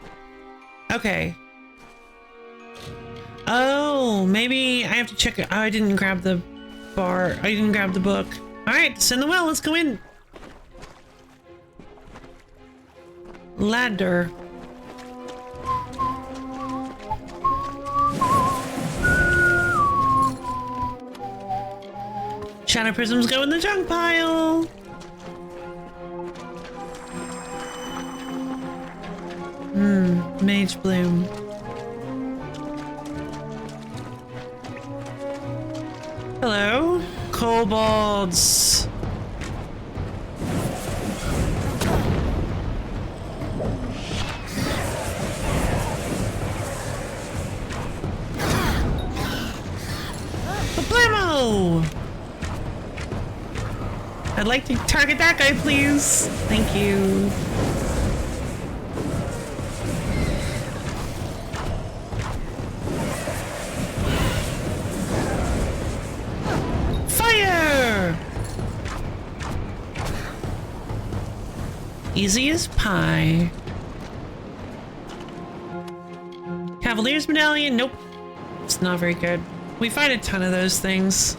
Okay. Oh, maybe I have to check it. Oh, I didn't grab the bar. I didn't grab the book. Alright, send the well. Let's go in. Ladder. Shadow prisms go in the junk pile. Mage bloom. Hello, kobolds. Blammo! I'd like to target that guy, please. Thank you. Fire! Easy as pie. Cavalier's medallion? Nope. It's not very good. We find a ton of those things.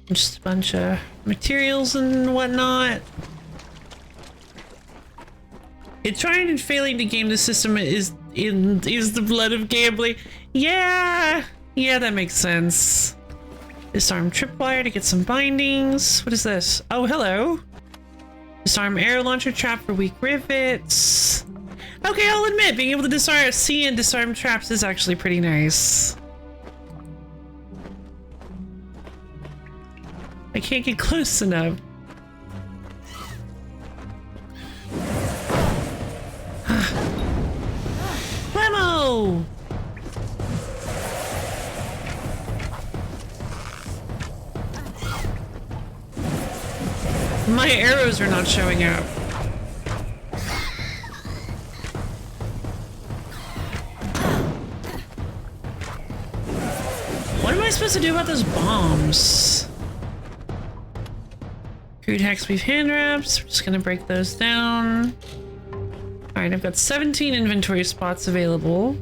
Just a bunch of materials and whatnot. It's trying and failing to game the system is the blood of gambling. Yeah, that makes sense. Disarm tripwire to get some bindings. What is this? Oh, hello. Disarm air launcher trap for weak rivets. Okay, I'll admit, being able to see and disarm traps is actually pretty nice. I can't get close enough. Blammo! My arrows are not showing up. What am I supposed to do about those bombs? Crude hexweave hand wraps. We're just gonna break those down. Alright, I've got 17 inventory spots available.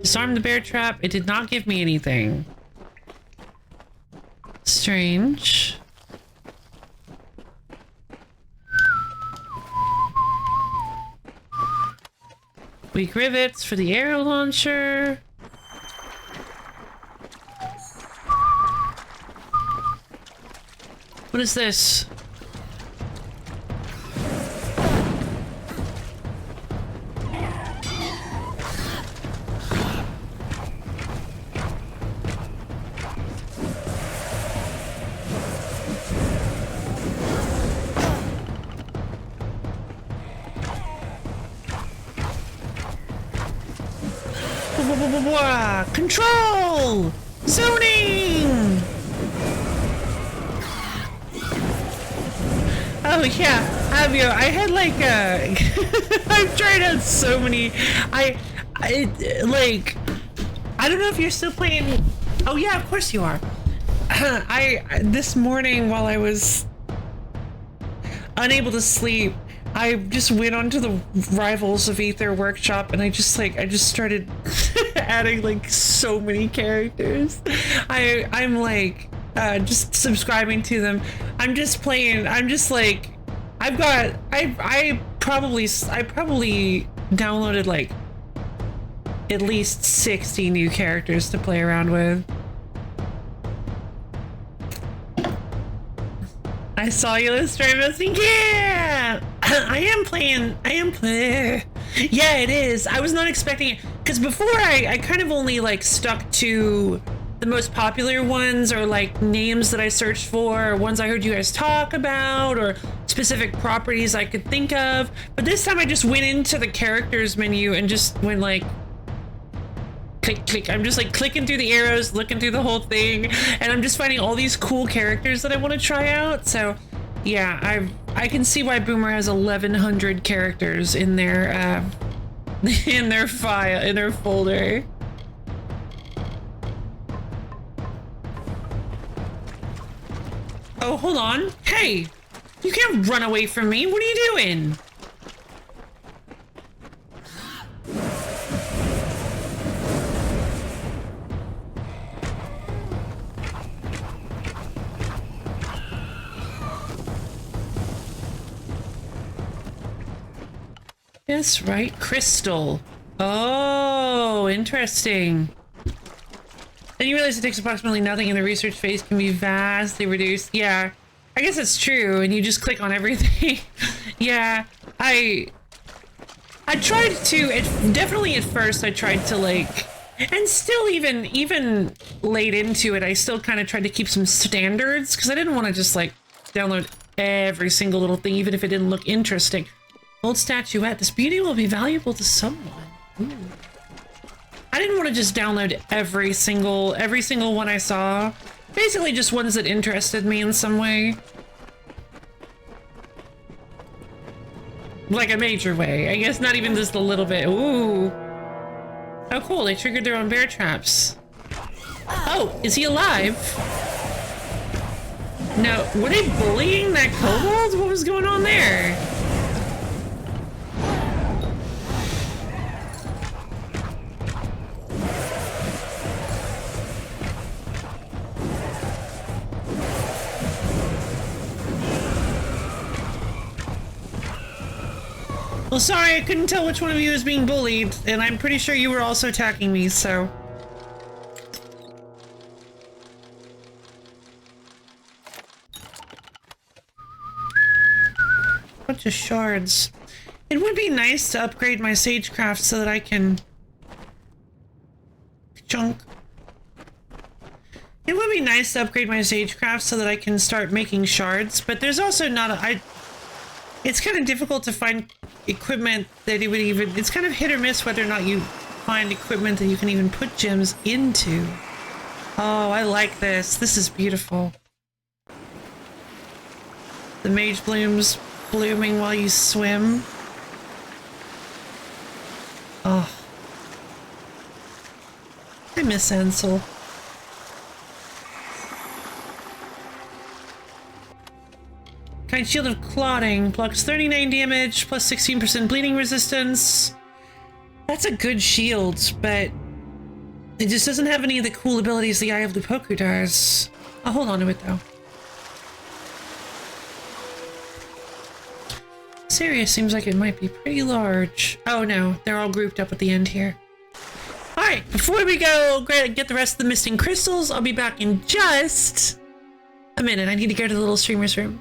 Disarm the bear trap. It did not give me anything. Strange. Weak rivets for the arrow launcher. What is this? Control! Zoning! Oh yeah, Avio, I had like I've tried out so many. I like, I don't know if you're still playing. Oh yeah, of course you are. This morning while I was unable to sleep, I just went onto the Rivals of Aether workshop and I just started adding like so many characters. I'm like just subscribing to them. I'm just playing. I'm just like, I probably downloaded like at least 60 new characters to play around with. I saw you this stream. I was thinking, yeah, I am playing. Yeah, it is. I was not expecting it because before I kind of only like stuck to the most popular ones or like names that I searched for, or ones I heard you guys talk about, or specific properties I could think of. But this time I just went into the characters menu and just went like click, click. I'm just like clicking through the arrows, looking through the whole thing, and I'm just finding all these cool characters that I want to try out. So yeah, I can see why Boomer has 1,100 characters in their in their folder. Oh, hold on. Hey, you can't run away from me. What are you doing? That's right, crystal. Oh, interesting. And you realize it takes approximately nothing and the research phase can be vastly reduced. Yeah, I guess that's true, and you just click on everything. Yeah, I tried to, definitely at first I tried to like, and still even late into it, I still kind of tried to keep some standards, because I didn't want to just like download every single little thing, even if it didn't look interesting. Old statuette, this beauty will be valuable to someone. Ooh. I didn't want to just download every single one I saw. Basically just ones that interested me in some way. Like a major way. I guess not even just a little bit. Ooh. Oh cool, they triggered their own bear traps. Oh, is he alive? No, were they bullying that kobold? What was going on there? Well, sorry, I couldn't tell which one of you was being bullied, and I'm pretty sure you were also attacking me, so... Bunch of shards. It would be nice to upgrade my sagecraft so that I can... Chunk. It would be nice to upgrade my sagecraft so that I can start making shards, but there's also not a... It's kind of difficult to find equipment that it would even... It's kind of hit or miss whether or not you find equipment that you can even put gems into. Oh, I like this. This is beautiful. The mage blooms blooming while you swim. Oh. I miss Ansel. Kind shield of clotting, blocks 39 damage, plus 16% bleeding resistance. That's a good shield, but it just doesn't have any of the cool abilities the Eye of Lupoku does. I'll hold on to it though. This area seems like it might be pretty large. Oh no, they're all grouped up at the end here. Alright, before we go get the rest of the missing crystals, I'll be back in just a minute. I need to go to the little streamer's room.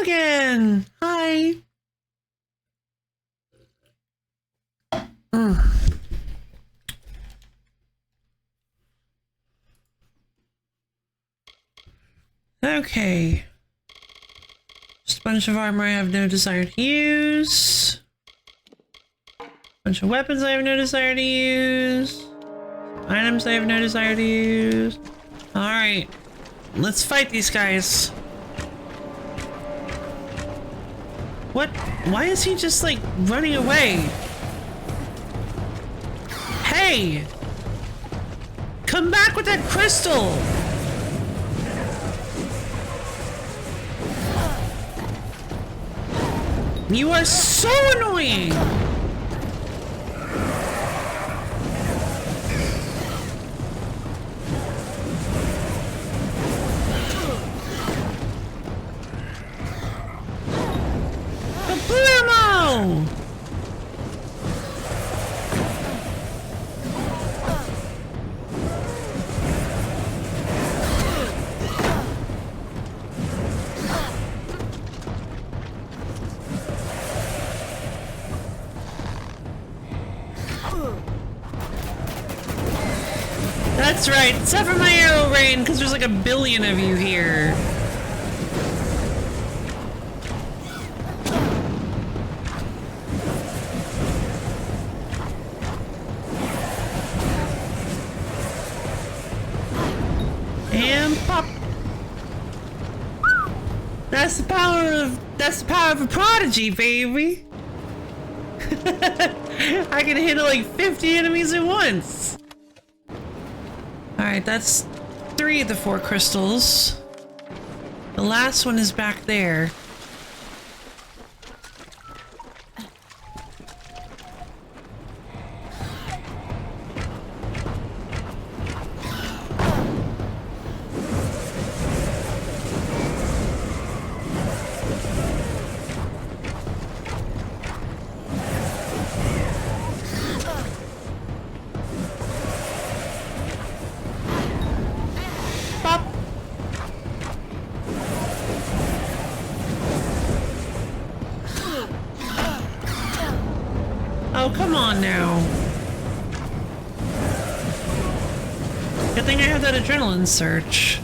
again. Hi. Okay. Just a bunch of armor I have no desire to use. Bunch of weapons I have no desire to use. Items I have no desire to use. Alright. Let's fight these guys. What? Why is he just like running away? Hey! Come back with that crystal! You are so annoying! Kablamo! That's right, suffer my arrow rain, because there's like a billion of you here. And pop. That's the power of a prodigy, baby. I can handle like 50 enemies at once. Alright, that's 3 of the 4 crystals. The last one is back there. Oh, come on now. Good thing I have that adrenaline surge.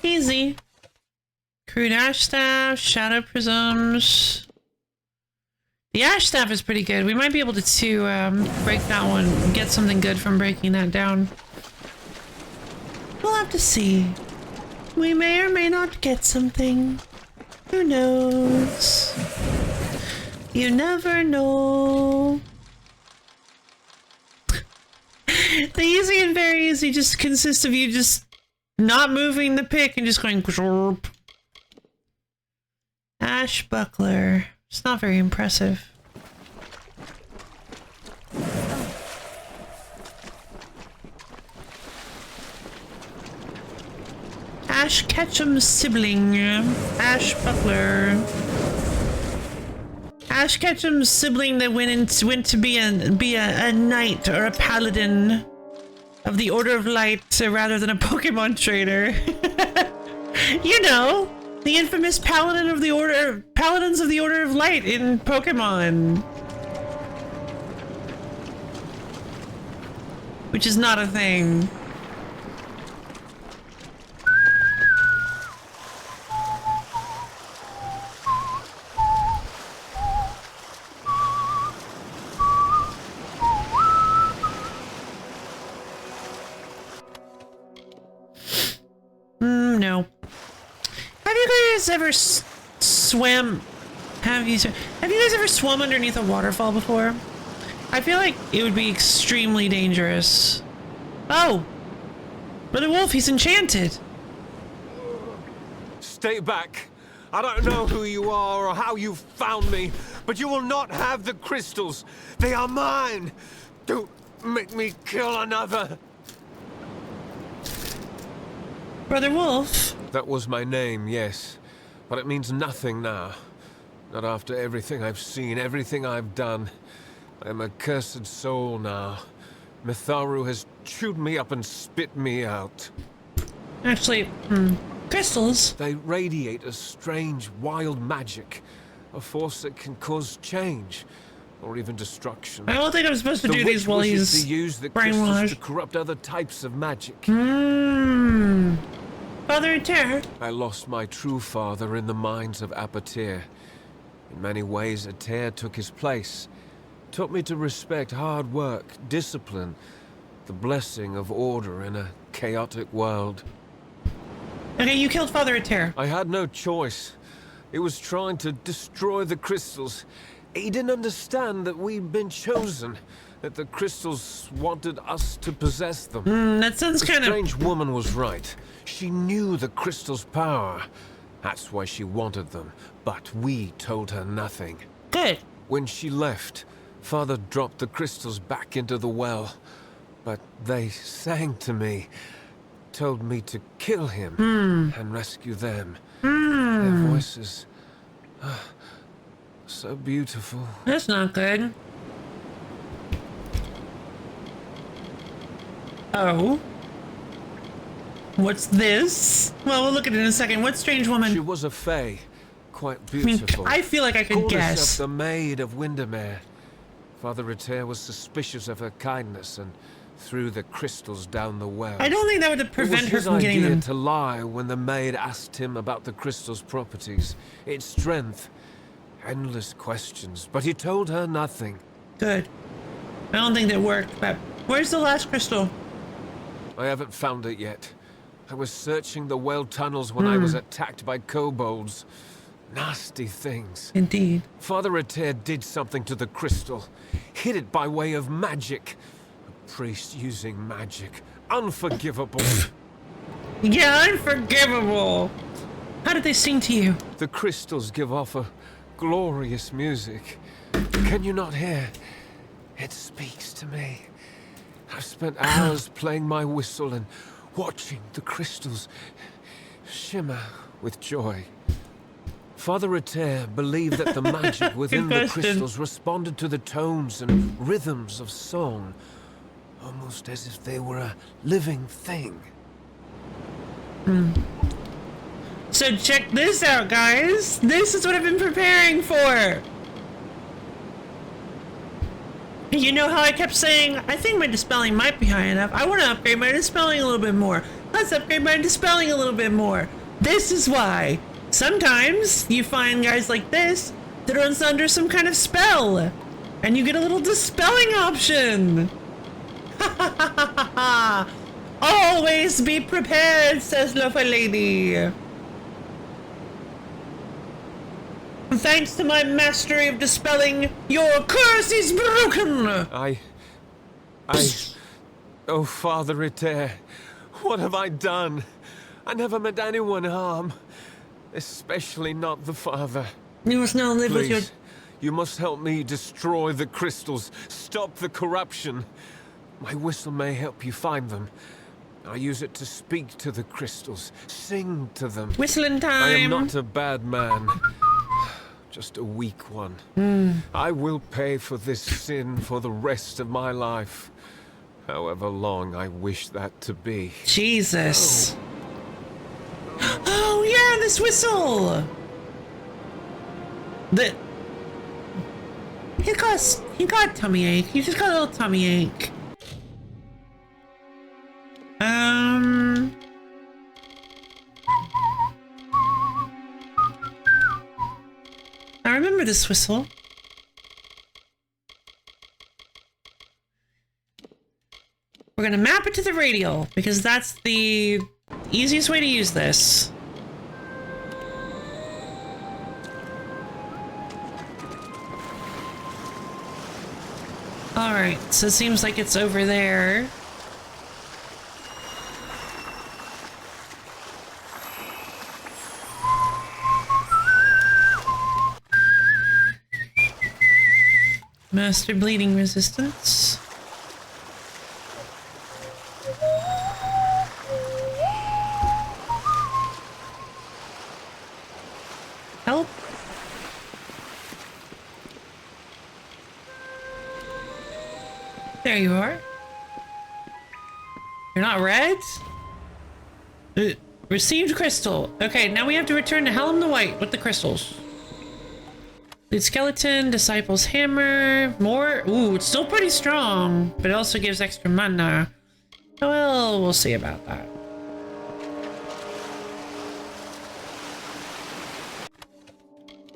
Easy. Crude ash staff, shadow prisms. The ash staff is pretty good. We might be able to break that one, get something good from breaking that down. We'll have to see. We may or may not get something. Who knows? You never know. The easy and very easy just consists of you just not moving the pick and just going grrp. Ash buckler. It's not very impressive. Ash Ketchum's sibling. Ash buckler. Ash Ketchum's sibling that went to be a knight or a paladin of the Order of Light rather than a Pokemon trainer. You know, the infamous paladins of the Order of Light in Pokemon. Which is not a thing. No. Have you guys ever swam? Have you guys ever swum underneath a waterfall before? I feel like it would be extremely dangerous. Oh! Brother Wolf, he's enchanted. Stay back. I don't know who you are or how you found me, but you will not have the crystals. They are mine. Don't make me kill another. Brother Wolf? That was my name, yes. But it means nothing now. Not after everything I've seen, everything I've done. I am a cursed soul now. Mitharu has chewed me up and spit me out. Actually, crystals? They radiate a strange, wild magic. A force that can cause change. Or even destruction. I don't think I'm supposed to do these while he's to use the brainwashed. crystals to corrupt other types of magic. Father Ater. I lost my true father in the mines of Apatir. In many ways, Ater took his place. Taught me to respect hard work, discipline, the blessing of order in a chaotic world. Okay, you killed Father Ater. I had no choice. He was trying to destroy the crystals. He didn't understand that we'd been chosen, that the crystals wanted us to possess them. That sounds kind of... The strange woman was right. She knew the crystals' power. That's why she wanted them, but we told her nothing. Good. When she left, Father dropped the crystals back into the well, but they sang to me, told me to kill him and rescue them. Their voices... so beautiful. That's not good. Oh. What's this? Well, we'll look at it in a second. What strange woman? She was a fae. Quite beautiful. I feel like I could Called guess. herself the Maid of Windermere. Father Ater was suspicious of her kindness and threw the crystals down the well. I don't think that would prevent her from getting them. It was his idea to lie when the maid asked him about the crystal's properties, its strength. Endless questions, but he told her nothing. Good. I don't think that worked, but where's the last crystal? I haven't found it yet. I was searching the well tunnels when I was attacked by kobolds. Nasty things. Indeed. Father Ater did something to the crystal. Hid it by way of magic. A priest using magic. Unforgivable. Yeah, unforgivable. How did they sing to you? The crystals give off a glorious music. Can you not hear? It speaks to me. I've spent hours playing my whistle and watching the crystals shimmer with joy. Father Ater believed that the magic within the crystals responded to the tones and rhythms of song, almost as if they were a living thing. So check this out, guys. This is what I've been preparing for. You know how I kept saying, I think my dispelling might be high enough. I want to upgrade my dispelling a little bit more. Let's upgrade my dispelling a little bit more. This is why. Sometimes you find guys like this that are under some kind of spell. And you get a little dispelling option. Always be prepared, says Lofa Lady. Thanks to my mastery of dispelling, your curse is broken! Oh, Father Ater, what have I done? I never meant anyone harm. Especially not the father. You must now live with your... You must help me destroy the crystals. Stop the corruption. My whistle may help you find them. I use it to speak to the crystals. Sing to them. Whistling time! I am not a bad man. Just a weak one. I will pay for this sin for the rest of my life. However long I wish that to be. Jesus. Oh yeah, this whistle! He got tummy ache. He just got a little tummy ache. I remember this whistle. We're gonna map it to the radial because that's the easiest way to use this. Alright, so it seems like it's over there. Master bleeding resistance. There you are. You're not red? Received crystal. Okay, now we have to return to Helm the White with the crystals. Lead skeleton, disciple's hammer, more. Ooh, it's still pretty strong, but it also gives extra mana. Well, we'll see about that.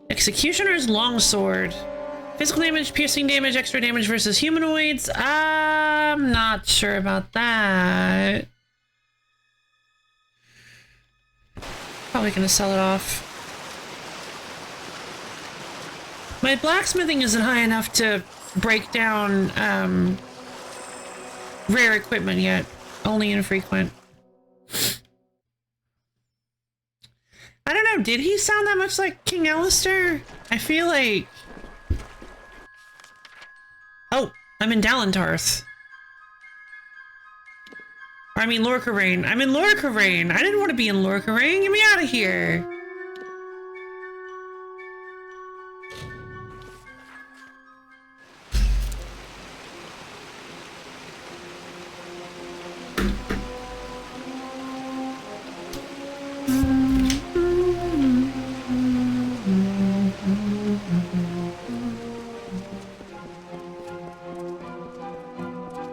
Executioner's longsword. Physical damage, piercing damage, extra damage versus humanoids. I'm not sure about that. Probably gonna sell it off. My blacksmithing isn't high enough to break down rare equipment yet. Only infrequent. I don't know, did he sound that much like King Alistair? I feel like... Oh, I'm in Dalentarth. I mean Lorcaraine. I'm in Lorcaraine. I didn't want to be in Lorcaraine. Get me out of here.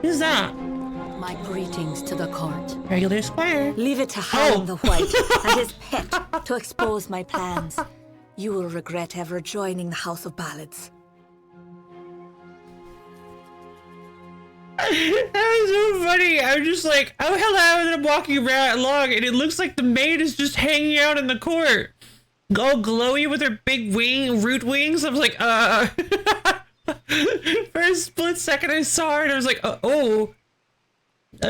Who's that? My greetings to the court. Regular square. Leave it to Helm the White and his pet to expose my plans. You will regret ever joining the House of Ballads. That was so funny. I'm just like, oh hello, and I'm walking around along, and it looks like the maid is just hanging out in the court, all glowy with her big root wings. I was like, For a split second, I saw her, and I was like, oh,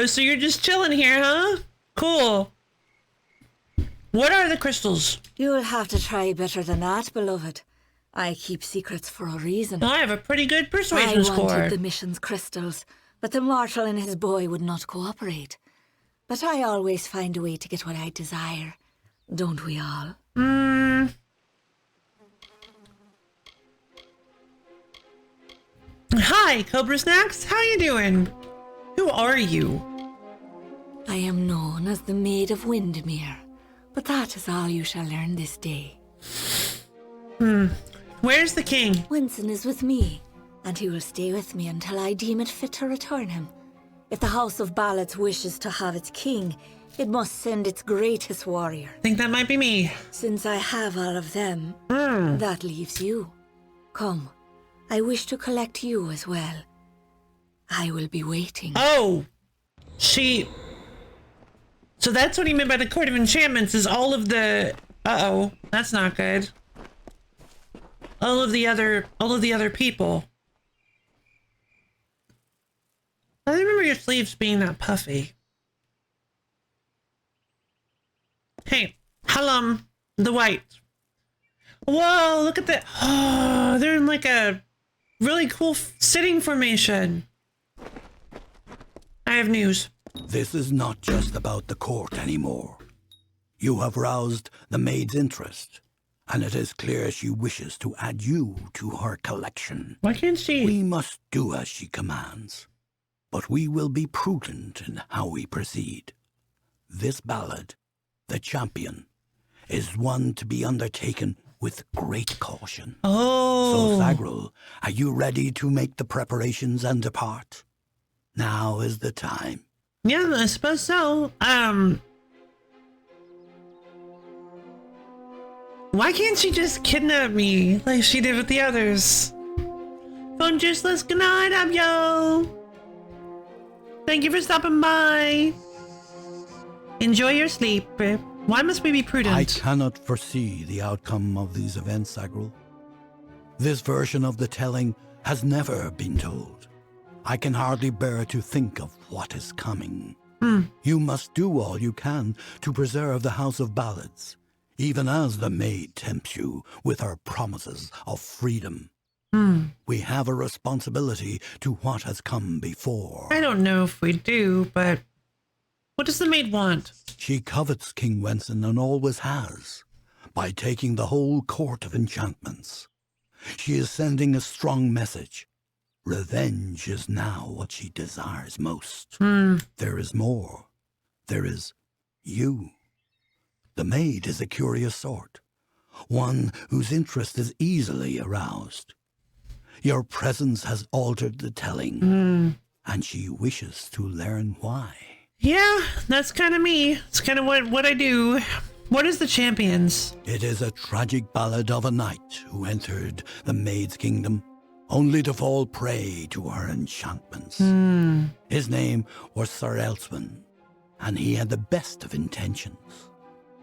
so you're just chilling here, huh? Cool. What are the crystals? You'll have to try better than that, beloved. I keep secrets for a reason. I have a pretty good persuasion score. I wanted the mission's crystals, but the mortal and his boy would not cooperate. But I always find a way to get what I desire. Don't we all? Hi, Cobra Snacks. How you doing? Who are you? I am known as the Maid of Windmere, but that is all you shall learn this day. Where's the king? Winston is with me, and he will stay with me until I deem it fit to return him. If the House of Ballads wishes to have its king, it must send its greatest warrior. Think that might be me. Since I have all of them, that leaves you. Come, I wish to collect you as well. I will be waiting. Oh, so that's what he meant by the Court of Enchantments, is all of the... Uh-oh, that's not good. All of the other people. I remember your sleeves being that puffy. Hey, Hallam the White. Whoa, look at that. Oh, they're in like a really cool sitting formation. I have news. This is not just about the court anymore. You have roused the maid's interest, and it is clear she wishes to add you to her collection. Why can't she? We must do as she commands, but we will be prudent in how we proceed. This ballad, The Champion, is one to be undertaken with great caution. Oh. So, Sagril, are you ready to make the preparations and depart? Now is the time. Yeah, I suppose so. Why can't she just kidnap me like she did with the others? Phone useless. Good night, yo. Thank you for stopping by. Enjoy your sleep. Why must we be prudent? I cannot foresee the outcome of these events, Sagril. This version of the telling has never been told. I can hardly bear to think of what is coming. You must do all you can to preserve the House of Ballads, even as the maid tempts you with her promises of freedom. We have a responsibility to what has come before. I don't know if we do, but what does the maid want? She covets King Wenson and always has, by taking the whole court of enchantments. She is sending a strong message. Revenge is now what she desires most. There is more. There is you. The maid is a curious sort, one whose interest is easily aroused. Your presence has altered the telling, and she wishes to learn why. Yeah, that's kind of me. It's kind of what I do. What is the Champions? It is a tragic ballad of a knight who entered the maid's kingdom, only to fall prey to her enchantments. His name was Sir Elswin, and he had the best of intentions.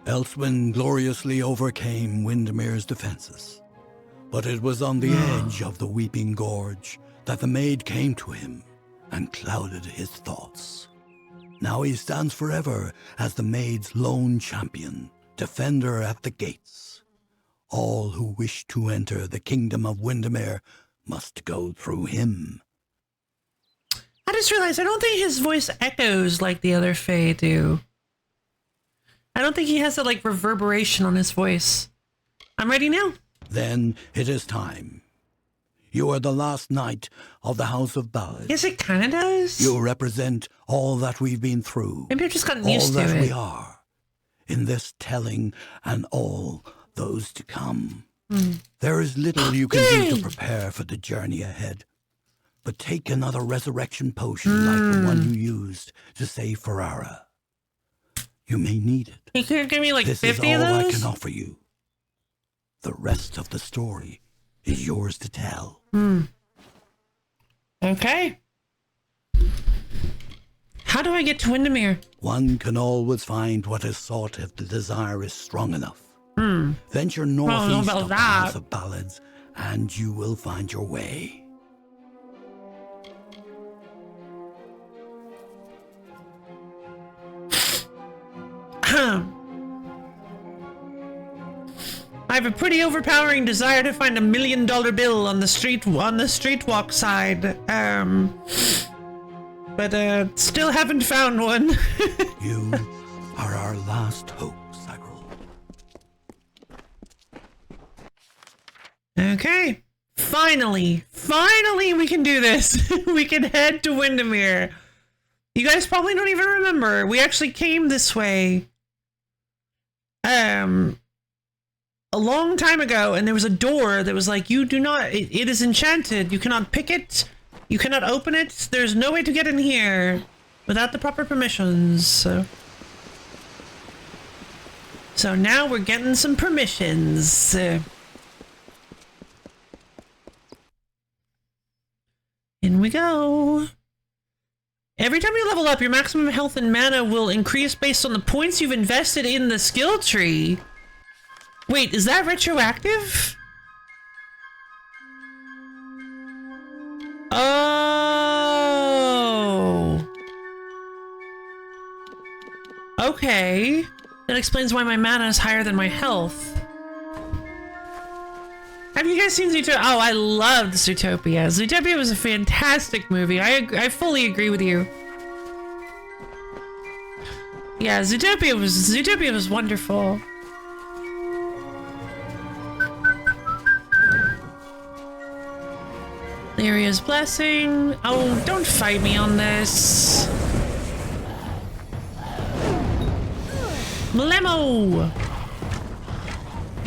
Elswin gloriously overcame Windermere's defenses, but it was on the edge of the Weeping Gorge that the maid came to him and clouded his thoughts. Now he stands forever as the maid's lone champion, defender at the gates. All who wish to enter the kingdom of Windermere must go through him. I just realized I don't think his voice echoes like the other Fae do. I don't think he has that like reverberation on his voice. I'm ready now. Then it is time. You are the last knight of the House of Ballad. Yes, it kind of does. You represent all that we've been through. Maybe I've just gotten used to it. All that we are in this telling and all those to come. There is little you can do to prepare for the journey ahead. But take another resurrection potion like the one you used to save Ferrara. You may need it. You could give me like this 50 is of all those? I can offer you. The rest of the story is yours to tell. Okay. How do I get to Windermere? One can always find what is sought if the desire is strong enough. Venture northeast of the House of Ballads, and you will find your way. I have a pretty overpowering desire to find $1 million bill on the streetwalk side. But still haven't found one. You are our last hope, Cyril. Okay. Finally we can do this. We can head to Windermere. You guys probably don't even remember. We actually came this way a long time ago, and there was a door that was like, it is enchanted. You cannot pick it. You cannot open it. There's no way to get in here without the proper permissions. So now we're getting some permissions. In we go. Every time you level up, your maximum health and mana will increase based on the points you've invested in the skill tree. Wait, is that retroactive? Oh. Okay. That explains why my mana is higher than my health. Have you guys seen Zootopia? Oh, I loved Zootopia. Zootopia was a fantastic movie. I fully agree with you. Yeah, Zootopia was wonderful. Lyria's blessing. Oh, don't fight me on this. Mlemo!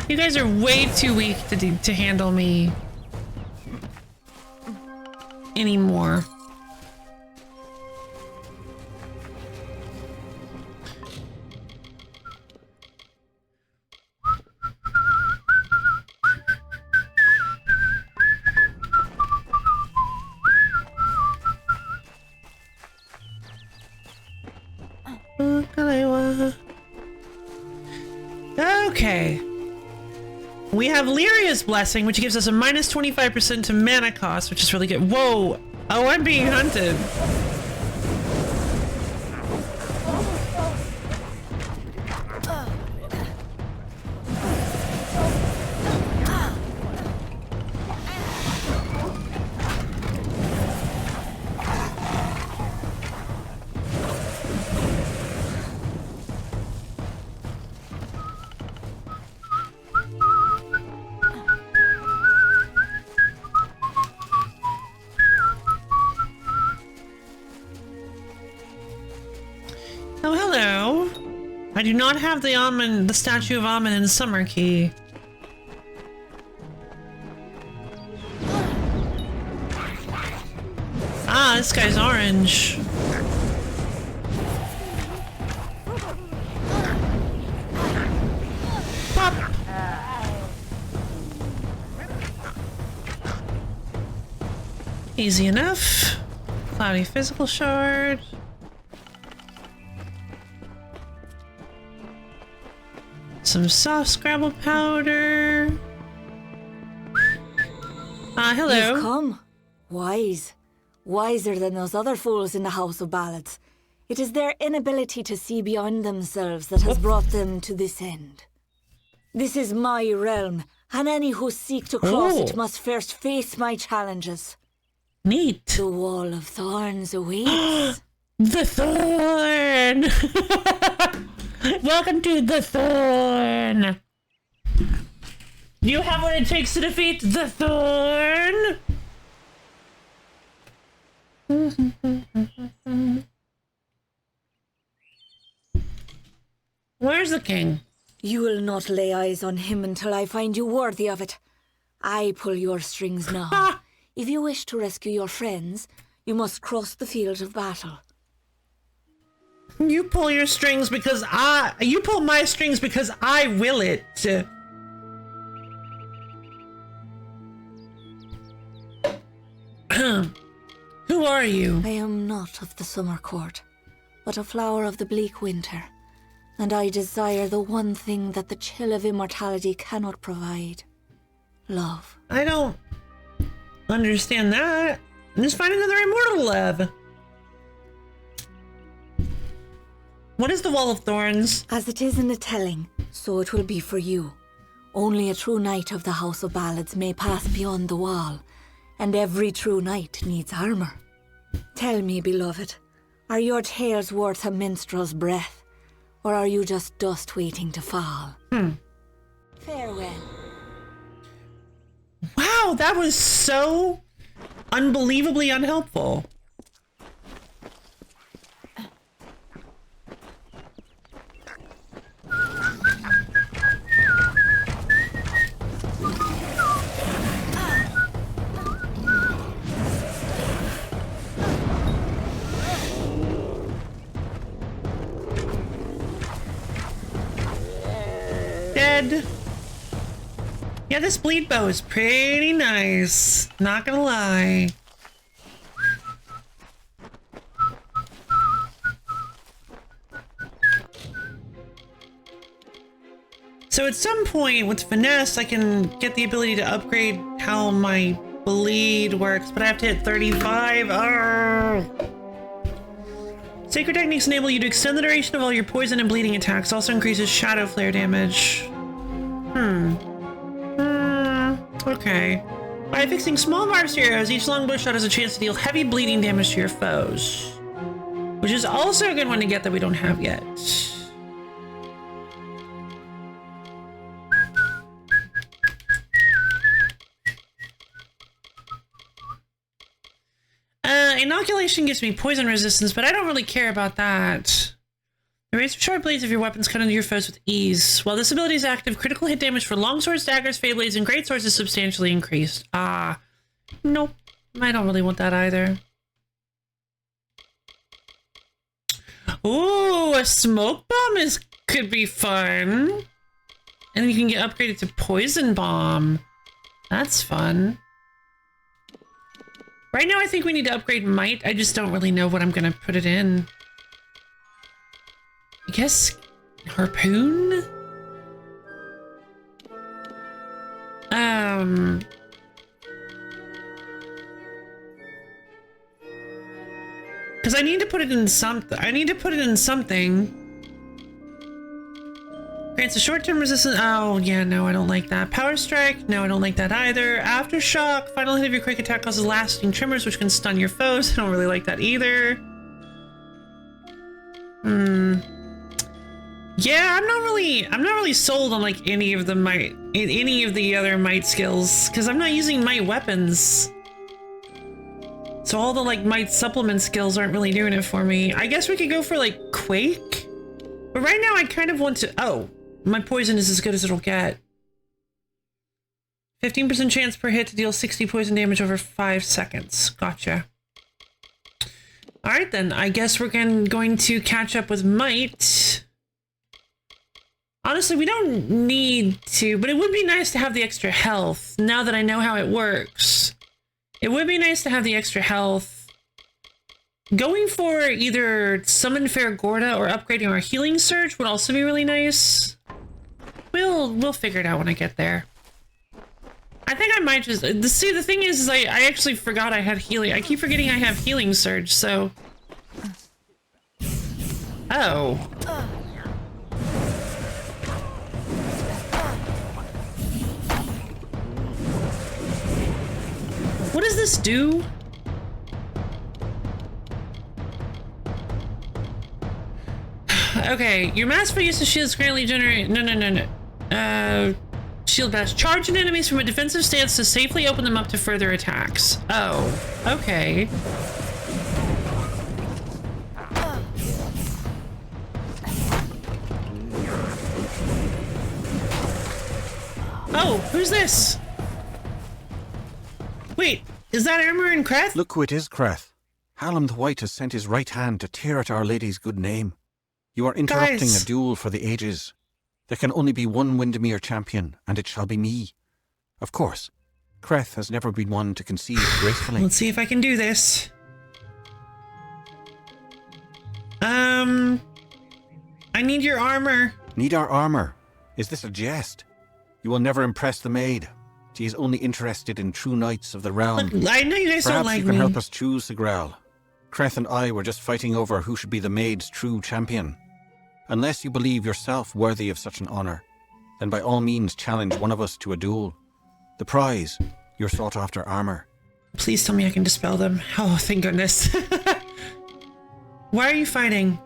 You guys are way too weak to handle me anymore. Okay. We have Lyria's Blessing, which gives us a minus 25% to mana cost, which is really good. Whoa! Oh, I'm being hunted. I do not have the statue of Amun in Summer Key. Ah, this guy's orange. Pop. Easy enough. Cloudy physical shard. Some soft scrabble powder. Hello. You've come. Wise. Wiser than those other fools in the House of Ballads. It is their inability to see beyond themselves that has brought them to this end. This is my realm, and any who seek to cross it must first face my challenges. Neat. The Wall of Thorns awaits. The Thorn! Welcome to the Thorn! You have what it takes to defeat the Thorn? Where's the king? You will not lay eyes on him until I find you worthy of it. I pull your strings now. If you wish to rescue your friends, you must cross the field of battle. You pull your strings because you pull my strings because I will it. Who are you? I am not of the summer court, but a flower of the bleak winter, and I desire the one thing that the chill of immortality cannot provide. Love. I don't understand that. Just find another immortal love. What is the Wall of Thorns? As it is in the telling, so it will be for you. Only a true knight of the House of Ballads may pass beyond the wall, and every true knight needs armor. Tell me, beloved, are your tales worth a minstrel's breath, or are you just dust waiting to fall? Farewell. Wow, that was so unbelievably unhelpful. Dead. Yeah, this bleed bow is pretty nice. Not gonna lie. So at some point with finesse, I can get the ability to upgrade how my bleed works, but I have to hit 35. Arrgh. Sacred techniques enable you to extend the duration of all your poison and bleeding attacks. Also increases shadow flare damage. Okay. By fixing small barbs to your arrows, each longbow shot has a chance to deal heavy bleeding damage to your foes. Which is also a good one to get that we don't have yet. Inoculation gives me poison resistance, but I don't really care about that. Erase sharp blades of your weapons cut into your foes with ease. While this ability is active, critical hit damage for longswords, daggers, fade blades, and great swords is substantially increased. Nope. I don't really want that either. Ooh, a smoke bomb could be fun. And then you can get upgraded to poison bomb. That's fun. Right now I think we need to upgrade might. I just don't really know what I'm gonna put it in. I guess harpoon? Because I need to put it in something. Grants a short-term resistance. Oh, yeah, no, I don't like that. Power strike. No, I don't like that either. Aftershock. Final hit of your quick attack causes lasting tremors, which can stun your foes. I don't really like that either. Yeah, I'm not really sold on like any of the other might skills, because I'm not using might weapons. So all the like might supplement skills aren't really doing it for me. I guess we could go for like Quake But right now I kind of want to... Oh, my poison is as good as it'll get. 15% chance per hit to deal 60 poison damage over 5 seconds. Gotcha. Alright then, I guess we're going to catch up with Might. Honestly, we don't need to, but it would be nice to have the extra health, now that I know how it works. It would be nice to have the extra health. Going for either Summon Fair Gorda or upgrading our Healing Surge would also be really nice. We'll figure it out when I get there. I think I might just... See, the thing is I actually forgot I had healing. I keep forgetting I have Healing Surge, so... Oh. What does this do? Okay, your masterful use of shields currently generate... No. Shield bash. Charge at enemies from a defensive stance to safely open them up to further attacks. Oh, okay. Oh, who's this? Wait, is that Amalur and Kreth? Look who it is, Kreth. Hallam the White has sent his right hand to tear at Our Lady's good name. You are interrupting a duel for the ages. There can only be one Windermere champion, and it shall be me. Of course, Kreth has never been one to concede gracefully. Let's see if I can do this. I need your armor. Need our armor? Is this a jest? You will never impress the maid. She is only interested in true knights of the realm. Look, I know you guys don't like me. Perhaps you can help us choose, Sigral. Kreth and I were just fighting over who should be the maid's true champion. Unless you believe yourself worthy of such an honor, then by all means challenge one of us to a duel. The prize, your sought-after armor. Please tell me I can dispel them. Oh, thank goodness. Why are you fighting?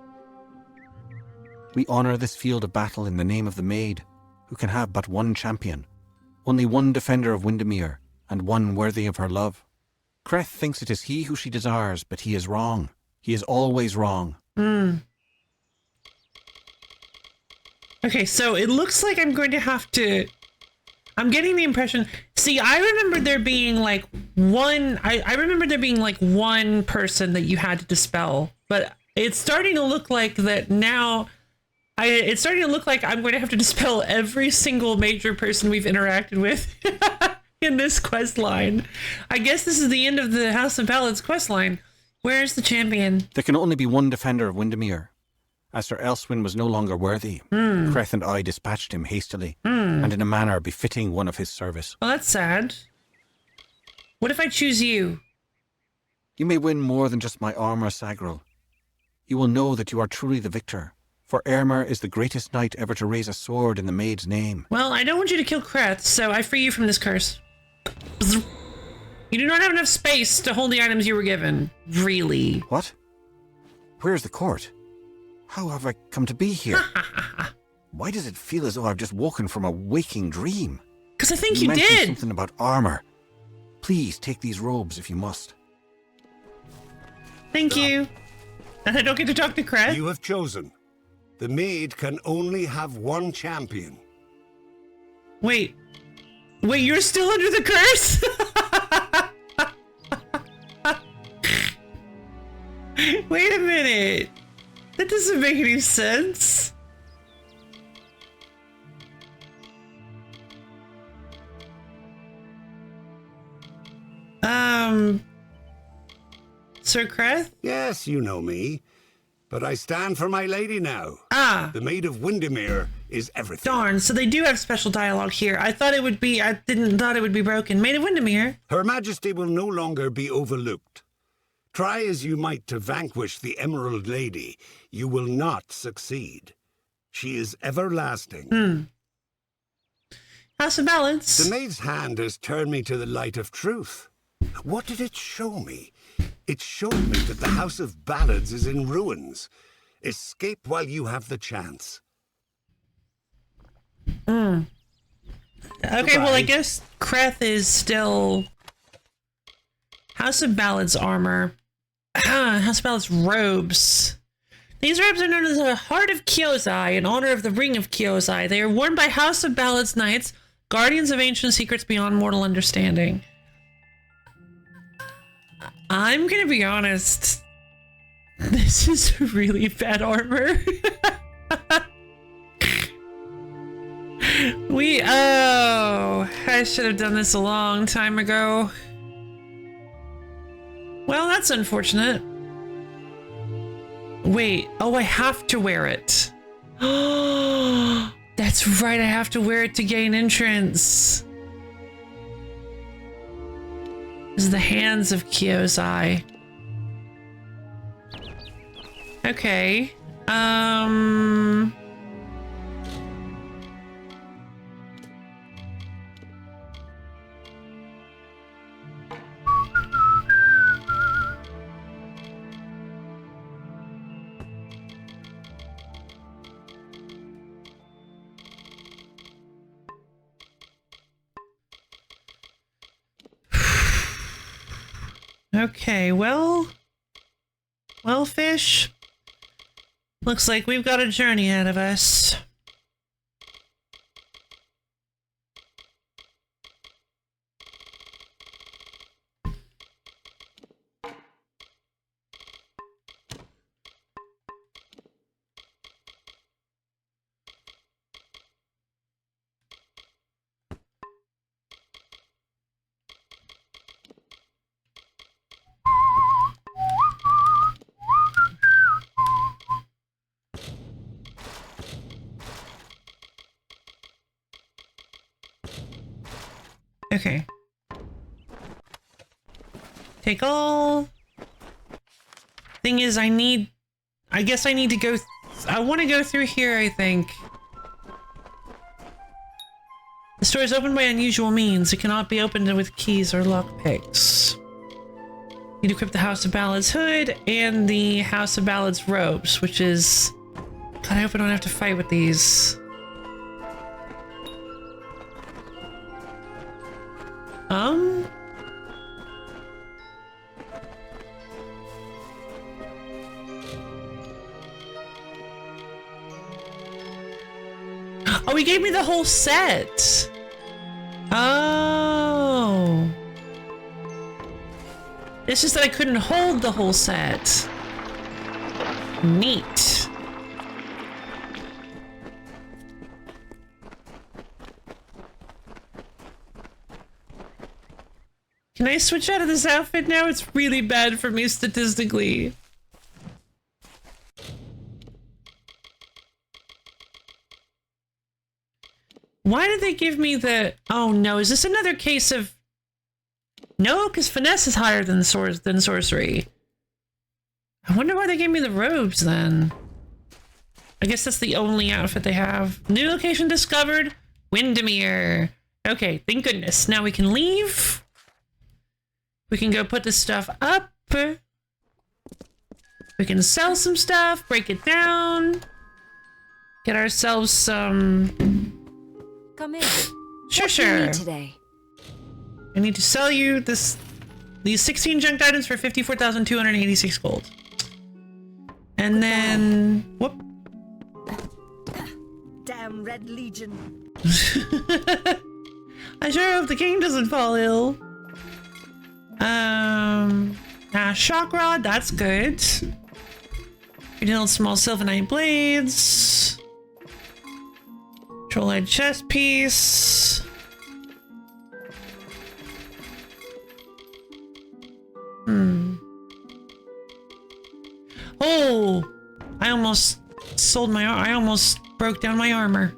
We honor this field of battle in the name of the maid, who can have but one champion. Only one defender of Windermere, and one worthy of her love. Kreth thinks it is he who she desires, but he is wrong. He is always wrong. Okay, so it looks like I'm going to have to... I'm getting the impression... See, I remember there being like one... I remember there being like one person that you had to dispel, but it's starting to look like that now... It's starting to look like I'm going to have to dispel every single major person we've interacted with in this quest line. I guess this is the end of the House of Ballads quest line. Where's the champion? There can only be one defender of Windermere. As Sir Elswyn was no longer worthy, Kreth and I dispatched him hastily, and in a manner befitting one of his service. Well, that's sad. What if I choose you? You may win more than just my armor, Sagril. You will know that you are truly the victor, for Aylmer is the greatest knight ever to raise a sword in the maid's name. Well, I don't want you to kill Kreth, so I free you from this curse. You do not have enough space to hold the items you were given. Really. What? Where's the court? How have I come to be here? Why does it feel as though I've just woken from a waking dream? Because I think you mentioned did. Something about armor. Please take these robes if you must. Thank you. And I don't get to talk to Kreth? You have chosen. The maid can only have one champion. Wait, you're still under the curse? Wait a minute. That doesn't make any sense. Sir Kreth? Yes, you know me. But I stand for my lady now. Ah. The Maid of Windermere is everything. Darn, so they do have special dialogue here. I thought it would be, I didn't thought it would be broken. Maid of Windermere. Her Majesty will no longer be overlooked. Try as you might to vanquish the Emerald Lady, you will not succeed. She is everlasting. House of Ballads. The maid's hand has turned me to the light of truth. What did it show me? It showed me that the House of Ballads is in ruins. Escape while you have the chance. Okay, well, I guess Kreth is still... House of Ballads armor. House of Ballads robes. These robes are known as the Heart of Kyozai in honor of the Ring of Kyozai. They are worn by House of Ballads Knights, guardians of ancient secrets beyond mortal understanding. I'm gonna be honest. This is really bad armor. I should have done this a long time ago. Well, that's unfortunate. Wait, oh, I have to wear it. Oh, that's right, I have to wear it to gain entrance. This is the Hands of Kyozai. Okay. Okay, well, fish. Looks like we've got a journey ahead of us. Okay. Take all. Thing is, I guess I need to go. I want to go through here, I think. The store is opened by unusual means. It cannot be opened with keys or lockpicks. Need to equip the House of Ballads hood and the House of Ballads robes, which is... God, I hope I don't have to fight with these. Oh, he gave me the whole set. Oh. It's just that I couldn't hold the whole set. Neat. Can I switch out of this outfit now? It's really bad for me statistically. Why did they give me the... Oh no, is this another case of... No, because finesse is higher than sorcery. I wonder why they gave me the robes then. I guess that's the only outfit they have. New location discovered. Windermere. Okay, thank goodness. Now we can leave. We can go put this stuff up. We can sell some stuff, break it down. Get ourselves some... Come in. Sure, what sure. Do you need today? I need to sell you these 16 junked items for 54,286 gold. And then whoop. Damn Red Legion. I sure hope the king doesn't fall ill. Shock rod, that's good. Rebuild small sylvanite blades. Troll-eyed chest piece. Oh! I almost sold my... I almost broke down my armor.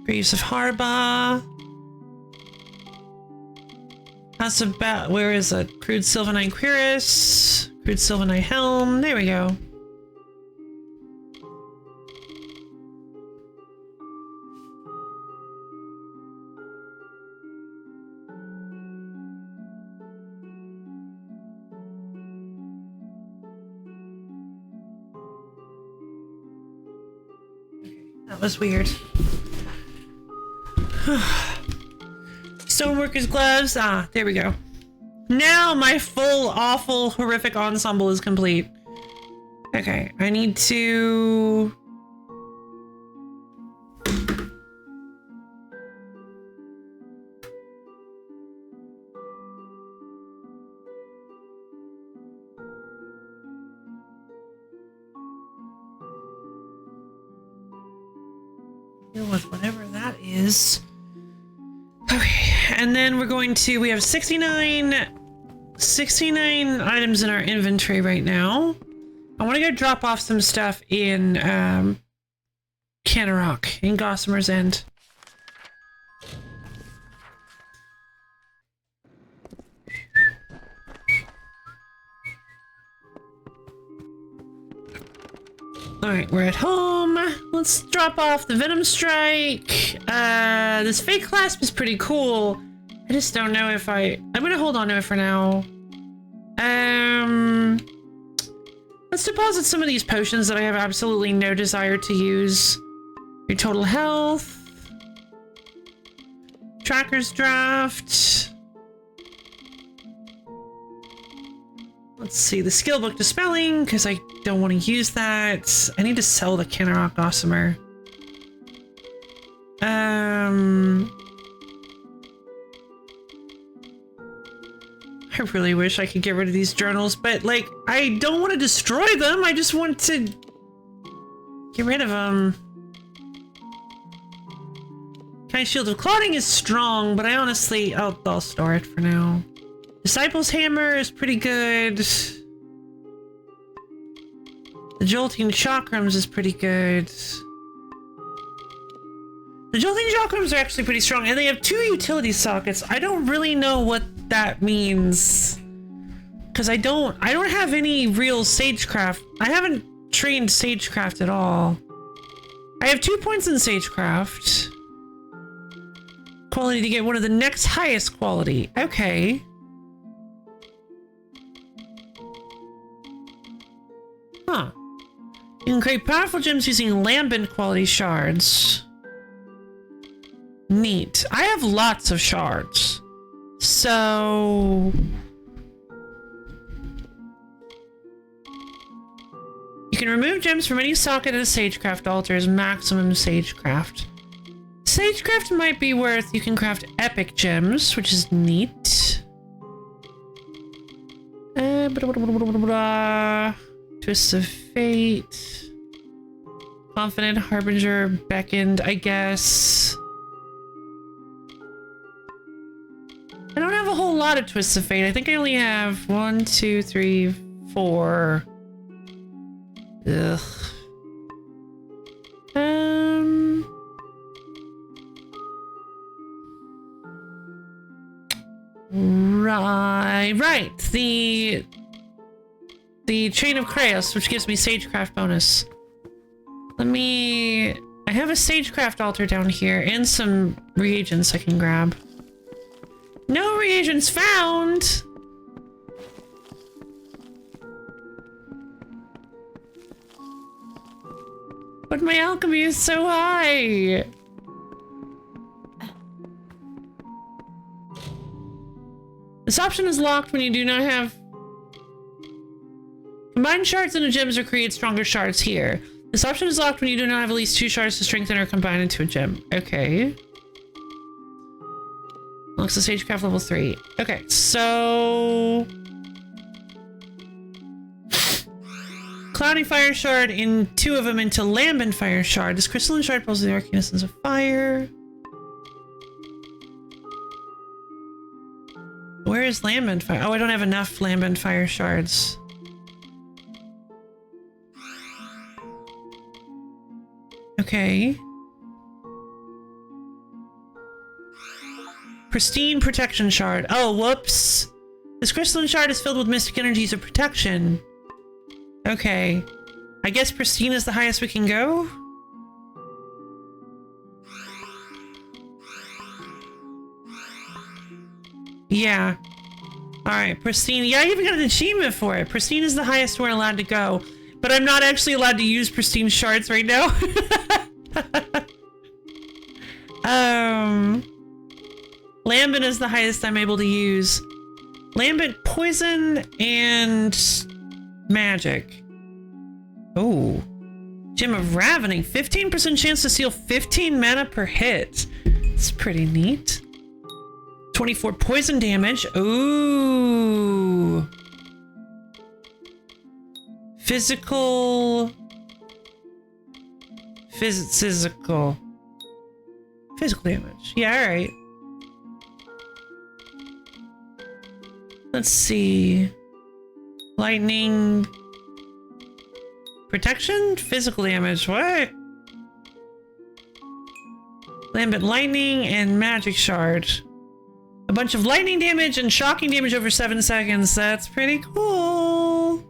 Greaves of Harba. That's about... Where is it? Crude Sylvanite Cuirass. Crude Sylvanite Helm. There we go. That was weird. Stoneworker's gloves. Ah, there we go. Now my full, awful, horrific ensemble is complete. Okay, I need to... deal with whatever that is. Okay, and then we're going to, we have 69 items in our inventory right now. I want to go drop off some stuff in Canarok, in Gossamer's End. Alright, we're at home. Let's drop off the Venom Strike. This fake clasp is pretty cool. I just don't know if I'm gonna hold on to it for now. Let's deposit some of these potions that I have absolutely no desire to use. Your total health. Tracker's draft. Let's see, the skill book dispelling, because I don't want to use that. I need to sell the Canarok Gossamer. I really wish I could get rid of these journals, but like, I don't want to destroy them. I just want to get rid of them. Kind of Shield of Clotting is strong, but I honestly, I'll store it for now. Disciple's Hammer is pretty good. The Jolting Chakrams is pretty good. The Jolting Chakrams are actually pretty strong, and they have 2 utility sockets. I don't really know what that means, because I don't have any real Sagecraft. I haven't trained Sagecraft at all. I have 2 points in Sagecraft. Quality to get one of the next highest quality. Okay. Huh. You can create powerful gems using lambent quality shards. Neat. I have lots of shards. So... you can remove gems from any socket at a Sagecraft altar as maximum Sagecraft. Sagecraft might be worth, you can craft epic gems, which is neat. Twists of Fate. Confident, Harbinger, Beckoned, I guess. I don't have a whole lot of Twists of Fate. I think I only have 1, 2, 3, 4. Ugh. Right. The Chain of Kraos, which gives me Sagecraft bonus. I have a Sagecraft altar down here and some reagents I can grab. No reagents found! But my alchemy is so high! This option is locked when you do not have... combine shards into gems or create stronger shards here. This option is locked when you do not have at least 2 shards to strengthen or combine into a gem. Okay. Looks the Sagecraft level 3. Okay, so... Cloudy Fire Shard in 2 of them into Lambent Fire Shard. This Crystalline Shard pulls the arcane essence of fire. Where is Lambent Fire? Oh, I don't have enough Lambent Fire Shards. Okay. Pristine Protection Shard. Oh, whoops. This Crystalline Shard is filled with mystic energies of protection. Okay. I guess Pristine is the highest we can go? Yeah. Alright, Pristine. Yeah, I even got an achievement for it. Pristine is the highest we're allowed to go. But I'm not actually allowed to use Pristine Shards right now. Lambent is the highest I'm able to use. Lambent poison and magic. Oh. Gem of Ravening. 15% chance to steal 15 mana per hit. It's pretty neat. 24 poison damage. Ooh. Physical. Physical damage. Yeah, alright. Let's see. Lightning. Protection? Physical damage. What? Lambent lightning and magic shard. A bunch of lightning damage and shocking damage over 7 seconds. That's pretty cool.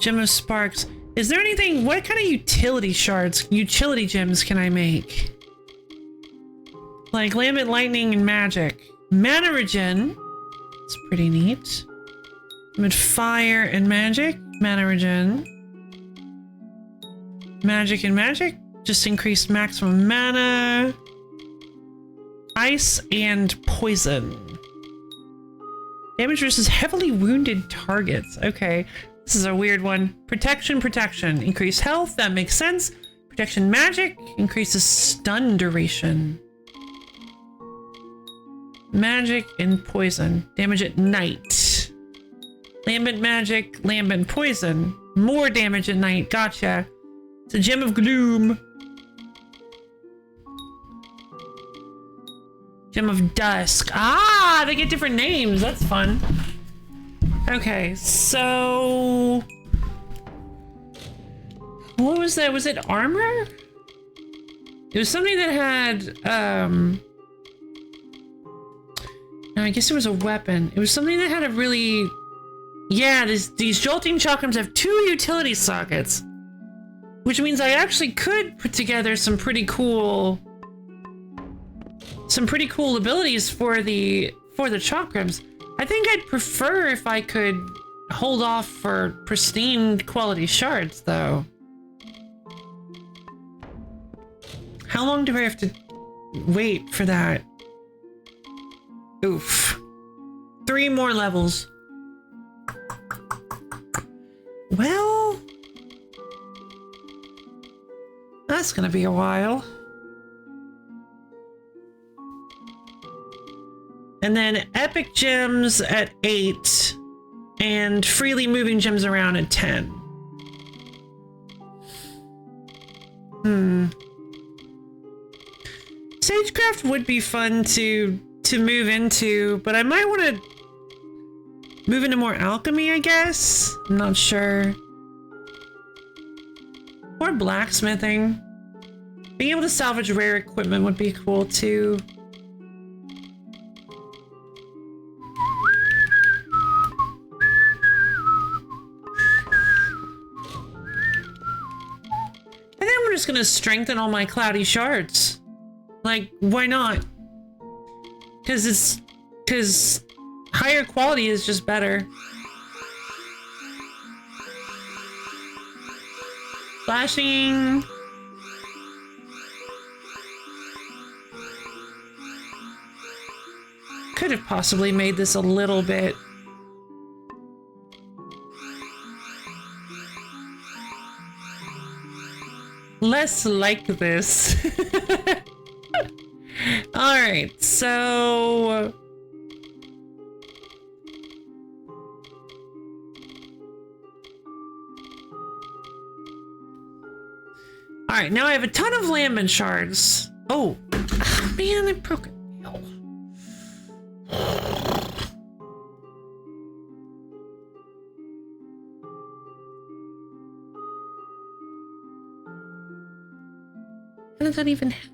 Gem of Sparks. Is there anything? What kind of utility shards, utility gems can I make? Like Lambent lightning and magic. Mana regen. It's pretty neat. With fire and magic. Mana regen. Magic and magic. Just increased maximum mana. Ice and poison. Damage versus heavily wounded targets. Okay. This is a weird one. Protection. Increased health. That makes sense. Protection magic. Increases stun duration. Magic and poison. Damage at night. Lambent magic. Lambent poison. More damage at night. Gotcha. It's a Gem of Gloom. Gem of Dusk. Ah, they get different names. That's fun. Okay, so... What was that? Was it armor? It was something that had, no, I guess it was a weapon. It was something that had a really... Yeah, these jolting chakrams have 2 utility sockets. Which means I actually could put together some pretty cool abilities for the chakrams. I think I'd prefer if I could hold off for pristine quality shards, though. How long do I have to wait for that? Oof. 3 more levels. Well... That's gonna be a while. And then epic gems at 8 and freely moving gems around at 10. Sagecraft would be fun to move into, but I might want to move into more alchemy, I guess. I'm not sure. Or blacksmithing. Being able to salvage rare equipment would be cool too. I think I'm just gonna strengthen all my cloudy shards. Like, why not? Because higher quality is just better. Flashing. Could have possibly made this a little bit less like this. All right, so all right, now I have a ton of lambent shards. Oh, man, I broke it. How did that even happen?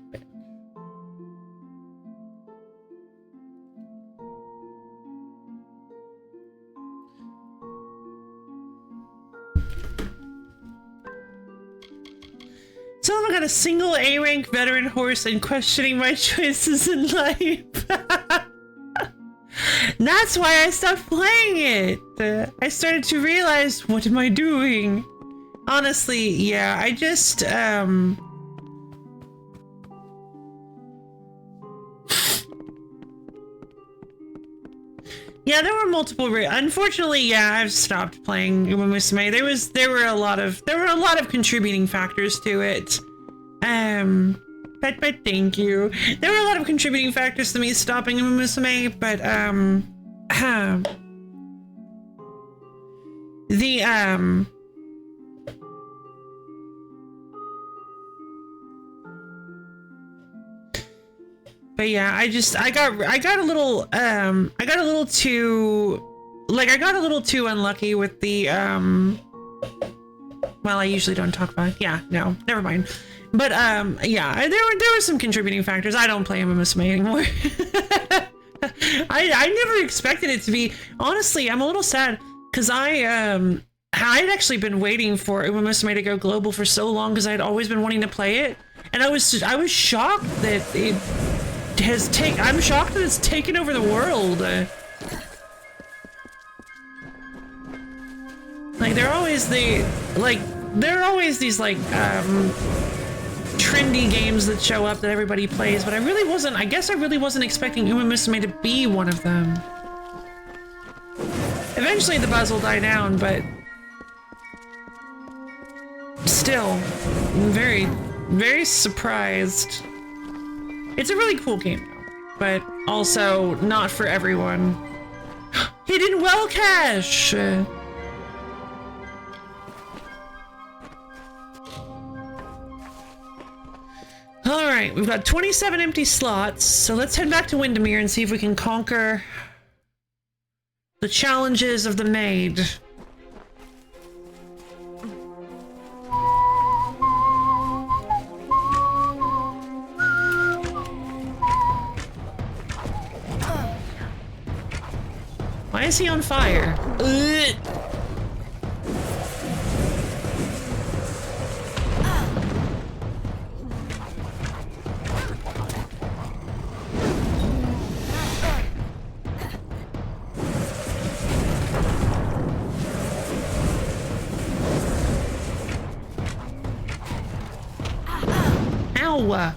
So I got a single A-rank veteran horse and questioning my choices in life. That's why I stopped playing it. I started to realize, what am I doing? Honestly, yeah, I just, Yeah, there were multiple. Unfortunately, yeah, I've stopped playing Uma Musume. There were a lot of contributing factors to it. But thank you. There were a lot of contributing factors to me stopping Uma Musume, but But yeah, I got a little too unlucky with the well, I usually don't talk about it. Yeah, no, never mind. But yeah, there were some contributing factors. I don't play Uma Musume anymore. I never expected it to be. Honestly, I'm a little sad because I'd actually been waiting for Uma Musume to go global for so long because I'd always been wanting to play it, and I was shocked that it has I'm shocked that it's taken over the world. Like there are always these trendy games that show up that everybody plays, but I guess I really wasn't expecting Uma Musume to be one of them. Eventually the buzz will die down, but still, I'm very, very surprised. It's a really cool game, though, but also not for everyone. Hidden well cache! Alright, we've got 27 empty slots, so let's head back to Windermere and see if we can conquer the challenges of the maid. Why is he on fire? Ugh. Ow!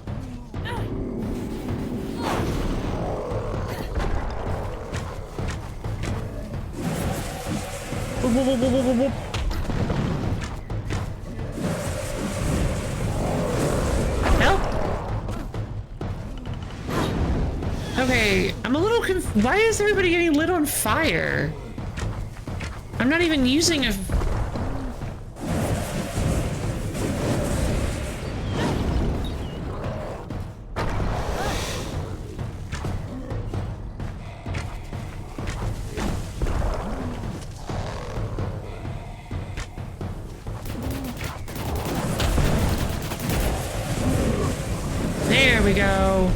Help! Okay, I'm a little why is everybody getting lit on fire? I'm not even using a... There we go.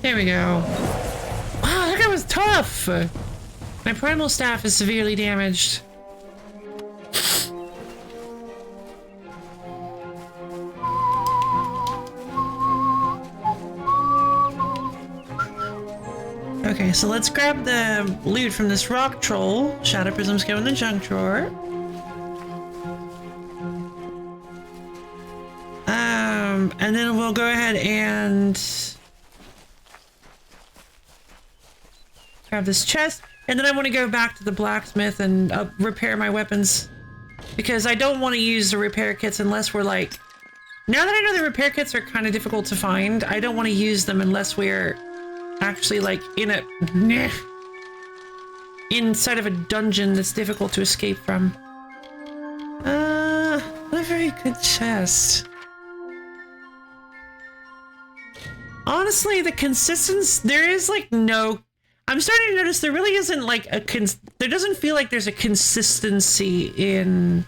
There we go. Wow, that guy was tough! My primal staff is severely damaged. Okay, so let's grab the loot from this rock troll. Shadow prisms go in the junk drawer. And then we'll go ahead and grab this chest, and then I want to go back to the blacksmith and repair my weapons, because I don't want to use the repair kits unless we're like... Now that I know the repair kits are kind of difficult to find, I don't want to use them unless we're actually like in a... inside of a dungeon that's difficult to escape from. Not a very good chest. Honestly, the consistency... There is like no... I'm starting to notice there really isn't like a there doesn't feel like there's a consistency in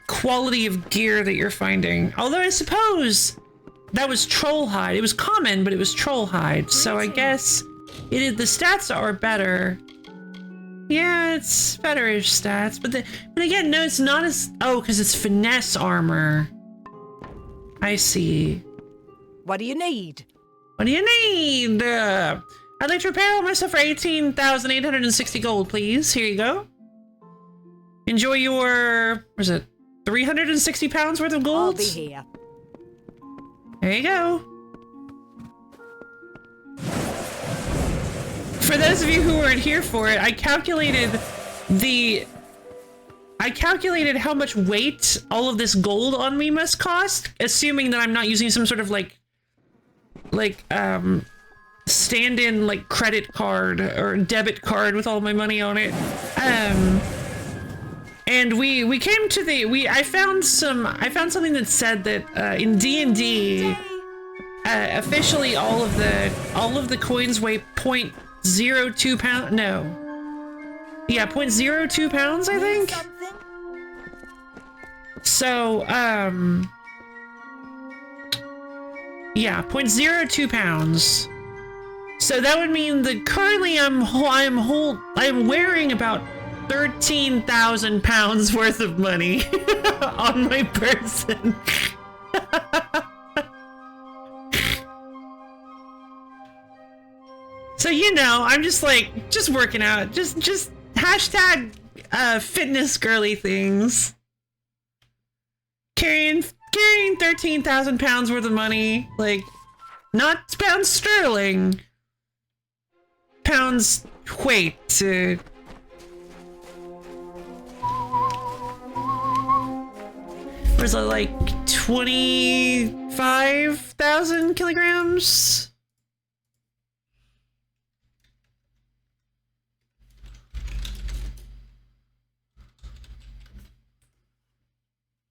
quality of gear that you're finding. Although I suppose that was troll hide. It was common, but it was troll hide. So I guess it is, the stats are better. Yeah, it's better-ish stats, but again, no, it's not as... Oh, because it's finesse armor. I see. What do you need? What do you need? I'd like to repair all my stuff for 18,860 gold, please. Here you go. Enjoy your... What is it? 360 pounds worth of gold? I'll be here. There you go. For those of you who weren't here for it, I calculated how much weight all of this gold on me must cost, assuming that I'm not using some sort of stand-in like credit card or debit card with all my money on it. And we came to I found something that said that in D&D officially all of the coins weigh 0.02 pounds. No. Yeah, 0.02 pounds, I think. So, yeah, 0.02 pounds. So that would mean that currently I'm wearing about 13,000 pounds worth of money on my person. So, you know, I'm just working out, just hashtag fitness girly things. Carrying 13,000 pounds worth of money, like, not pounds sterling, pounds weight. Was it like 25,000 kilograms?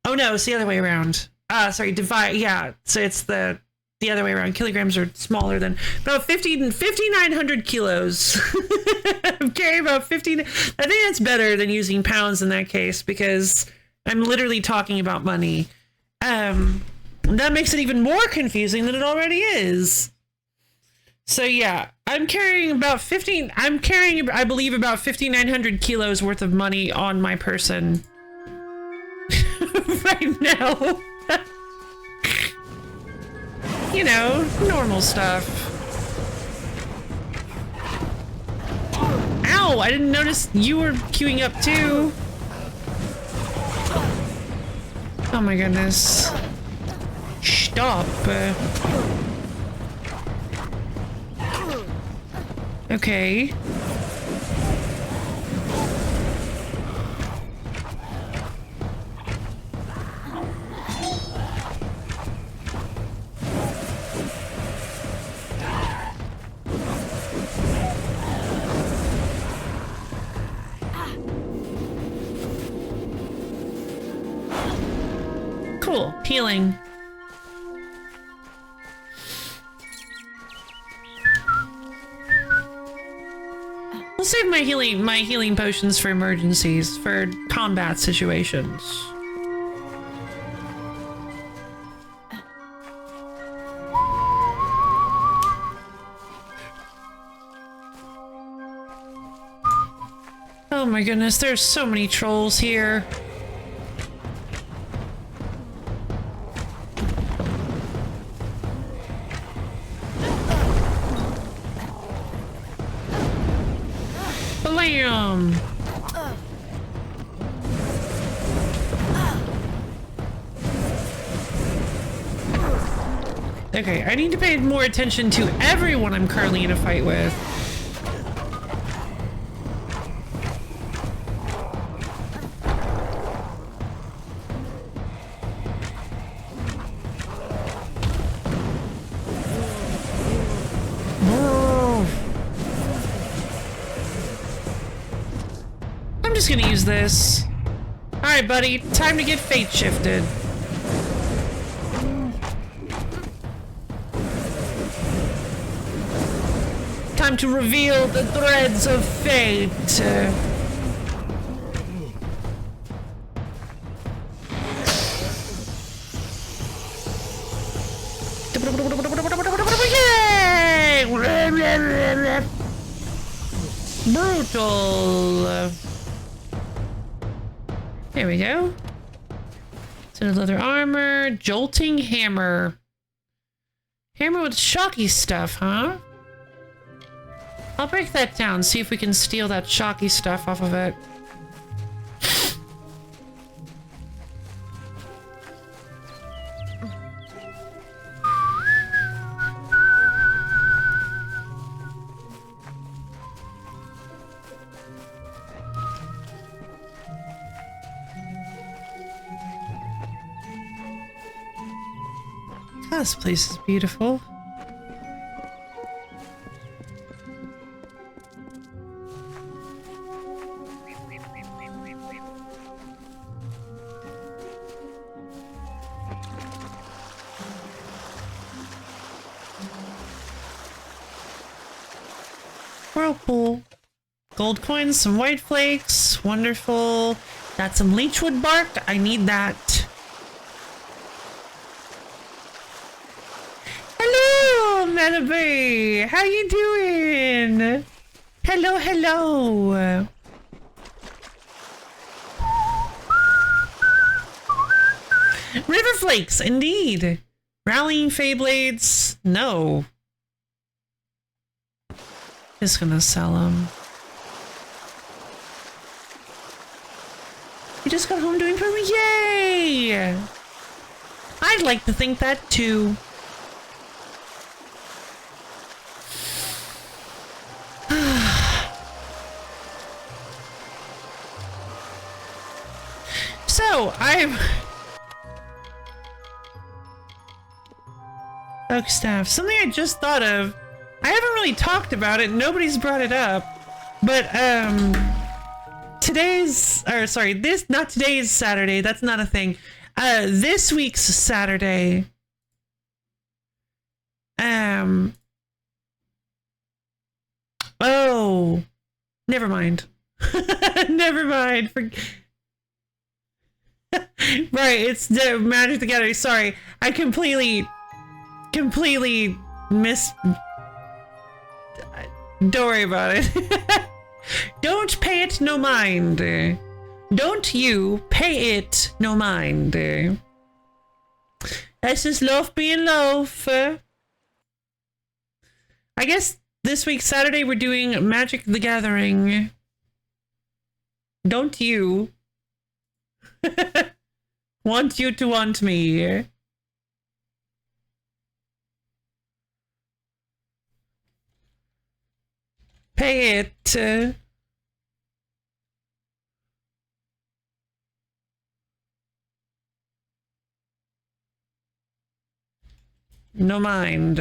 Oh no, it's the other way around. Sorry, divide. Yeah, so it's the other way around. Kilograms are smaller than about 5,900 kilos. I'm carrying about 15. I think that's better than using pounds in that case because I'm literally talking about money. That makes it even more confusing than it already is. So yeah, I'm carrying, I believe, about 5,900 kilos worth of money on my person right now. You know, normal stuff. Ow, I didn't notice you were queuing up too. Oh my goodness. Stop. Okay. Cool. Healing. I'll save my healing potions for emergencies, for combat situations. Oh my goodness, there's so many trolls here. Blam! Okay, I need to pay more attention to everyone I'm currently in a fight with. I'm just gonna use this. Alright, buddy, time to get fate shifted. Time to reveal the threads of fate. Yay! Brutal. There we go. So leather armor, jolting hammer. Hammer with shocky stuff, huh? I'll break that down, see if we can steal that shocky stuff off of it. This place is beautiful. Whirlpool. Gold coins, some white flakes. Wonderful. Got some leechwood bark. I need that. Hello, Melody. How you doing? Hello, hello. River flakes, indeed. Rallying Feyblades. No. Just gonna sell them. You just got home doing promo. Yay! I'd like to think that too. So, Oak staff. Something I just thought of. I haven't really talked about it. Nobody's brought it up. But, not today's Saturday. That's not a thing. This week's Saturday. Oh. Never mind. Never mind. Right, it's the Magic the Gathering. Sorry. I completely missed. Don't worry about it. Don't pay it no mind. Don't you pay it no mind. That's just loaf being loaf. I guess this week, Saturday, we're doing Magic the Gathering. Don't you? Want you to want me. Pay it. No mind.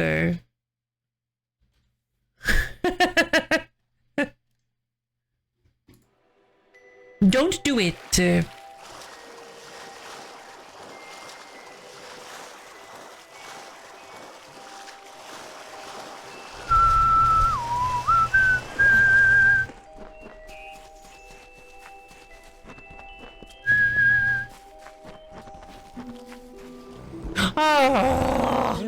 Don't do it. Oh,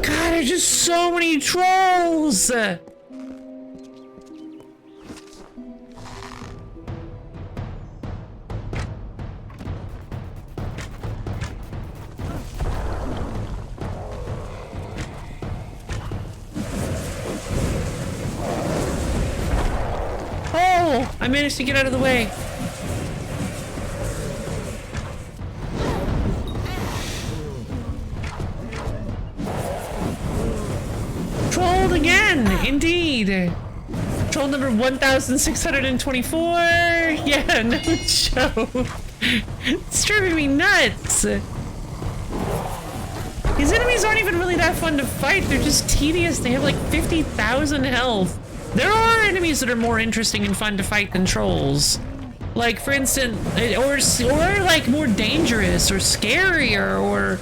God, there's just so many trolls. Oh, I managed to get out of the way. Trolled again, indeed. Troll number 1624. Yeah, no joke. It's driving me nuts. These enemies aren't even really that fun to fight. They're just tedious. They have like 50,000 health. There are enemies that are more interesting and fun to fight than trolls. Like, for instance, or like more dangerous or scarier or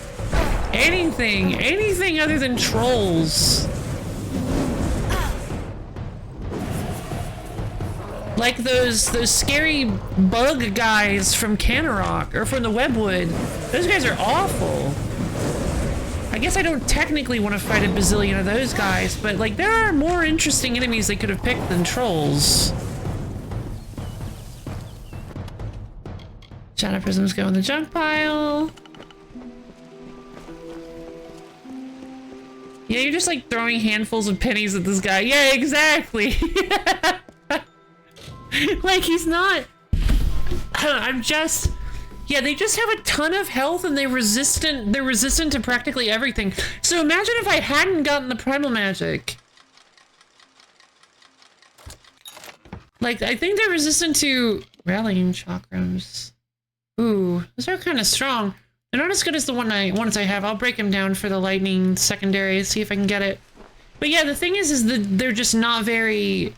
anything other than trolls. Like those scary bug guys from Canarok or from the Webwood. Those guys are awful. I guess I don't technically want to fight a bazillion of those guys, but like there are more interesting enemies they could have picked than trolls. Shadow prisms go in the junk pile. Yeah, you're just like throwing handfuls of pennies at this guy. Yeah, exactly. Like he's not. I'm just. Yeah, they just have a ton of health and they're resistant to practically everything. So imagine if I hadn't gotten the primal magic. Like, I think they're resistant to rallying chakrams. Ooh, those are kind of strong. They're not as good as the ones I have. I'll break them down for the lightning secondary, see if I can get it. But yeah, the thing is that they're just not very...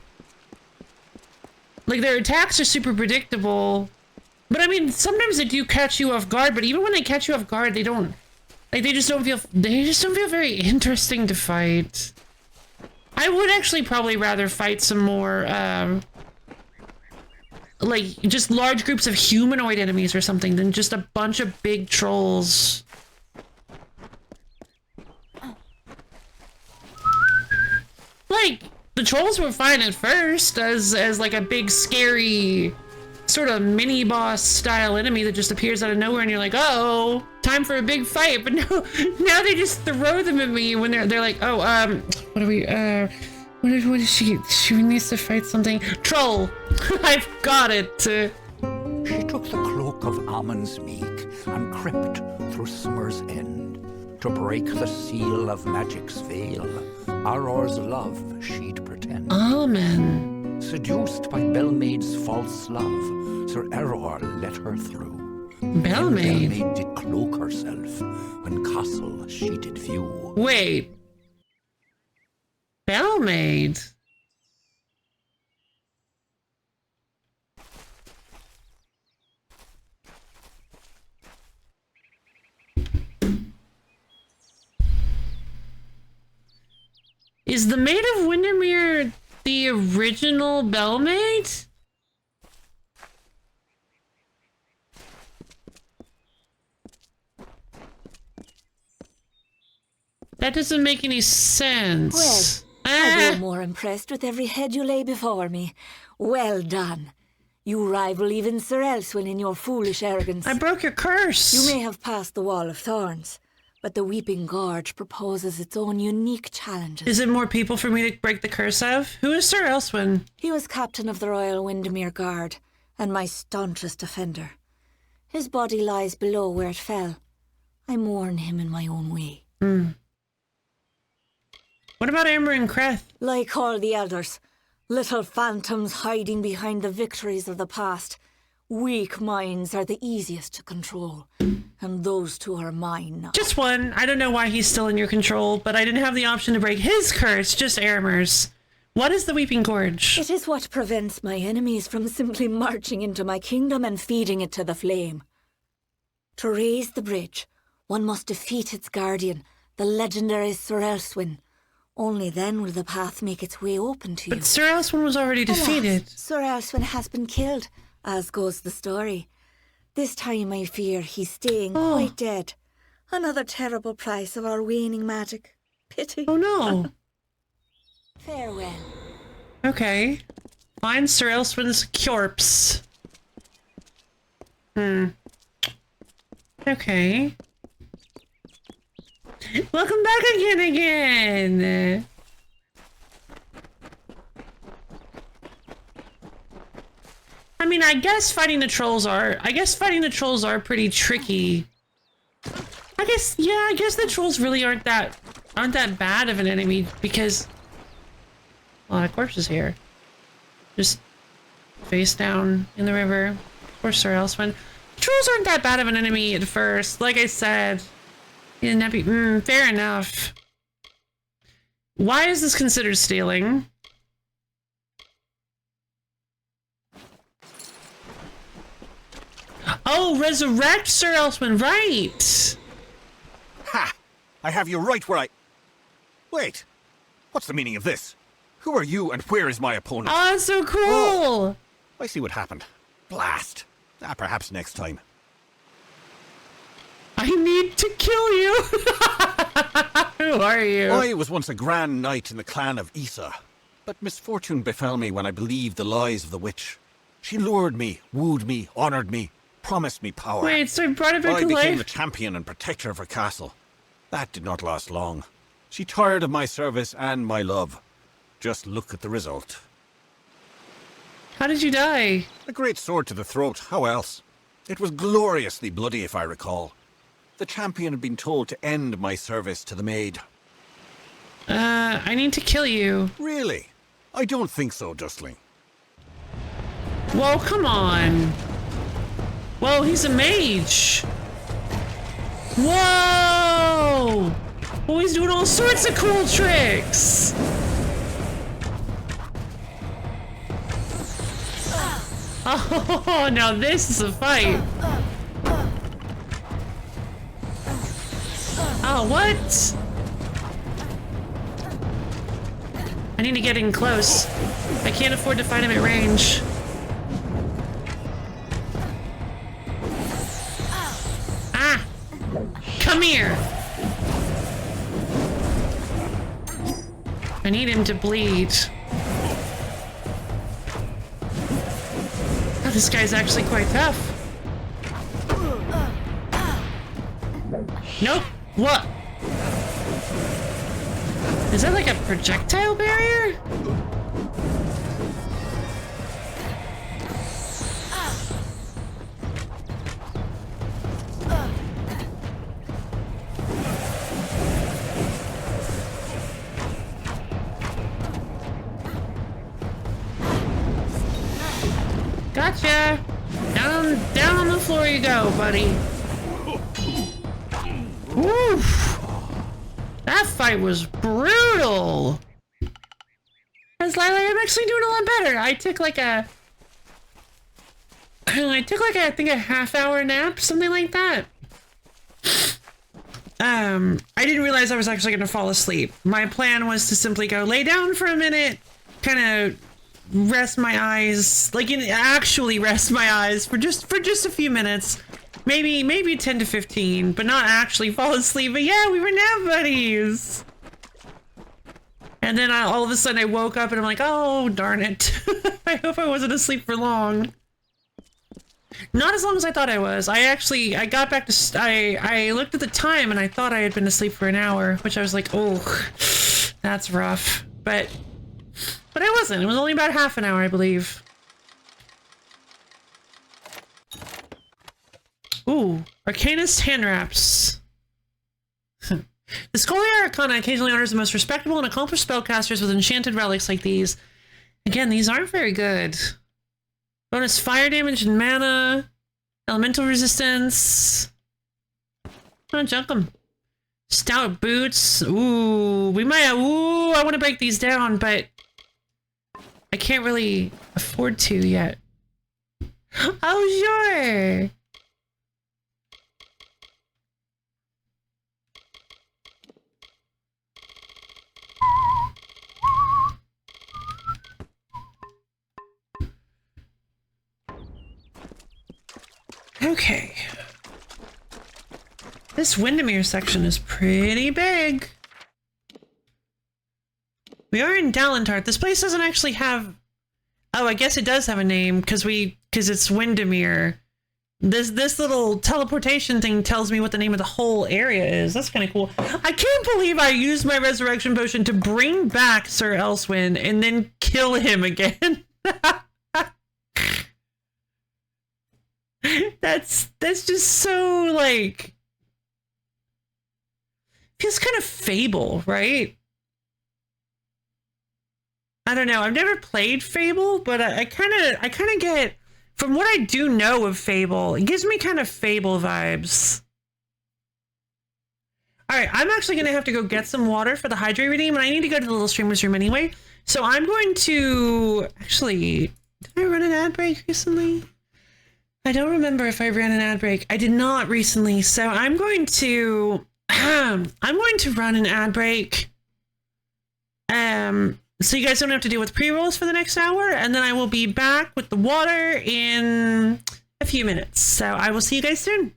Like, their attacks are super predictable. But I mean, sometimes they do catch you off guard, but even when they catch you off guard, they don't... Like, they just don't feel very interesting to fight. I would actually probably rather fight some more, like, just large groups of humanoid enemies or something than just a bunch of big trolls. Like, the trolls were fine at first as like a big scary sort of mini boss style enemy that just appears out of nowhere and you're like, oh, time for a big fight. But no, now they just throw them at me when they're like, oh, what are we, what is she needs to fight something. Troll! I've got it. She took the cloak of Ammon's meek and crept through summer's end to break the seal of magic's veil. Auror's love she'd pretend. Amen. Seduced by Bellmaid's false love, Sir Auror let her through. Bellmaid? Bellmaid did cloak herself when castle she did view. Wait. Bellmaid? Is the Maid of Windermere the original Bellmaid? That doesn't make any sense. Well, I grow more impressed with every head you lay before me. Well done. You rival even Sir Elswin in your foolish arrogance. I broke your curse. You may have passed the Wall of Thorns, but the Weeping Gorge proposes its own unique challenges. Is it more people for me to break the curse of? Who is Sir Elswin? He was captain of the Royal Windermere Guard, and my staunchest defender. His body lies below where it fell. I mourn him in my own way. What about Amber and Creth? Like all the elders, little phantoms hiding behind the victories of the past. Weak minds are the easiest to control, and those two are mine now. Just one. I don't know why he's still in your control, but I didn't have the option to break his curse, just Aramir's. What is the Weeping Gorge? It is what prevents my enemies from simply marching into my kingdom and feeding it to the flame. To raise the bridge, one must defeat its guardian, the legendary Sir Elswin. Only then will the path make its way open to you. But Sir Elswin was already defeated. Alas, Sir Elswin has been killed, as goes the story. This time I fear he's staying quite dead. Another terrible price of our waning magic. Pity. Oh no. Farewell. Okay. Find Sir Elswin's corpse. Okay. Welcome back again. I mean, I guess fighting the trolls are pretty tricky. I guess the trolls really aren't that bad of an enemy because a lot of corpses here. Just face down in the river. Of course, Sir Elswin. Trolls aren't that bad of an enemy at first. Like I said. Fair enough. Why is this considered stealing? Oh, resurrect Sir Elswin, right! Ha! I have you right where I... Wait, what's the meaning of this? Who are you and where is my opponent? Oh, that's so cool! Oh, I see what happened. Blast. Perhaps next time. I need to kill you. Who are you? I was once a grand knight in the clan of Isa, but misfortune befell me when I believed the lies of the witch. She lured me, wooed me, honoured me, promised me power. Wait, so I brought it back to life? I became the champion and protector of her castle. That did not last long. She tired of my service and my love. Just look at the result. How did you die? A great sword to the throat, how else? It was gloriously bloody, if I recall. The champion had been told to end my service to the maid. I need to kill you. Really? I don't think so, Dustling. Whoa, come on. Whoa, he's a mage. Whoa! Oh, he's doing all sorts of cool tricks. Oh, now this is a fight. Oh, what? I need to get in close. I can't afford to fight him at range. Ah! Come here! I need him to bleed. Oh, this guy's actually quite tough. Nope. What? Is that like a projectile barrier? Gotcha! Down on the floor you go, buddy. Oof! That fight was brutal! As Lila, I'm actually doing a lot better. I took like a I think a half-hour nap, something like that. I didn't realize I was actually gonna fall asleep. My plan was to simply go lay down for a minute, kind of rest my eyes, like actually rest my eyes for just a few minutes. Maybe 10 to 15, but not actually fall asleep. But yeah, we were nap buddies. And then all of a sudden I woke up and I'm like, oh, darn it. I hope I wasn't asleep for long. Not as long as I thought I was. I got back to, I looked at the time and I thought I had been asleep for an hour, which I was like, oh, that's rough. But I wasn't. It was only about half an hour, I believe. Ooh, Arcanist hand wraps. The Scholiar Arcana occasionally honors the most respectable and accomplished spellcasters with enchanted relics like these. Again, these aren't very good. Bonus fire damage and mana. Elemental resistance. I'm gonna junk them. Stout boots. Ooh, we might have, ooh, I want to break these down, but I can't really afford to yet. Oh, sure. Okay. This Windermere section is pretty big. We are in Dalentart. This place doesn't actually have... Oh, I guess it does have a name because it's Windermere. This little teleportation thing tells me what the name of the whole area is. That's kind of cool. I can't believe I used my resurrection potion to bring back Sir Elswyn and then kill him again. That's just so, like, feels kind of Fable, right? I don't know. I've never played Fable, but I kind of get, from what I do know of Fable, it gives me kind of Fable vibes. All right, I'm actually going to have to go get some water for the hydrate redeem, and I need to go to the little streamer's room anyway. So I'm going to, actually, did I run an ad break recently? I don't remember if I ran an ad break. I did not recently, so I'm going to run an ad break. So you guys don't have to deal with pre-rolls for the next hour, and then I will be back with the water in a few minutes. So I will see you guys soon.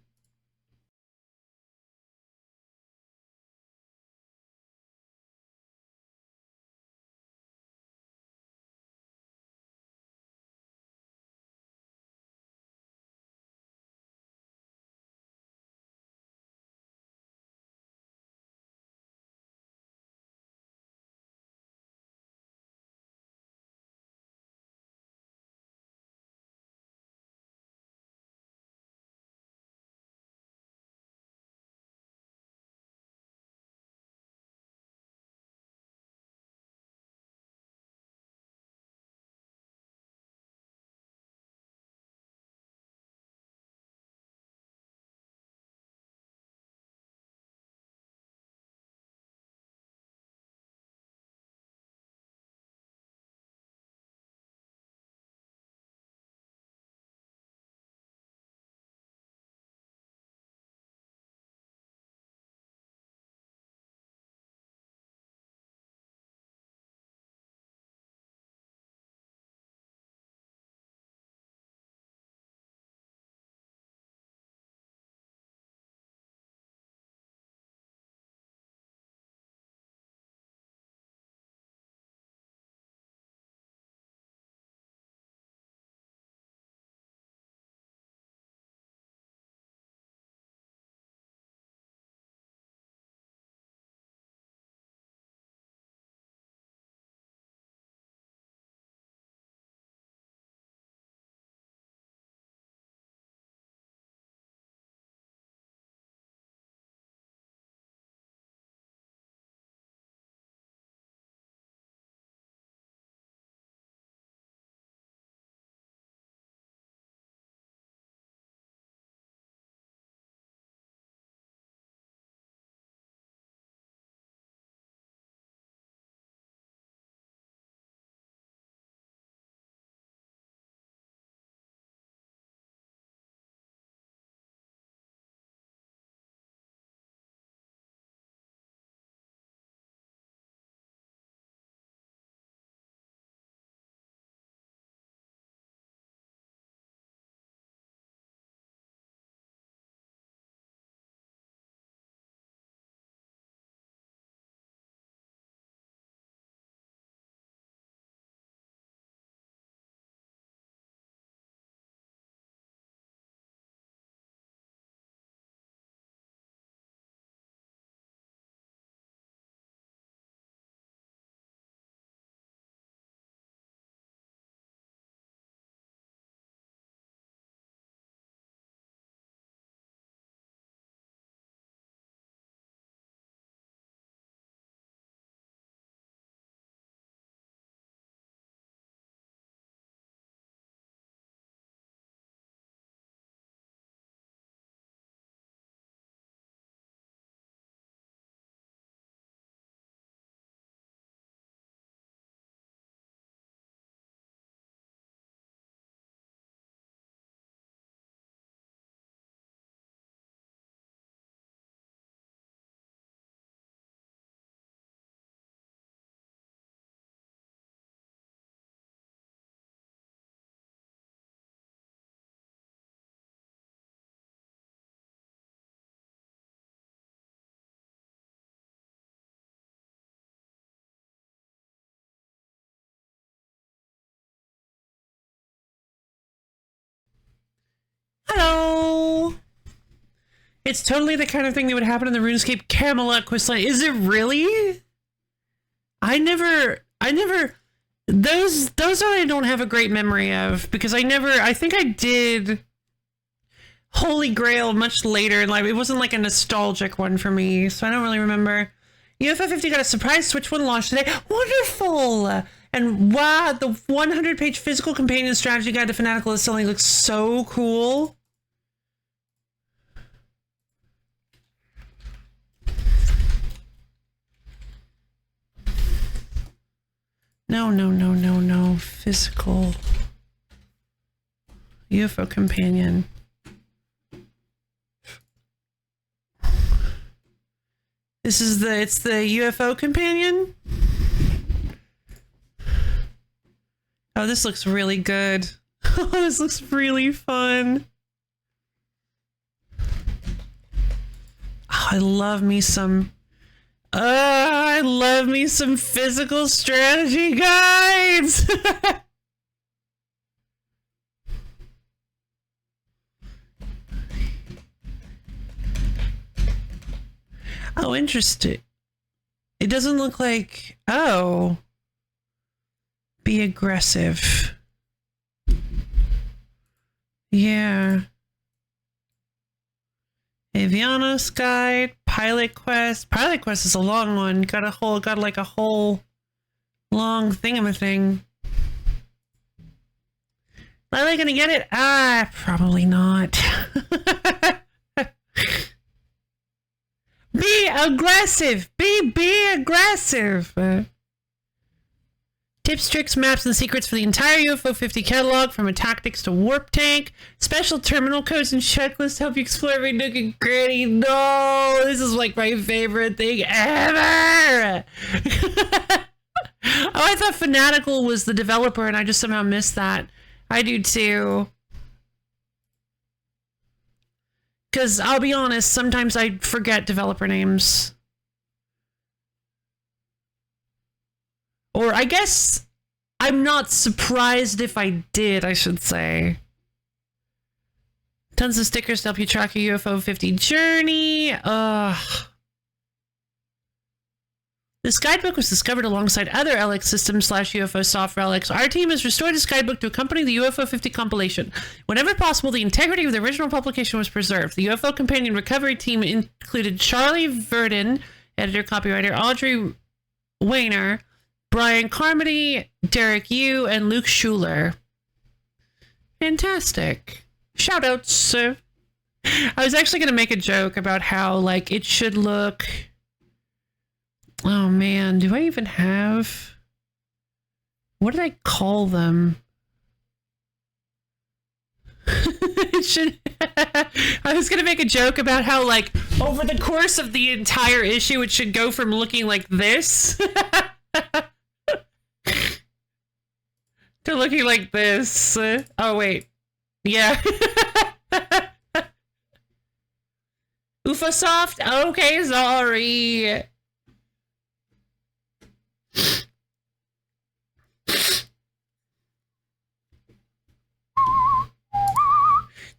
Hello. It's totally the kind of thing that would happen in the RuneScape Camelot questline. Is it really? I never, those I don't have a great memory of, because I think I did Holy Grail much later in life. It wasn't like a nostalgic one for me, so I don't really remember. UFO 50 got a surprise Switch 1 launch today. Wonderful! And wow, the 100-page physical companion strategy guide to Fanatical is selling looks so cool. No. Physical UFO companion. It's the UFO companion? Oh, this looks really good. Oh, this looks really fun. Oh, I love me some physical strategy guides. Oh, interesting. It doesn't look like... Oh. Be aggressive. Yeah. Avianos guide, Pilot Quest. Pilot Quest is a long one. Got like a whole long thingamathing. Are they gonna get it? Probably not. Be aggressive! Be aggressive! Tips, tricks, maps, and secrets for the entire UFO 50 catalog, from a tactics to warp tank. Special terminal codes and checklists help you explore every nook and cranny. No! This is like my favorite thing ever! Oh, I thought Fanatical was the developer and I just somehow missed that. I do too. Because I'll be honest, sometimes I forget developer names. Or I guess I'm not surprised if I did, I should say. Tons of stickers to help you track your UFO 50 journey. This guidebook was discovered alongside other LX systems / UFO soft relics. Our team has restored this guidebook to accompany the UFO 50 compilation. Whenever possible, the integrity of the original publication was preserved. The UFO Companion Recovery team included Charlie Verdon, editor, copywriter, Audrey Weiner, Brian Carmody, Derek Yu, and Luke Schuler. Fantastic. Shoutouts. I was actually going to make a joke about how, like, it should look... Oh man, do I even have... What did I call them? It should... I was gonna make a joke about how, like, over the course of the entire issue, it should go from looking like this to looking like this. Oh wait. Yeah. Ufasoft? Okay, sorry.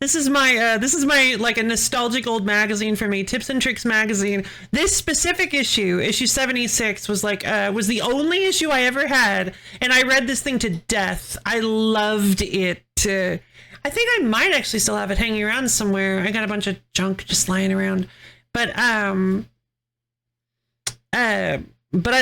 This is my like a nostalgic old magazine for me, Tips and Tricks magazine. This specific issue 76, was like was the only issue I ever had, and I read this thing to death. I loved it. I think I might actually still have it hanging around somewhere. I got a bunch of junk just lying around, but I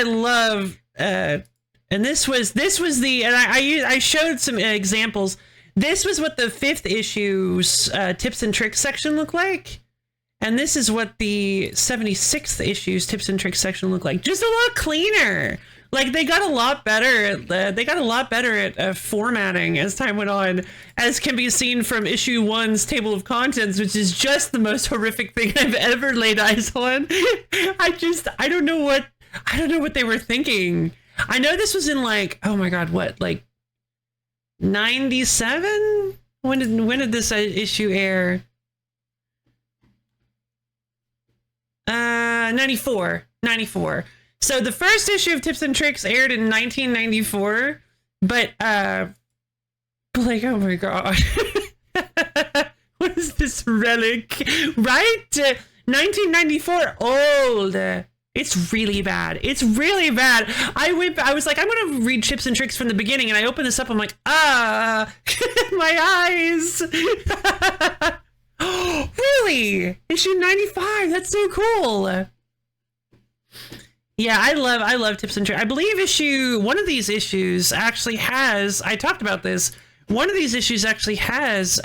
love and this was the, and I showed some examples. This was what the 5th issue's tips and tricks section looked like. And this is what the 76th issue's tips and tricks section looked like. Just a lot cleaner. Like, they got a lot better at formatting as time went on, as can be seen from issue 1's table of contents, which is just the most horrific thing I've ever laid eyes on. I don't know what they were thinking. I know this was in, like, oh my god, what, like 97? When did this issue air? 94. So the first issue of Tips and Tricks aired in 1994, but like, oh my god. What is this relic? Right? 1994, old. It's really bad. It's really bad. I was like, I'm going to read Tips and Tricks from the beginning, and I open this up, I'm like, my eyes. Really? Issue 95. That's so cool. Yeah, I love Tips and Tricks. I believe one of these issues actually has, I talked about this, one of these issues actually has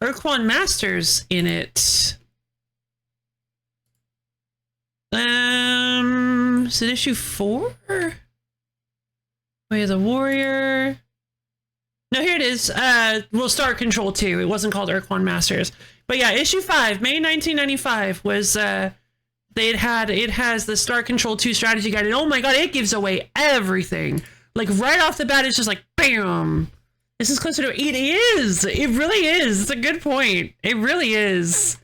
Urquan Masters in it. Is it issue 4? Way of the Warrior. No, here it is. Well, Star Control 2. It wasn't called Urquan Masters. But yeah, issue 5, May 1995 was, it has the Star Control 2 strategy guide, and oh my god, it gives away everything. Like, right off the bat, it's just like, bam! This is closer to it is! It really is! It's a good point. It really is.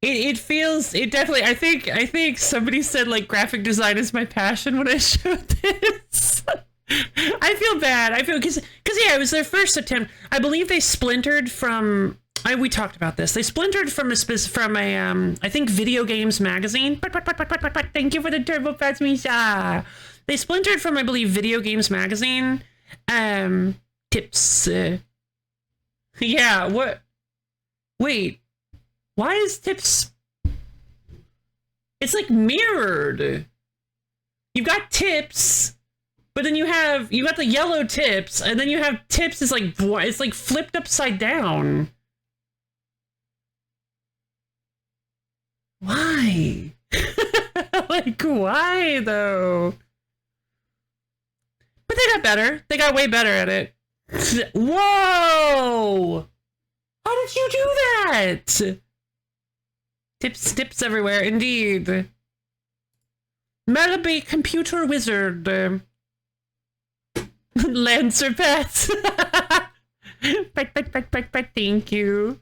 It feels, it definitely, I think somebody said, like, graphic design is my passion when I showed this. I feel bad. I feel, because yeah, it was their first attempt. I believe they splintered from, we talked about this. They splintered from I think Video Games Magazine. Thank you for the turbo pets, Misha. They splintered from, I believe, Video Games Magazine. Tips. Yeah, what? Wait. Why is Tips... It's like mirrored. You've got Tips, but then you got the yellow Tips, and then you have Tips is like, it's like flipped upside down. Why? Like, why though? But they got better. They got way better at it. Whoa! How did you do that? Tips everywhere, indeed. Malaby computer wizard. Lancer pets. Thank you.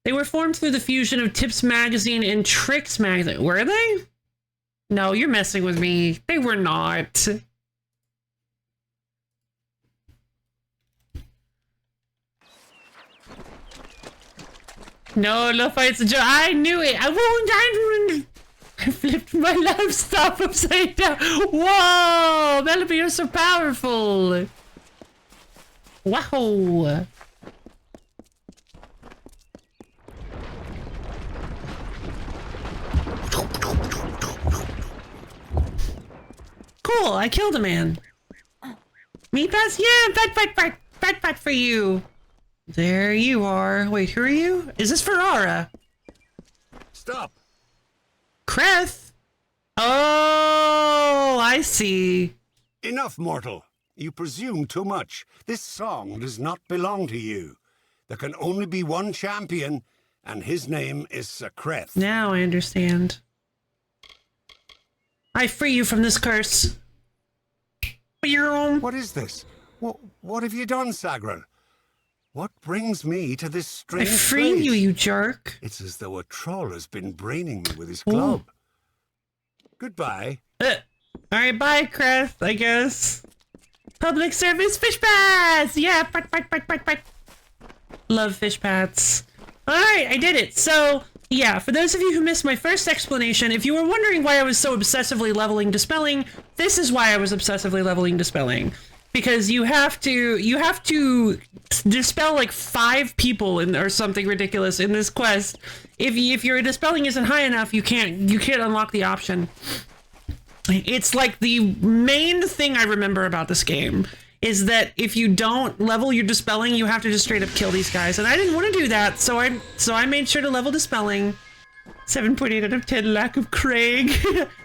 They were formed through the fusion of Tips Magazine and Tricks Magazine. Were they? No, you're messing with me. They were not. No fights a joke. I knew it. I won't. I flipped my laptop upside down. Whoa, Melody, you're so powerful. Wow. Cool, I killed a man. Meat pass? Yeah, fight for you. There you are. Wait, who are you? Is this Ferrara? Stop. Kreth? Oh, I see. Enough, mortal. You presume too much. This song does not belong to you. There can only be one champion, and his name is Sir Kreth. Now I understand. I free you from this curse. What is this? What have you done, Sagran? What brings me to this strange I free place? you jerk. It's as though a troll has been braining me with his club. Ooh. Goodbye. Alright, bye, Kreth, I guess. Public service fish pads! Yeah, fight. Love fish pads. Alright, I did it. So, yeah, for those of you who missed my first explanation, if you were wondering why I was so obsessively leveling Dispelling, this is why I was obsessively leveling Dispelling. Because you have to dispel like 5 people or something ridiculous in this quest. If your Dispelling isn't high enough, you can't unlock the option. It's like the main thing I remember about this game is that if you don't level your Dispelling, you have to just straight up kill these guys. And I didn't want to do that, so I made sure to level Dispelling. 7.8 out of 10, lack of Craig.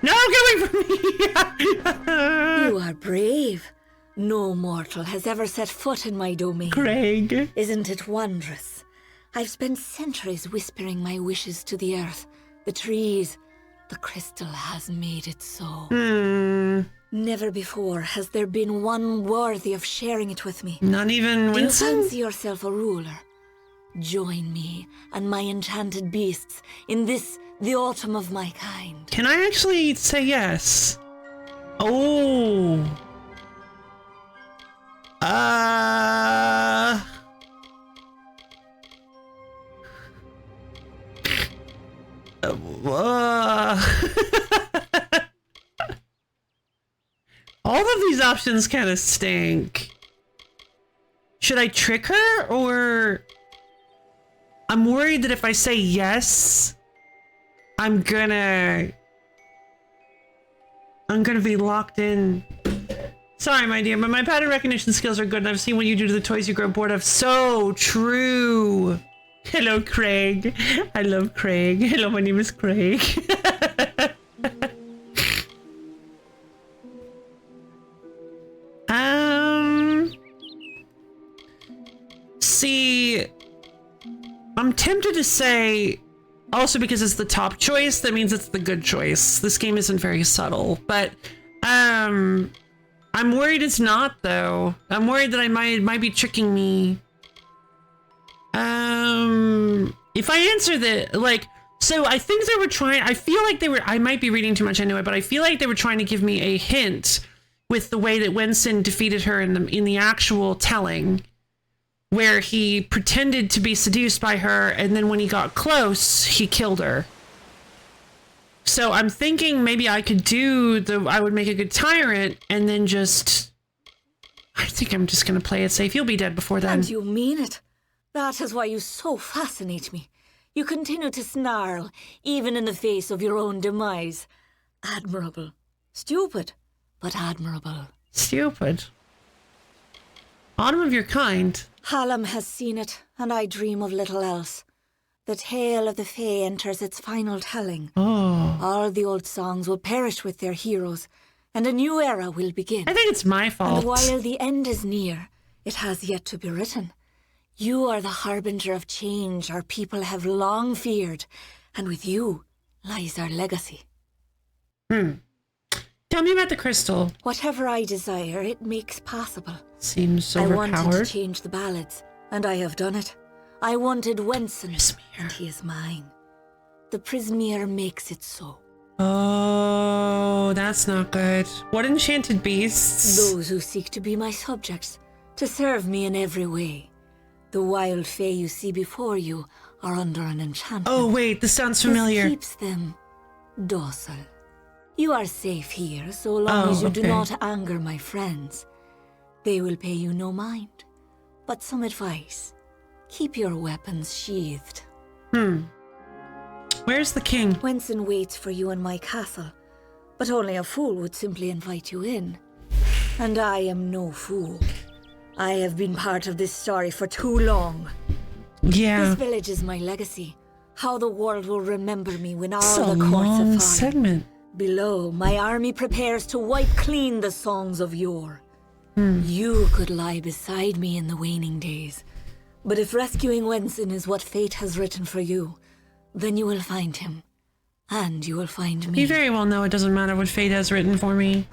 No, get away from me! You are brave. No mortal has ever set foot in my domain. Craig. Isn't it wondrous? I've spent centuries whispering my wishes to the earth, the trees. The crystal has made it so. Never before has there been one worthy of sharing it with me. Not even Winston? Do you fancy yourself a ruler? Join me and my enchanted beasts in this, the autumn of my kind. Can I actually say yes? Oh. All of these options kind of stink. Should I trick her, or I'm worried that if I say yes, I'm gonna be locked in. Sorry, my dear, but my pattern recognition skills are good, and I've seen what you do to the toys you grow bored of. So true. Hello, Craig. I love Craig. Hello, my name is Craig. See, I'm tempted to say, also because it's the top choice, that means it's the good choice. This game isn't very subtle, but I'm worried it's not, though. I'm worried that I might be tricking me. If I answer the, like, so I think they were trying, I feel like they were, I might be reading too much into it, but I feel like they were trying to give me a hint with the way that Wenson defeated her in the actual telling, where he pretended to be seduced by her, and then when he got close, he killed her. So I'm thinking maybe I could I would make a good tyrant, and then I think I'm just gonna play it safe. You'll be dead before then. And you mean it? That is why you so fascinate me. You continue to snarl, even in the face of your own demise. Admirable. Stupid, but admirable. Stupid. Autumn of your kind. Hallam has seen it, and I dream of little else. The tale of the Fae enters its final telling. Oh. All the old songs will perish with their heroes, and a new era will begin. I think it's my fault. And while the end is near, it has yet to be written. You are the harbinger of change our people have long feared, and with you lies our legacy. Tell me about the crystal. Whatever I desire, it makes possible. Seems I overpowered. wanted to change the ballads, and I have done it. I wanted Wenson, and he is mine. The Prismeer makes it so. Oh, that's not good. What enchanted beasts? Those who seek to be my subjects, to serve me in every way. The wild fae you see before you are under an enchantment. Oh wait, this sounds familiar. This keeps them docile. You are safe here so long as you do not anger my friends. They will pay you no mind. But some advice. Keep your weapons sheathed. Where's the king? Wenson waits for you in my castle, but only a fool would simply invite you in. And I am no fool. I have been part of this story for too long. Yeah. This village is my legacy. How the world will remember me when all It's the a courts have long fallen. segment. Below, my army prepares to wipe clean the songs of yore. You could lie beside me in the waning days. But if rescuing Wenson is what fate has written for you, then you will find him. And you will find me. You very well know it doesn't matter what fate has written for me.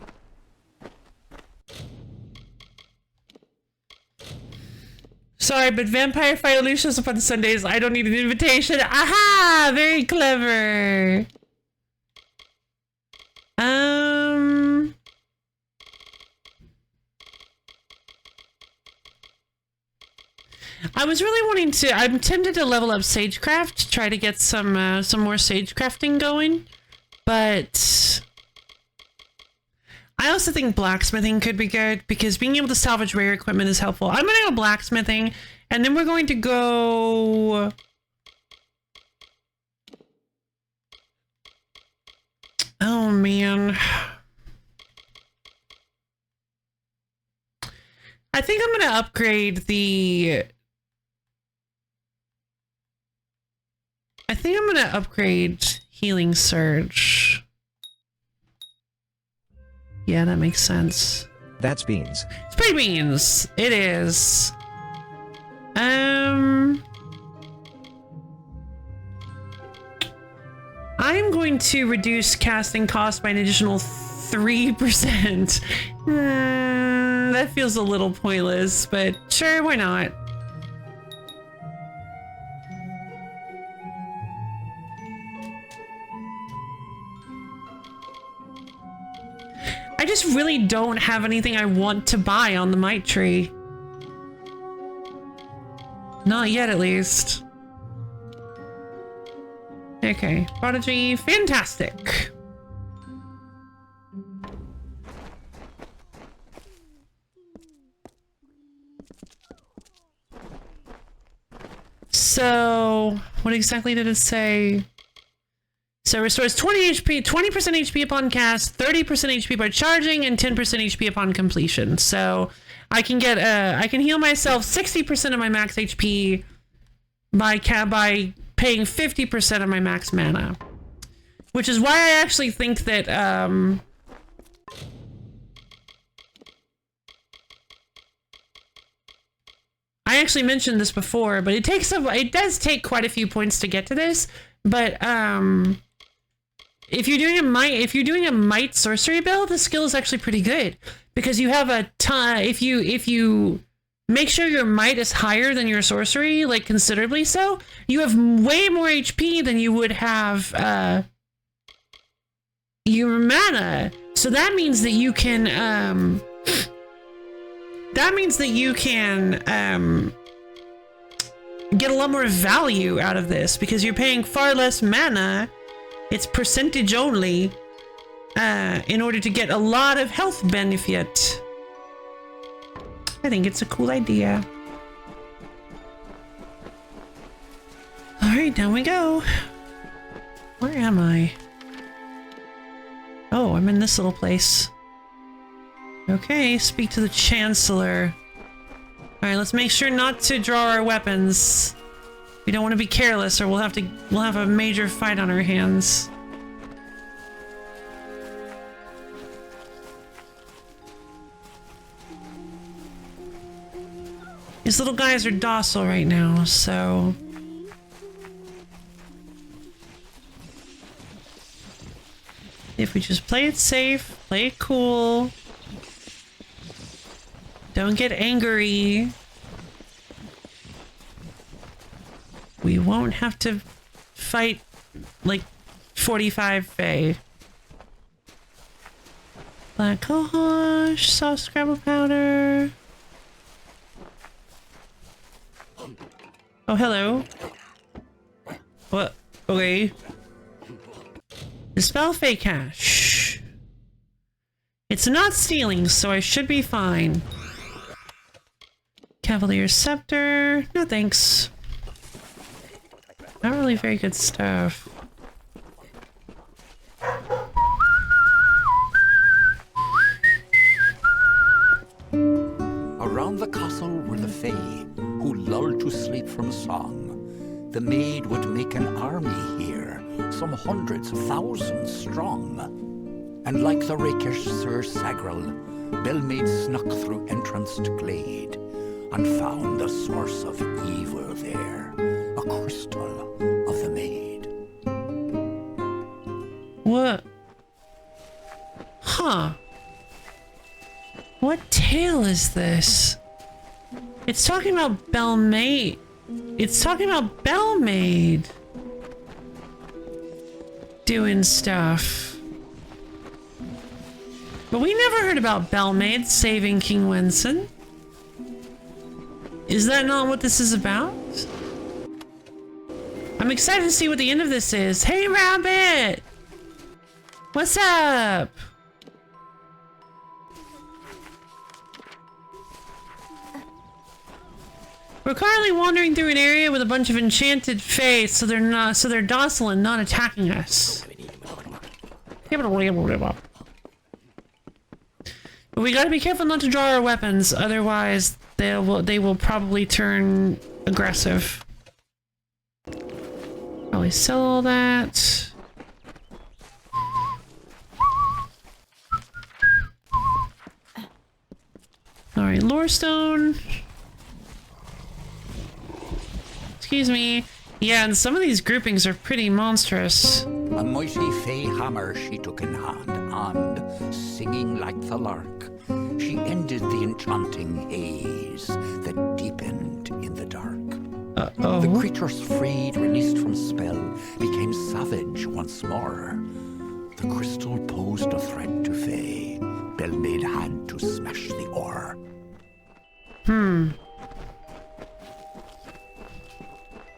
Sorry, but Vampire Fight only shows up on Sundays. I don't need an invitation. Aha! Very clever. I was really wanting to. I'm tempted to level up Sagecraft to try to get some more Sagecrafting going, but I also think blacksmithing could be good because being able to salvage rare equipment is helpful. I'm gonna go blacksmithing, and then we're going to go. Oh man. I think I'm gonna upgrade the. I think I'm gonna upgrade Healing Surge. Yeah, that makes sense. That's beans. It's pretty beans. It is. I'm going to reduce casting cost by an additional 3%. That feels a little pointless, but sure, why not? I just really don't have anything I want to buy on the mite tree. Not yet, at least. Okay, Prodigy, fantastic. So, what exactly did it say? So, restores 20 HP, 20% HP upon cast, 30% HP by charging, and 10% HP upon completion. So, I can get I can heal myself 60% of my max HP by paying 50% of my max mana. Which is why I actually think that I actually mentioned this before, but it does take quite a few points to get to this. But if you're doing a might sorcery build, the skill is actually pretty good because you have a ton. If you make sure your might is higher than your sorcery, like considerably so, you have way more HP than you would have your mana. So that means that you can get a lot more value out of this because you're paying far less mana. It's percentage only in order to get a lot of health benefit. I think it's a cool idea. Alright, down we go. Where am I? Oh, I'm in this little place. Okay, speak to the Chancellor. Alright, let's make sure not to draw our weapons. We don't want to be careless or we'll have a major fight on our hands. These little guys are docile right now, so... if we just play it safe, play it cool... don't get angry. We won't have to fight like 45 Fae. Black cohosh, soft scrabble powder. Oh, hello. What? Okay. Dispel Fae cache. It's not stealing, so I should be fine. Cavalier Scepter. No thanks. Not really very good stuff. Around the castle were the Fae, who lulled to sleep from song. The maid would make an army here, some hundreds of thousands strong. And like the rakish Sir Sagril, Bellmaid snuck through entranced glade, and found the source of evil there, a crystal of the maid. What? Huh. What tale is this? It's talking about Bellmaid. It's talking about Bellmaid doing stuff. But we never heard about Bellmaid saving King Wenson. Is that not what this is about? I'm excited to see what the end of this is. Hey, Rabbit! What's up? We're currently wandering through an area with a bunch of enchanted fae, so they're docile and not attacking us. But we gotta be careful not to draw our weapons, otherwise they will probably turn aggressive. Probably sell all that. Alright, Lorestone. Excuse me. Yeah, and some of these groupings are pretty monstrous. A mighty Fae hammer she took in hand, and, singing like the lark, she ended the enchanting haze that deepened in the dark. Uh-oh. The creatures freed, released from spell, became savage once more. The crystal posed a threat to Fae, Bellmaid had to smash the ore.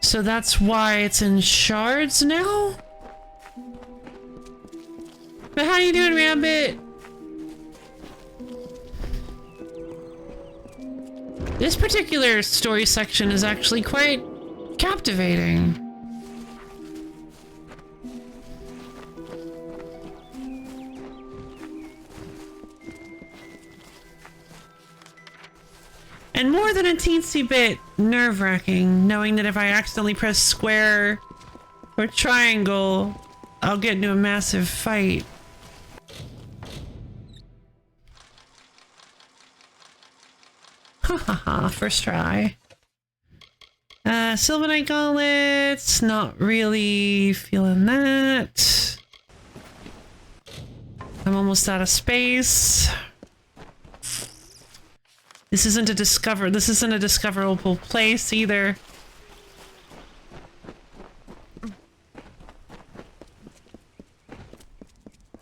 So that's why it's in shards now? But how you doing, Rabbit? This particular story section is actually quite captivating. And more than a teensy bit nerve-wracking, knowing that if I accidentally press square or triangle, I'll get into a massive fight. Ha ha ha, first try. Sylvanite gauntlets, not really feeling that. I'm almost out of space. This isn't a discoverable place either.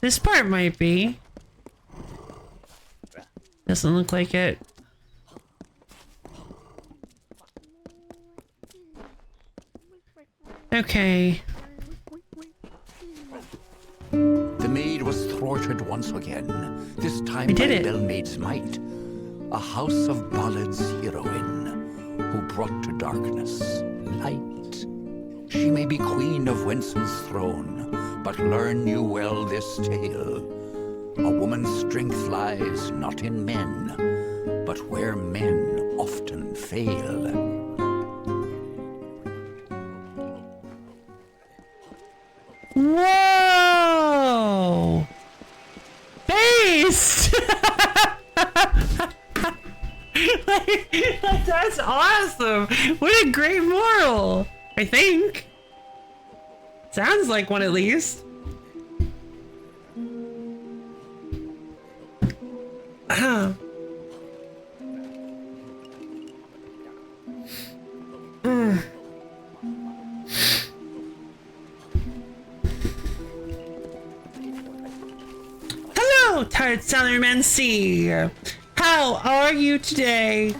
This part might be. Doesn't look like it. Okay. The maid was thwarted once again, this time by Bellmaid's might. A house of ballads heroine, who brought to darkness light. She may be queen of Wenson's throne, but learn you well this tale. A woman's strength lies not in men, but where men often fail. Whoa! Based! That's awesome! What a great moral! I think. Sounds like one at least. Hello, tired salaryman C. How are you today?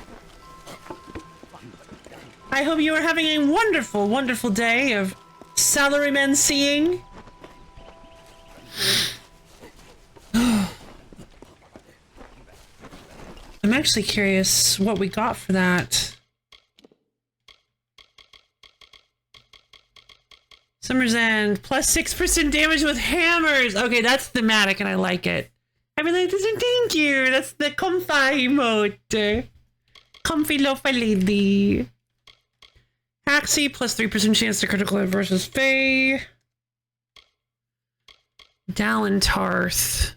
I hope you are having a wonderful, wonderful day of salaryman seeing. I'm actually curious what we got for that. Summer's End, plus 6% damage with hammers. Okay, that's thematic and I like it. I really like this, thank you. That's the comfy emote. Comfy lofa lady. Haxie, plus 3% chance to critical hit versus Faye. Dalentarth,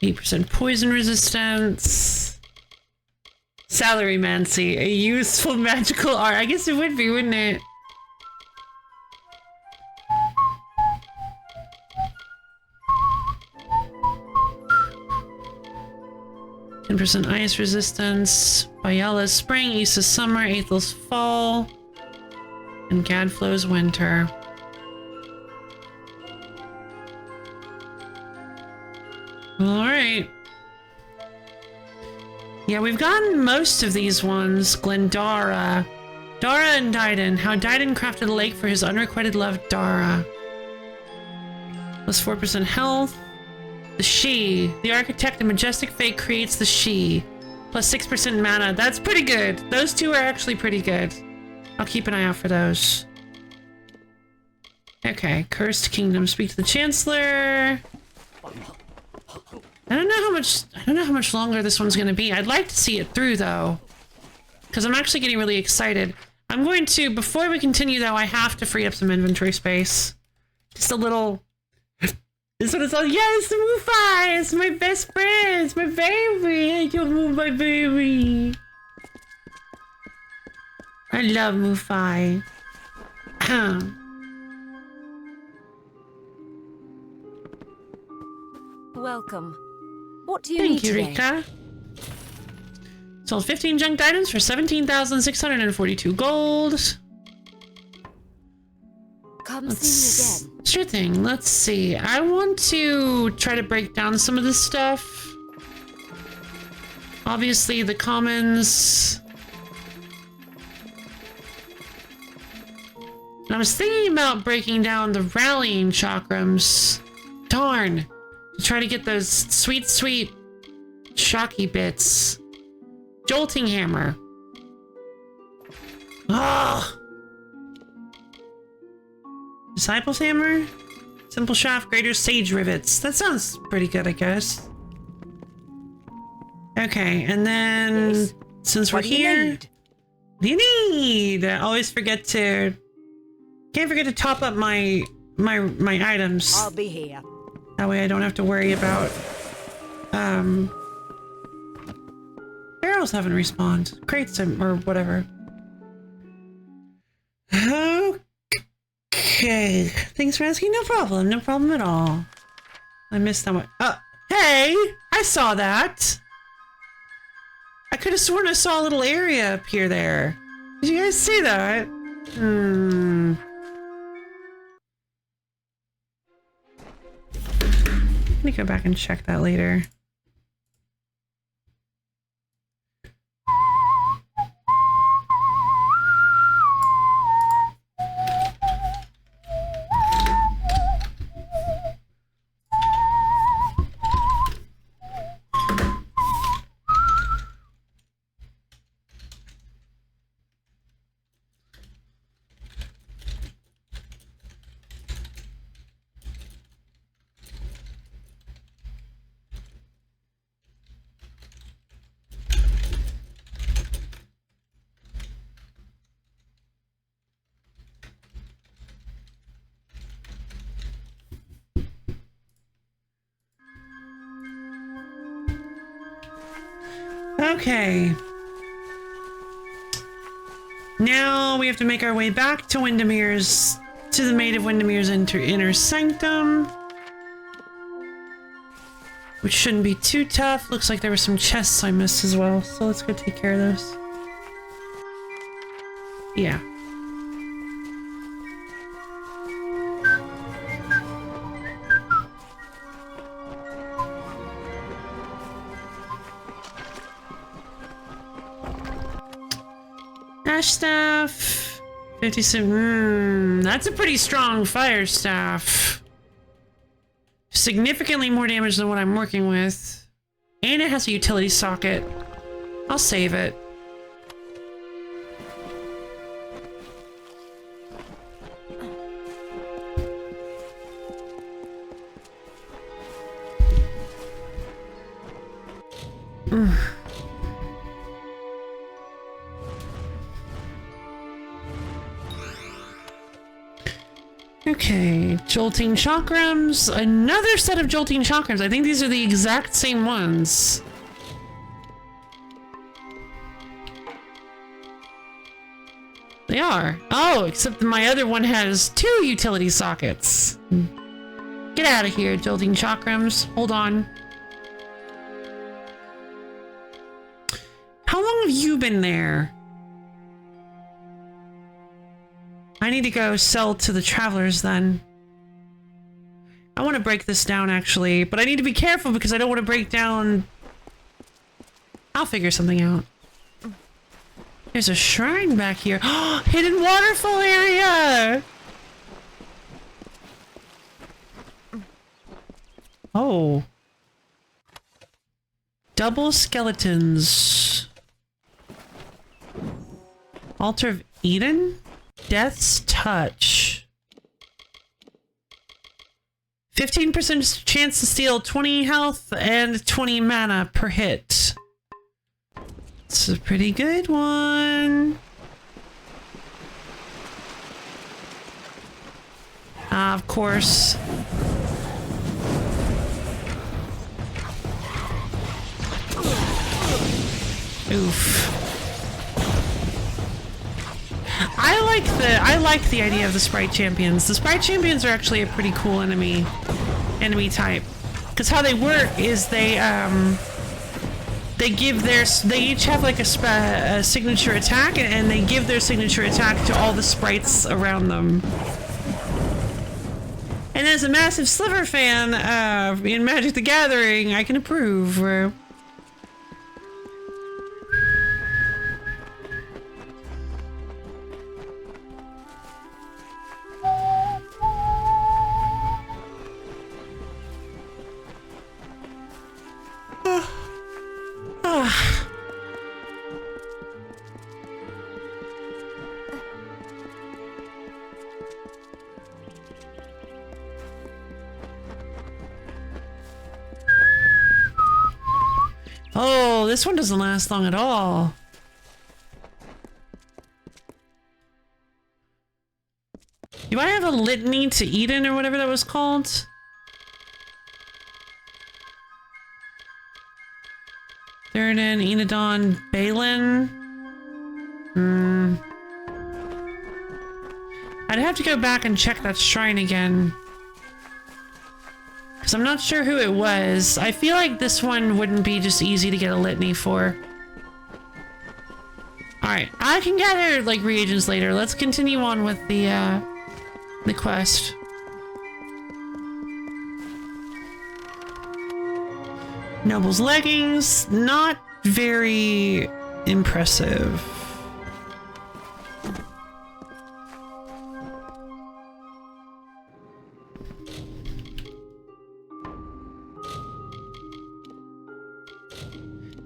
8% poison resistance. Salarymancy, a useful magical art. I guess it would be, wouldn't it? %, ice resistance, Bayala's spring, Issa's summer, Aethel's fall, and Gadflow's winter. Alright. Yeah, we've gotten most of these ones. Glendara. Dara and Dyden. How Dyden crafted a lake for his unrequited love, Dara. Plus 4% health. The She. The architect of majestic fate creates the She. Plus 6% mana. That's pretty good. Those two are actually pretty good. I'll keep an eye out for those. Okay. Cursed Kingdom. Speak to the Chancellor. I don't know how much longer this one's gonna be. I'd like to see it through though. Because I'm actually getting really excited. I'm going to, before we continue though, I have to free up some inventory space. Just a little. This one is all, yes, Mufai! It's my best friend! It's my baby! I don't move my baby! I love Mufai. Welcome. What do you need today? Thank you, Rika. Sold 15 junk items for 17,642 gold. Come see me again. Sure thing. Let's see. I want to try to break down some of this stuff. Obviously, the commons. And I was thinking about breaking down the rallying chakrams. Darn. To try to get those sweet, sweet shocky bits. Jolting hammer. Ah. Disciples hammer? Simple shaft, greater sage rivets. That sounds pretty good, I guess. Okay, and then yes. Since we're here, what do you need? I always forget to. Can't forget to top up my items. I'll be here. That way I don't have to worry about. Barrels haven't respawned. Crates or whatever. Okay. Thanks for asking. No problem. No problem at all. I missed that one. Hey! I saw that! I could have sworn I saw a little area up here there. Did you guys see that? Let me go back and check that later. Okay. Now we have to make our way back to Windermere's, to the Maid of Windermere's inner sanctum. Which shouldn't be too tough. Looks like there were some chests I missed as well. So let's go take care of those. Yeah. Ash staff. 57. That's a pretty strong fire staff. Significantly more damage than what I'm working with. And it has a utility socket. I'll save it. Okay, jolting chakrams. Another set of jolting chakrams. I think these are the exact same ones. They are. Oh, except my other one has 2 utility sockets. Get out of here, jolting chakrams. Hold on. How long have you been there? I need to go sell to the travelers then. I want to break this down actually, but I need to be careful because I don't want to break down. I'll figure something out. There's a shrine back here. Hidden waterfall area! Oh. Double skeletons. Altar of Eden? Death's Touch. 15% chance to steal 20 health and 20 mana per hit. It's a pretty good one. Of course. Oof. I like the idea of the sprite champions. The sprite champions are actually a pretty cool enemy type. Because how they work is they each have like a signature attack, and they give their signature attack to all the sprites around them. And as a massive Sliver fan in Magic the Gathering, I can approve. Oh, this one doesn't last long at all. Do I have a litany to Eden or whatever that was called? Theoden, Enidon, Balin. I'd have to go back and check that shrine again. Because I'm not sure who it was. I feel like this one wouldn't be just easy to get a litany for. Alright, I can gather, like, reagents later. Let's continue on with the quest. Noble's leggings, not very impressive.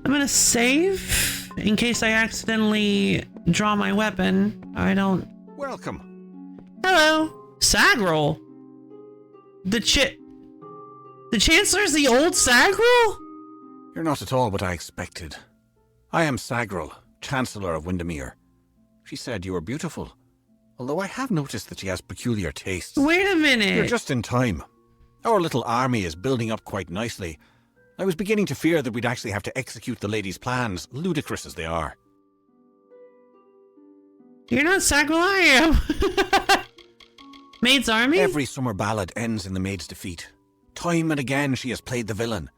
I'm gonna save in case I accidentally draw my weapon. I don't. Welcome. Hello, Sagrel. The Chancellor's the old Sagrel? You're not at all what I expected. I am Sagrel, Chancellor of Windermere. She said you were beautiful, although I have noticed that she has peculiar tastes. Wait a minute. You're just in time. Our little army is building up quite nicely. I was beginning to fear that we'd actually have to execute the lady's plans, ludicrous as they are. You're not Sagrel, I am. Maid's army? Every summer ballad ends in the maid's defeat. Time and again she has played the villain.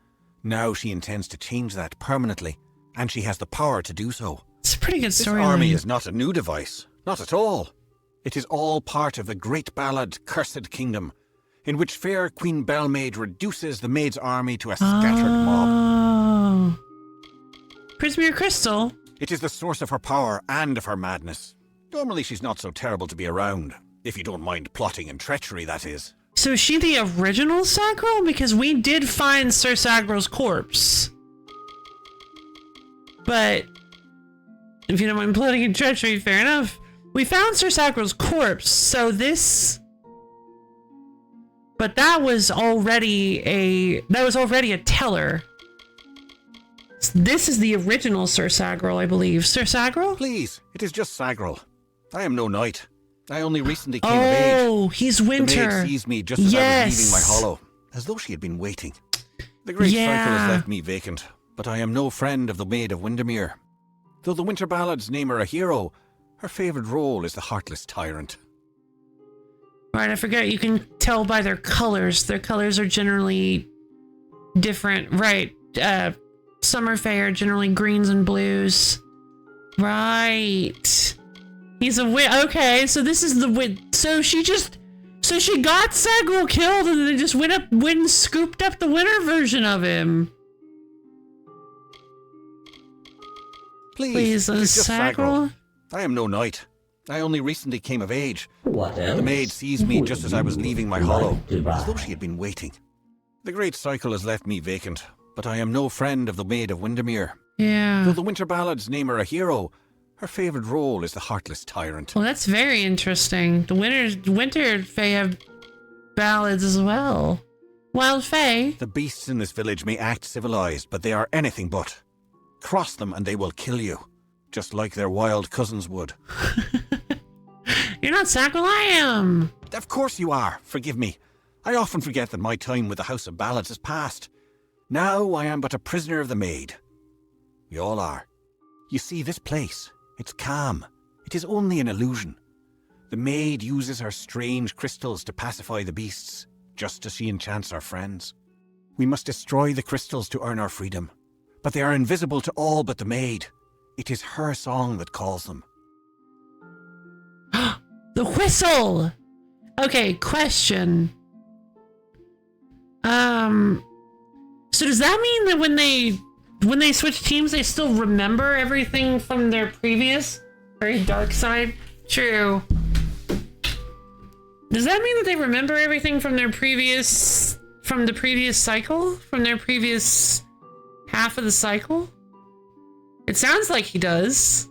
Now she intends to change that permanently, and she has the power to do so. It's a pretty good story. This army is not a new device. Not at all. It is all part of the great ballad Cursed Kingdom, in which fair Queen Bellmaid reduces the maid's army to a scattered mob. Prismere Crystal? It is the source of her power and of her madness. Normally she's not so terrible to be around, if you don't mind plotting and treachery, that is. So is she the original Sagrel? Because we did find Sir Sagrel's corpse. But, if you don't mind plotting and treachery, fair enough. We found Sir Sagrel's corpse, so this... But that was already a teller. This is the original Sir Sagrel, I believe. Sir Sagrel? Please, it is just Sagrel. I am no knight. I only recently came of age. Oh, he's Winter. The maid seized me just as I was leaving my hollow, as though she had been waiting. The great cycle has left me vacant, but I am no friend of the Maid of Windermere. Though the Winter Ballads name her a hero, her favoured role is the heartless tyrant. Right, I forget, you can tell by their colors. Their colors are generally different. Right, Summer Fae are generally greens and blues. Right. He's a okay, so this is the so she got Sagrel killed and then just went and scooped up the winter version of him. Please, Sagrel? I am no knight. I only recently came of age. What else? The maid seized me just as I was leaving my hollow, as though she had been waiting. The great cycle has left me vacant, but I am no friend of the Maid of Windermere. Yeah. Though the Winter Ballads name her a hero, her favoured role is the heartless tyrant. Well, that's very interesting. The Winter Fae have ballads as well. Wild Fae? The beasts in this village may act civilized, but they are anything but. Cross them and they will kill you, just like their wild cousins would. You're not Sagrel, I am. Of course you are. Forgive me. I often forget that my time with the House of Ballads has passed. Now I am but a prisoner of the maid. We all are. You see, this place, it's calm. It is only an illusion. The maid uses her strange crystals to pacify the beasts, just as she enchants our friends. We must destroy the crystals to earn our freedom, but they are invisible to all but the maid. It is her song that calls them. The whistle! Okay, question. So does that mean that when they switch teams, they still remember everything from their previous very dark side? True. Does that mean that they remember everything from the previous cycle? From their previous half of the cycle? It sounds like he does.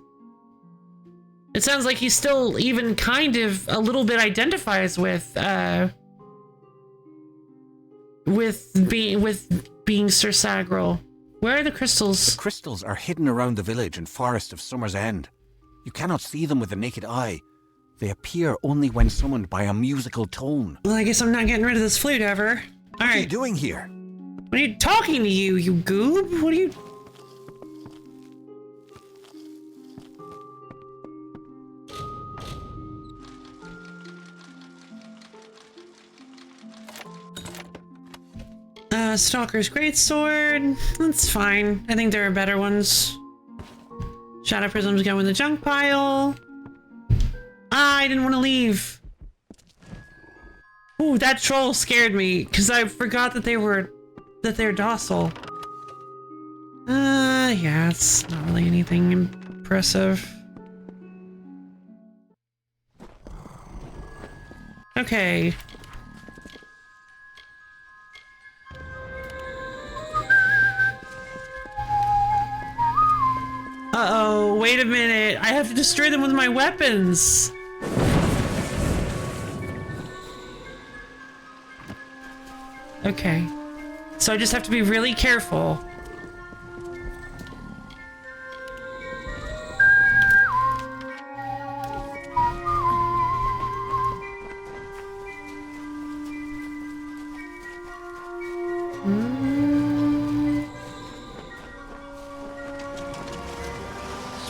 It sounds like he still even kind of a little bit identifies with being Sir Sagrel. Where are the crystals? The crystals are hidden around the village and forest of Summer's End. You cannot see them with the naked eye. They appear only when summoned by a musical tone. Well, I guess I'm not getting rid of this flute ever. All right. What are you doing here? What are you talking to you, you goob? What are you... Stalker's Greatsword. That's fine. I think there are better ones. Shadow Prisms go in the junk pile. Ah, I didn't want to leave. Ooh, that troll scared me because I forgot that they're docile. Yeah, it's not really anything impressive. Okay. Uh-oh, wait a minute. I have to destroy them with my weapons. Okay. So I just have to be really careful.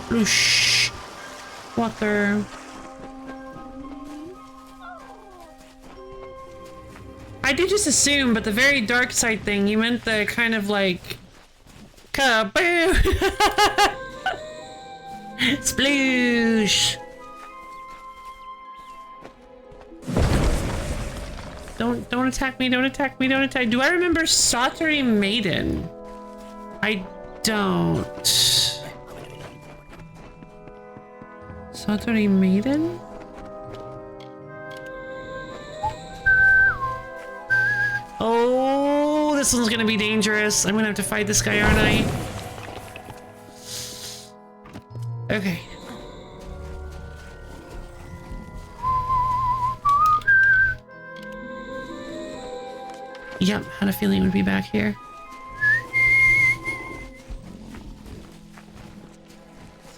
Sploosh. Water. I did just assume, but the very dark side thing, you meant the kind of like... Kaboo! Sploosh! Don't attack me, don't attack me, don't attack. Do I remember Sautery Maiden? I don't. Sautery Maiden? Oh, this one's gonna be dangerous. I'm gonna have to fight this guy, aren't I? Okay. Yep, had a feeling it would be back here.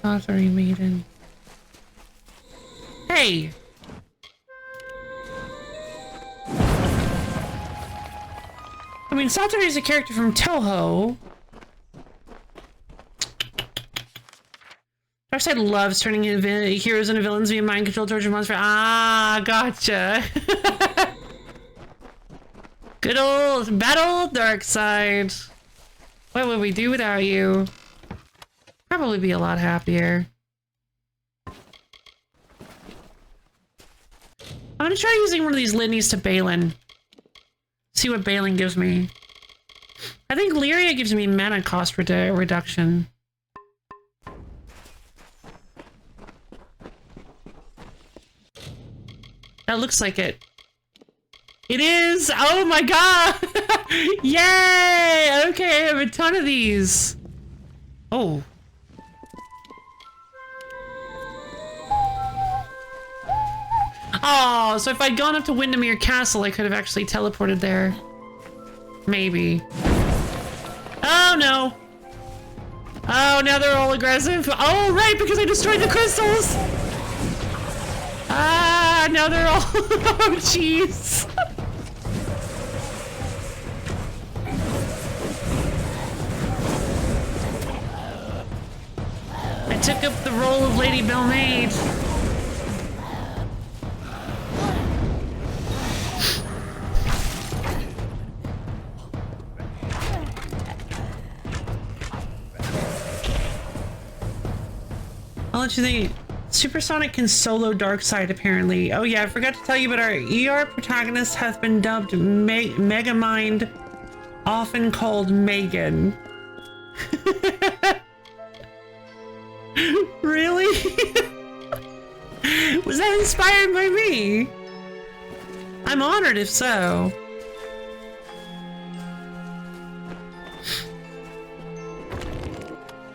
Sautery Maiden. Hey! I mean, Sautery is a character from Toho. Darkseid loves turning heroes into villains via mind control, torture, monster. Ah, gotcha. Good old battle, Darkseid. What would we do without you? Probably be a lot happier. I'm gonna try using one of these Lidneys to Balin. See what Balin gives me. I think Lyria gives me mana cost reduction. That looks like it. It is! Oh my god! Yay! Okay, I have a ton of these. Oh. Oh, so if I'd gone up to Windermere Castle, I could have actually teleported there. Maybe. Oh no! Oh, now they're all aggressive. Oh, right, because I destroyed the crystals! Ah, now they're all... Oh, jeez. I took up the role of Lady Belmaid. I'll let you think. Supersonic can solo Darkseid, apparently. Oh yeah, I forgot to tell you, but our ER protagonist has been dubbed Megamind, often called Megan. Really? Was that inspired by me? I'm honored if so.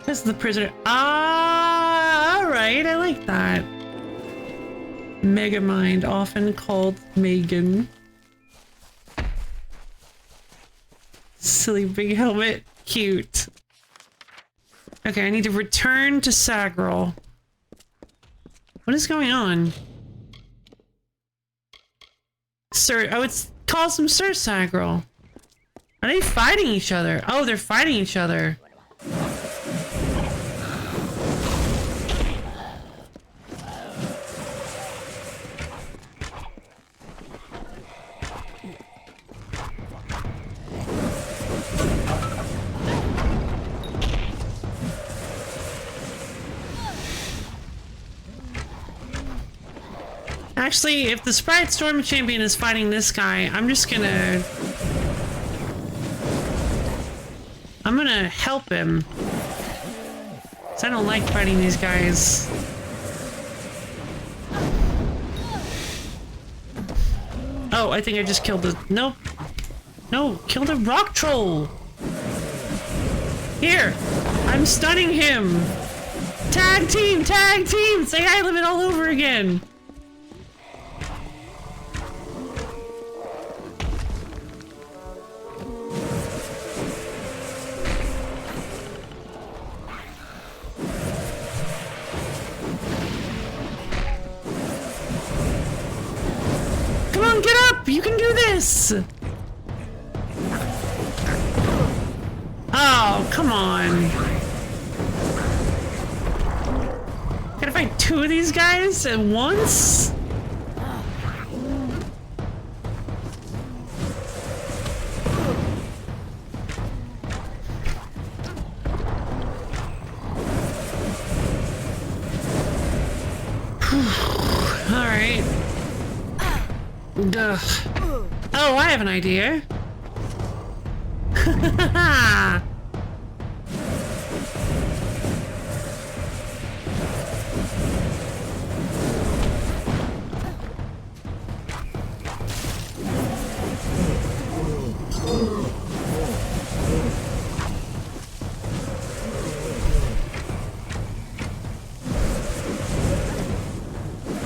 This is the prisoner. Ah, alright, I like that. Megamind, often called Megan. Silly big helmet. Cute. Okay, I need to return to Sagril. What is going on? Sir, oh, it's calls him Sir Sagril. Are they fighting each other? Oh, they're fighting each other. Actually, if the Sprite Storm Champion is fighting this guy, I'm gonna help him. 'Cause I don't like fighting these guys. Oh, I think I just killed the... Nope. No, killed a rock troll. Here, I'm stunning him. Tag team, tag team. Say hi limit all over again. Come on, get up! You can do this! Oh, come on. Gotta fight two of these guys at once? Alright. Ugh. Oh, I have an idea.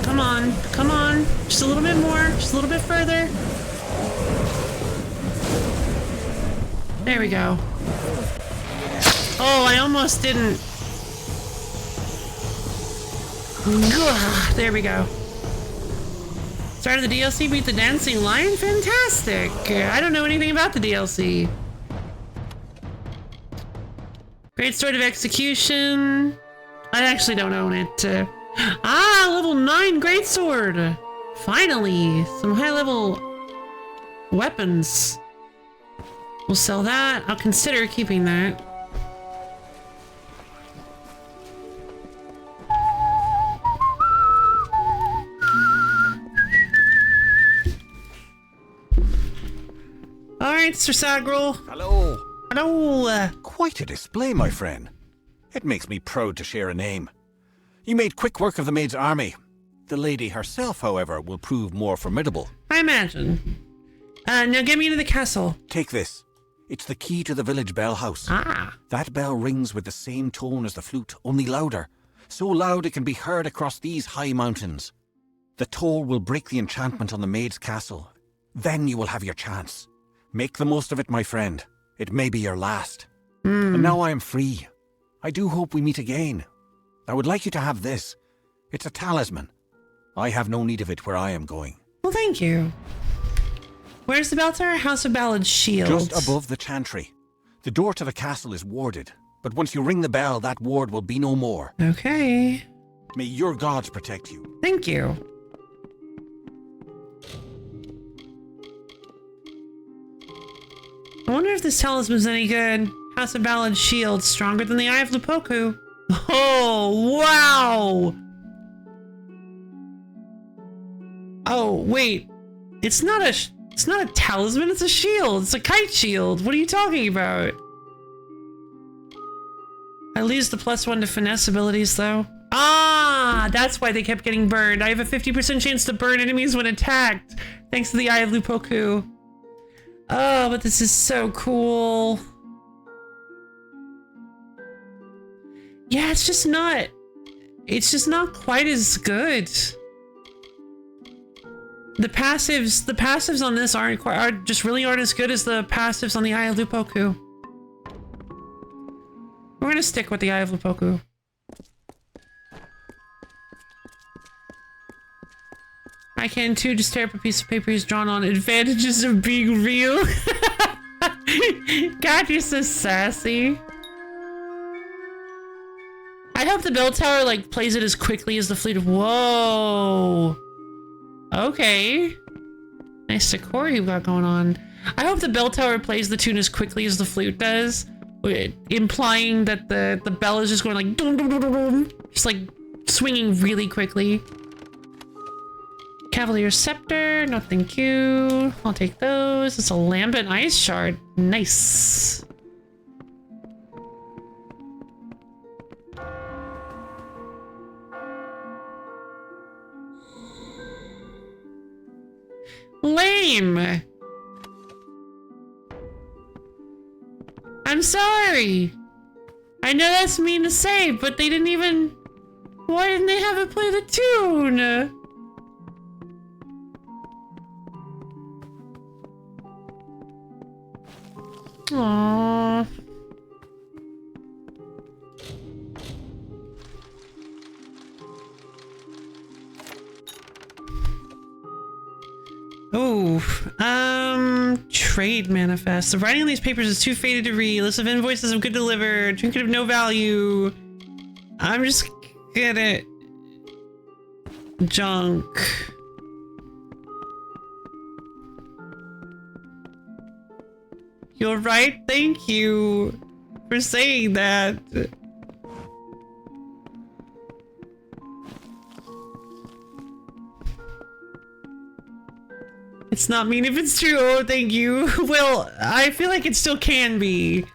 Come on, come on. Just a little bit more, just a little bit further. There we go. Oh, I almost didn't. Ugh, there we go. Started the DLC, beat the Dancing Lion? Fantastic! I don't know anything about the DLC. Great Sword of Execution. I actually don't own it. Level 9 Greatsword! Finally! Some high-level weapons. We'll sell that. I'll consider keeping that. Alright, Sir Sagril. Hello. Hello. Quite a display, my friend. It makes me proud to share a name. You made quick work of the maid's army. The lady herself, however, will prove more formidable. I imagine. Now get me into the castle. Take this. It's the key to the village bell house. Ah. That bell rings with the same tone as the flute, only louder. So loud it can be heard across these high mountains. The toll will break the enchantment on the maid's castle. Then you will have your chance. Make the most of it, my friend. It may be your last. And now I am free. I do hope we meet again. I would like you to have this. It's a talisman. I have no need of it where I am going. Well, thank you. Where's the bell tower? House of Ballad's shield. Just above the chantry. The door to the castle is warded, but once you ring the bell, that ward will be no more. Okay. May your gods protect you. Thank you. I wonder if this talisman's any good. House of Ballad's shield, stronger than the Eye of Lupoku. Oh, wow! Oh, wait. It's not a talisman, it's a shield. It's a kite shield. What are you talking about? I lose the +1 to finesse abilities, though. Ah, that's why they kept getting burned. I have a 50% chance to burn enemies when attacked, thanks to the Eye of Lupoku. Oh, but this is so cool. Yeah, it's just not quite as good. The passives on this aren't as good as the passives on the Eye of Lupoku. We're gonna stick with the Eye of Lupoku. I can too, just tear up a piece of paper he's drawn on. Advantages of being real. God, you're so sassy. I hope the bell tower, like, plays it as quickly as the flute of— Whoa! Okay. Nice decor you've got going on. I hope the bell tower plays the tune as quickly as the flute does, implying that the bell is just going like dum dum dum dum dum, just like swinging really quickly. Cavalier Scepter, no thank you. I'll take those. It's a Lambent Ice Shard. Nice. Lame. I'm sorry. I know that's mean to say, but they didn't even— Why didn't they have it play the tune? Aww. Trade manifest. The writing on these papers is too faded to read. List of invoices of good delivered. Trinket of no value. I'm just gonna— Junk. You're right. Thank you for saying that. It's not mean if it's true. Oh, thank you. Well, I feel like it still can be.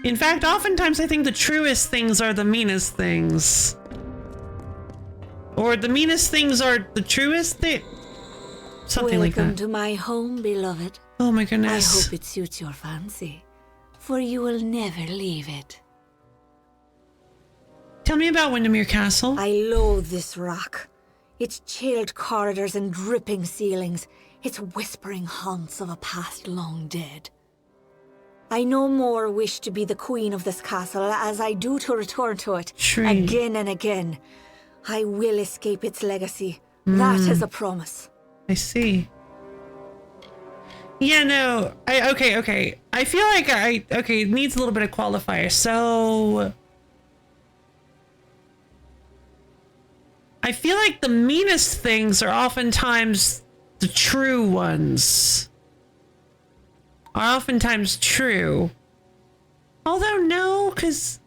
In fact, oftentimes I think the truest things are the meanest things. Or the meanest things are the truest thing. Something like that. Welcome to my home, beloved. Oh my goodness. I hope it suits your fancy, for you will never leave it. Tell me about Windermere Castle. I loathe this rock. Its chilled corridors and dripping ceilings. Its whispering haunts of a past long dead. I no more wish to be the queen of this castle as I do to return to it again and again. I will escape its legacy. That is a promise. I see. Yeah, no. Okay. I feel like it needs a little bit of qualifier. So I feel like the meanest things are oftentimes the true ones. Are oftentimes true. Although no, cause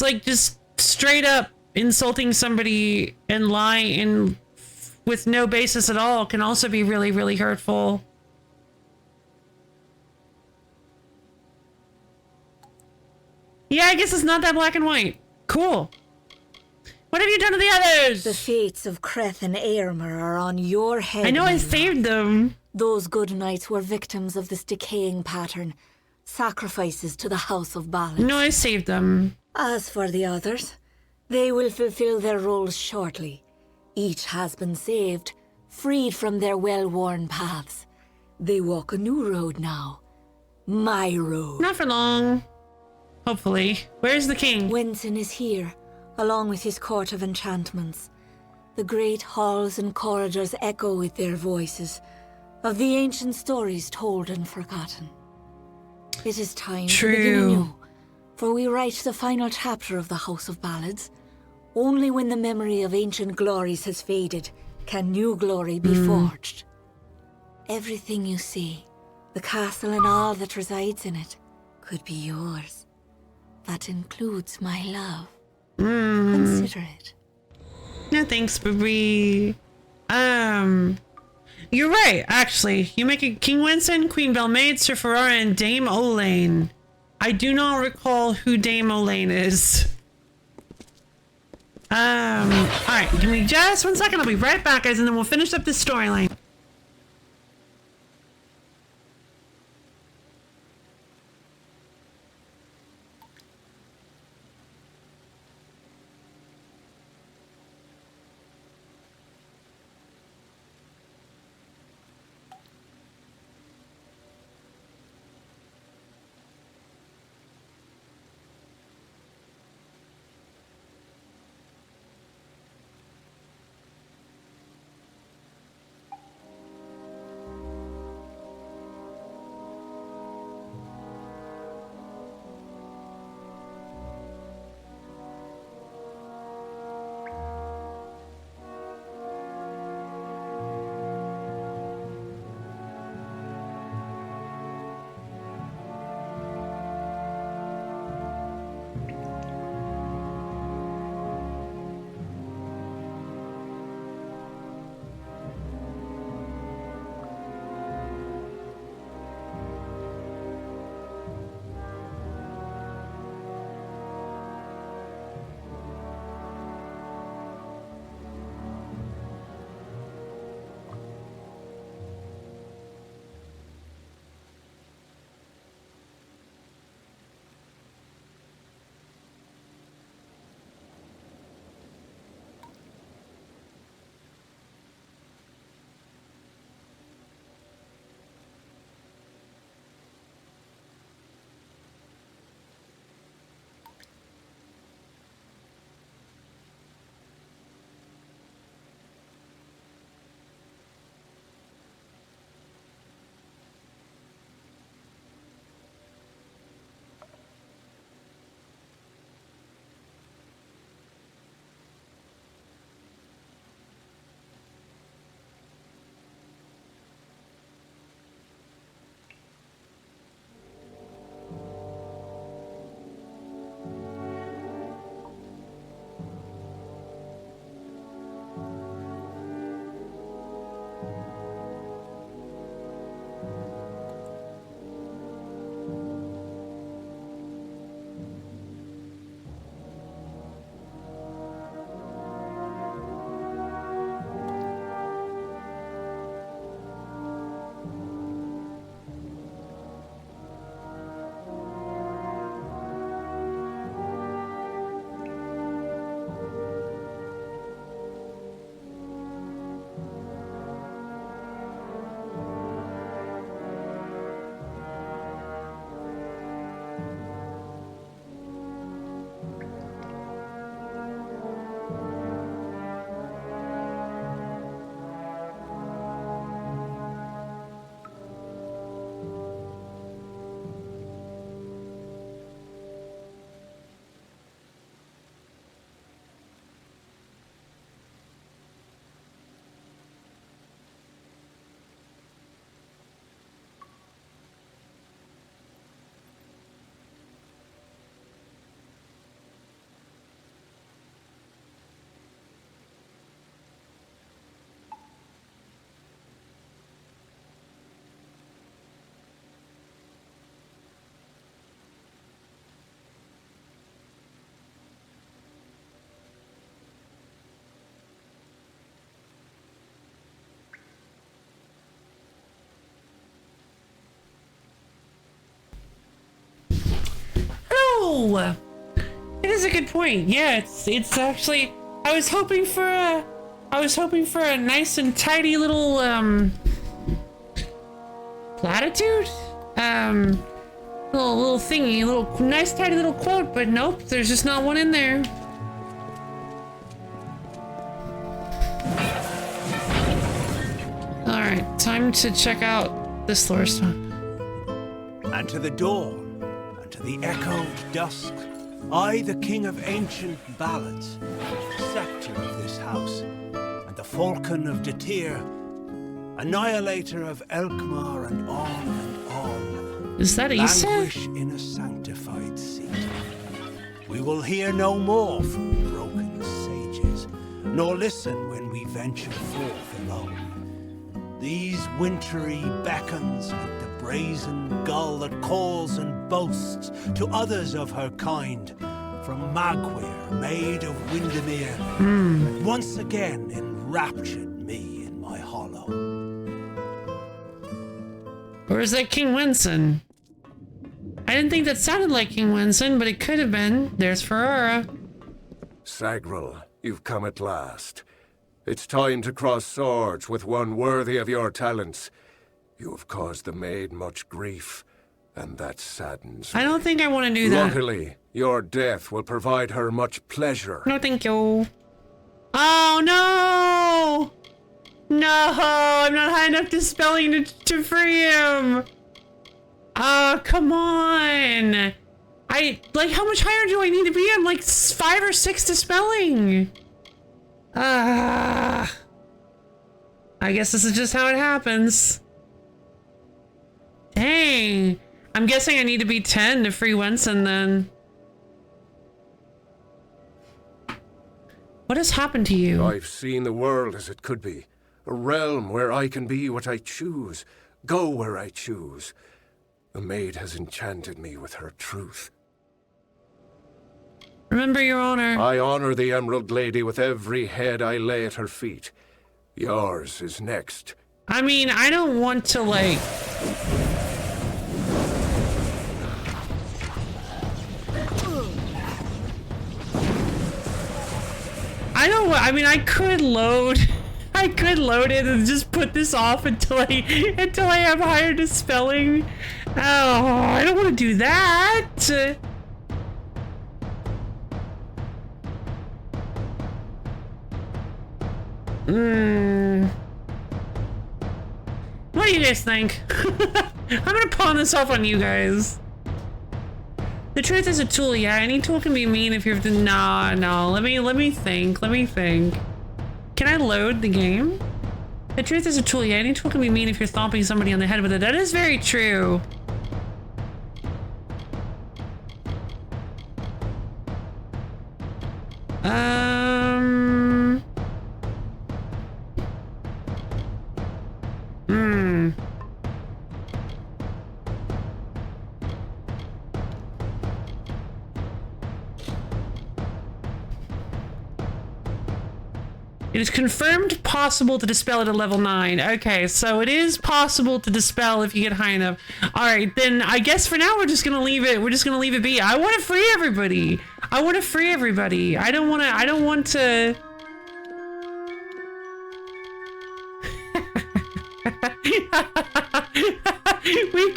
like just straight up insulting somebody and lying with no basis at all can also be really, really hurtful. Yeah, I guess it's not that black and white. Cool. What have you done to the others? The fates of Creth and Airmer are on your head. I know I saved them. Those good knights were victims of this decaying pattern. Sacrifices to the House of Ballads. No, I saved them. As for the others, they will fulfill their roles shortly. Each has been saved, freed from their well-worn paths. They walk a new road now. My road. Not for long. Hopefully. Where's the king? Wenson is here, along with his court of enchantments. The great halls and corridors echo with their voices, of the ancient stories told and forgotten. It is time to begin anew, for we write the final chapter of the House of Ballads. Only when the memory of ancient glories has faded can new glory be forged. Everything you see, the castle and all that resides in it, could be yours. That includes my love. Consider it. No thanks, Brie. You're right, actually. You make it King Wenson, Queen Belmaid, Sir Ferrara, and Dame Olaine. I do not recall who Dame Olaine is. Alright, give me just 1 second. I'll be right back, guys, and then we'll finish up this storyline. Oh! It is a good point. Yeah, it's actually, I was hoping for a nice and tidy little platitude, little thingy, little nice tidy little quote, but nope, there's just not one in there. All right, time to check out this floor stuff. And to the dawn, and to the echoed dusk, I, the king of ancient ballads, scepter of this house, and the falcon of Detir, annihilator of Elkmar and on, is that Issa? languish in a sanctified seat. We will hear no more from broken sages, nor listen when we venture forth alone. These wintry beckons like the brazen gull that calls and boasts to others of her kind, from Magwir, maid of Windermere, that once again enraptured me in my hollow. Or is that King Winston? I didn't think that sounded like King Winston, but it could have been. There's Ferrara. Sagril, you've come at last. It's time to cross swords with one worthy of your talents. You have caused the maid much grief, and that saddens me. I don't think I want to do that. Luckily, your death will provide her much pleasure. No, thank you. Oh, no! No, I'm not high enough dispelling to free him. Oh, come on. How much higher do I need to be? I'm like 5 or 6 dispelling. I guess this is just how it happens. Dang. I'm guessing I need to be 10 to free Winston then. What has happened to you? I've seen the world as it could be. A realm where I can be what I choose, go where I choose. The maid has enchanted me with her truth. Remember your honor. I honor the Emerald Lady with every head I lay at her feet. Yours is next. I mean, I don't want to, like... I mean, I could load it and just put this off until I have higher dispelling. Oh, I don't want to do that. What do you guys think? I'm gonna pawn this off on you guys. The truth is a tool, yeah. Any tool can be mean if you're no. Let me think. Can I load the game? The truth is a tool, yeah. Any tool can be mean if you're thumping somebody on the head with it. That is very true. It is confirmed possible to dispel at a level 9. Okay, so it is possible to dispel if you get high enough. All right, then I guess for now we're just gonna leave it. We're just gonna leave it be. I want to free everybody. I don't want to. we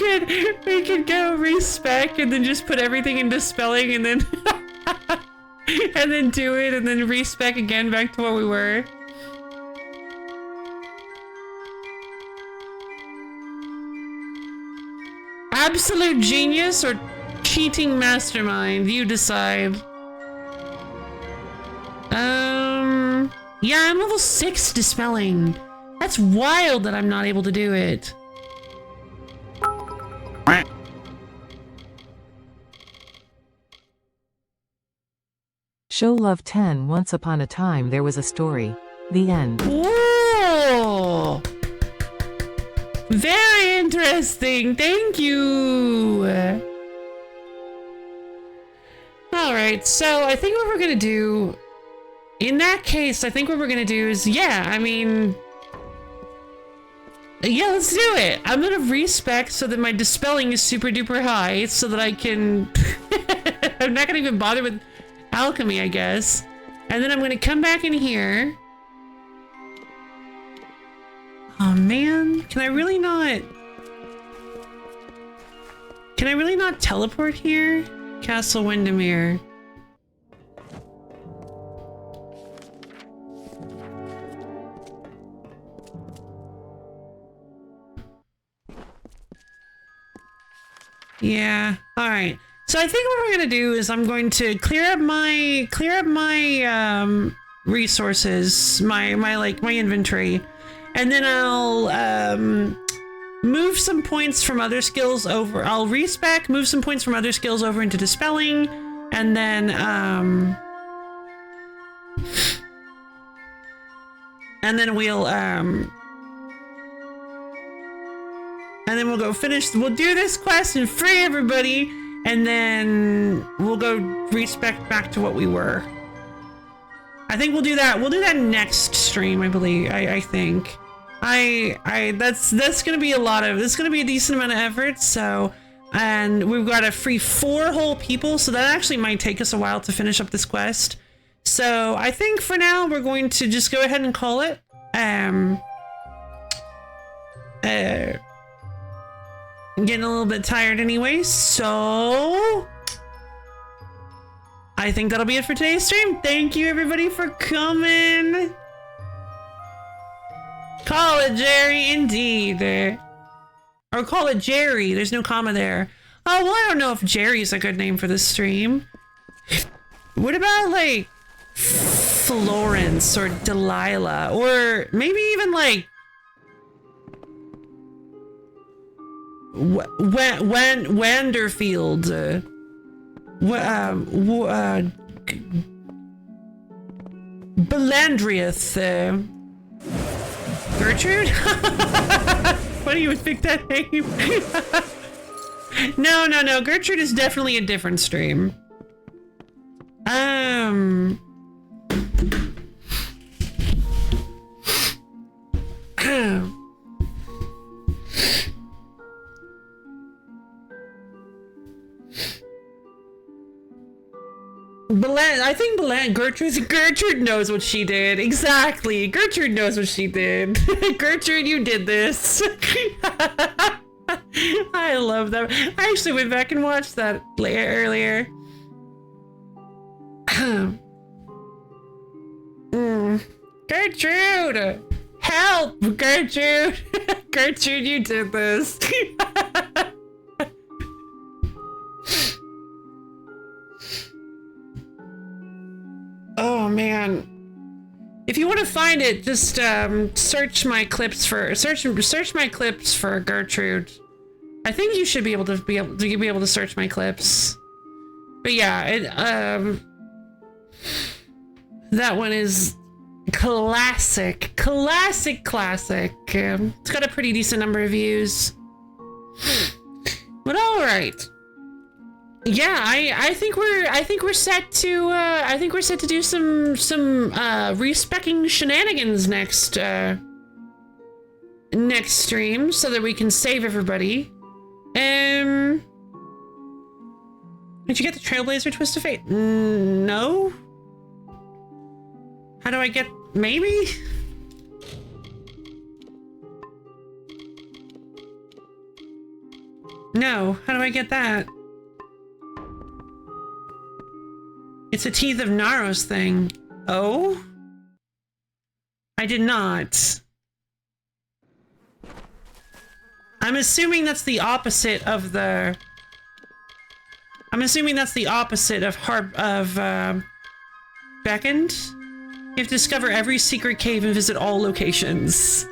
could go respec and then just put everything in dispelling and then. And then do it and then respec again back to what we were. Absolute genius or cheating mastermind? You decide. Yeah, I'm level 6 dispelling. That's wild that I'm not able to do it. Show Love 10. Once upon a time there was a story. The end. Whoa! Very interesting. Thank you. Alright, so I think what we're gonna do... In that case, I think what we're gonna do is... Yeah, I mean... Yeah, let's do it. I'm gonna respec so that my dispelling is super duper high so that I can... I'm not gonna even bother with alchemy, I guess. And then I'm gonna come back in here. Oh man, can I really not teleport here? Castle Windermere. Yeah. All right. So I think what we're gonna do is I'm going to clear up my resources, my inventory, and then I'll move some points from other skills over. I'll respec, move some points from other skills over into dispelling, and then we'll go finish. We'll do this quest and free everybody, and then we'll go respec back to what we were. I think we'll do that. We'll do that next stream, I believe. I think. That's gonna be a lot of. It's gonna be a decent amount of effort. So, and we've got to free 4 whole people, so that actually might take us a while to finish up this quest. So I think for now we're going to just go ahead and call it. I'm getting a little bit tired anyway, so I think that'll be it for today's stream. Thank you everybody for coming. Call it Jerry, indeed. Or call it Jerry. There's no comma there. Oh, well, I don't know if Jerry's a good name for this stream. What about, like, Florence or Delilah? Or maybe even, like, Wanderfield. Belandriath. Gertrude? Why do you would pick that name? No. Gertrude is definitely a different stream. I think Gertrude knows what she did. Exactly. Gertrude knows what she did. Gertrude, you did this. I love that. I actually went back and watched that earlier. Gertrude! Help! Gertrude! Gertrude, you did this. Oh man. If you want to find it, just search my clips for Gertrude. I think you should be able to search my clips. But yeah, that one is classic. It's got a pretty decent number of views. But all right. Yeah, I think we're set to do some respecking shenanigans next stream so that we can save everybody. Did you get the Trailblazer Twist of Fate? No. How do I get? Maybe. No. How do I get that? It's a Teeth of Naros thing. Oh? I did not. I'm assuming that's the opposite of the... I'm assuming that's the opposite of Beckoned. You have to discover every secret cave and visit all locations.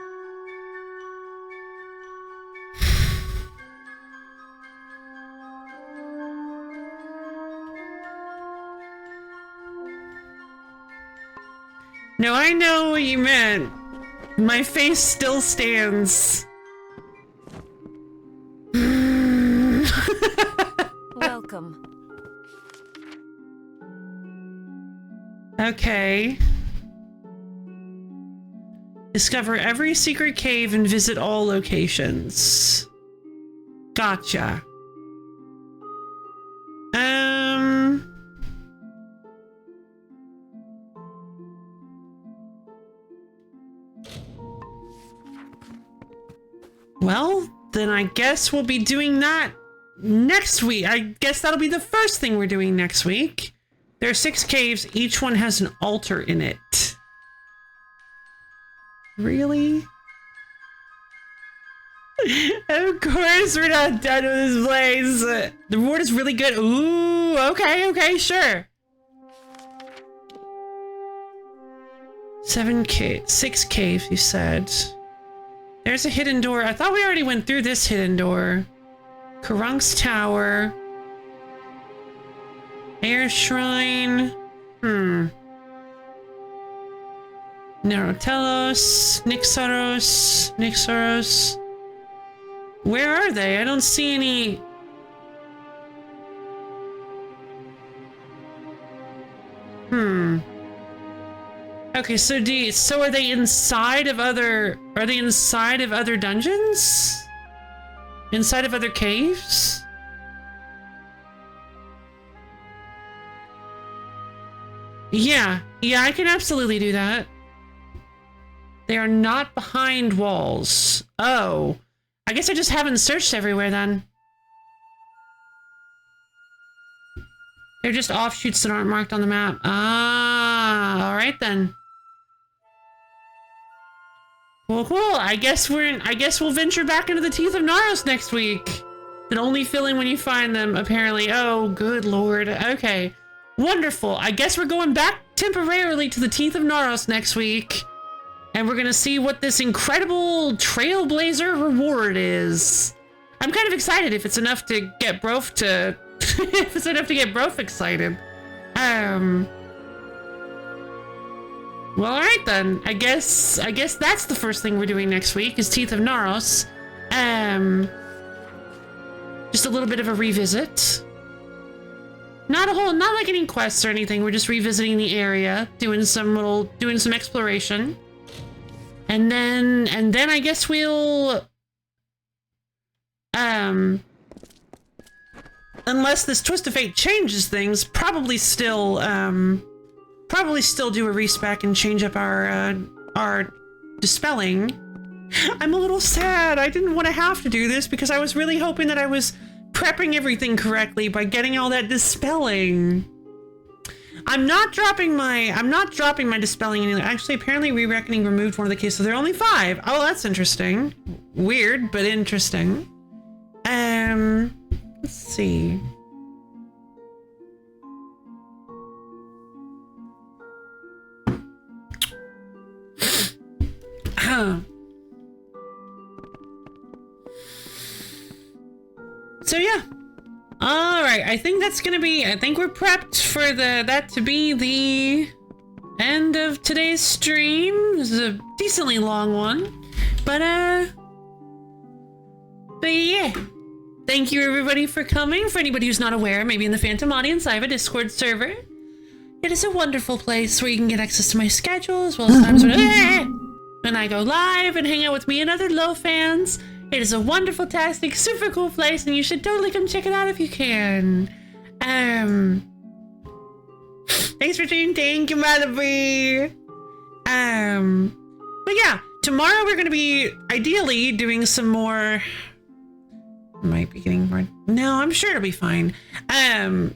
No, I know what you meant. My face still stands. Welcome. Okay. Discover every secret cave and visit all locations. Gotcha. Well, then I guess we'll be doing that next week. I guess that'll be the first thing we're doing next week. There are 6 caves. Each one has an altar in it. Really? Of course we're not done with this place. The reward is really good. Ooh, okay, sure. 6 caves, you said. There's a hidden door. I thought we already went through this hidden door. Karunk's Tower. Air Shrine. Narotelos. Nixoros. Where are they? I don't see any... Okay, so are they inside of other... Are they inside of other dungeons? Inside of other caves? Yeah, I can absolutely do that. They are not behind walls. Oh. I guess I just haven't searched everywhere then. They're just offshoots that aren't marked on the map. Ah, alright then. Well, cool. I guess we'll venture back into the Teeth of Naros next week. That only fill in when you find them, apparently. Oh, good lord. Okay. Wonderful. I guess we're going back temporarily to the Teeth of Naros next week. And we're gonna see what this incredible Trailblazer reward is. I'm kind of excited if it's enough to get Brof to... if it's enough to get Brof excited. Well, alright then. I guess that's the first thing we're doing next week, is Teeth of Naros. Just a little bit of a revisit. Not like any quests or anything. We're just revisiting the area, doing some exploration. And then I guess we'll... unless this Twist of Fate changes things, probably still do a respec and change up our dispelling. I'm a little sad. I didn't want to have to do this because I was really hoping that I was prepping everything correctly by getting all that dispelling. I'm not dropping my dispelling anymore. Actually, apparently Re-Reckoning removed one of the cases, so there are only 5. Oh, that's interesting. Weird, but interesting. Let's see. So yeah. Alright, I think we're prepped for that to be the end of today's stream. This is a decently long one. But yeah. Thank you everybody for coming. For anybody who's not aware, maybe in the Phantom audience, I have a Discord server. It is a wonderful place where you can get access to my schedule, as well as times when I go live and hang out with me and other low fans. It is a wonderful, tastic, super cool place, and you should totally come check it out if you can. Thanks for tuning in. Thank you, Malibu. But yeah, tomorrow we're gonna be ideally doing some more. Might be getting more. No, I'm sure it'll be fine. Ideally,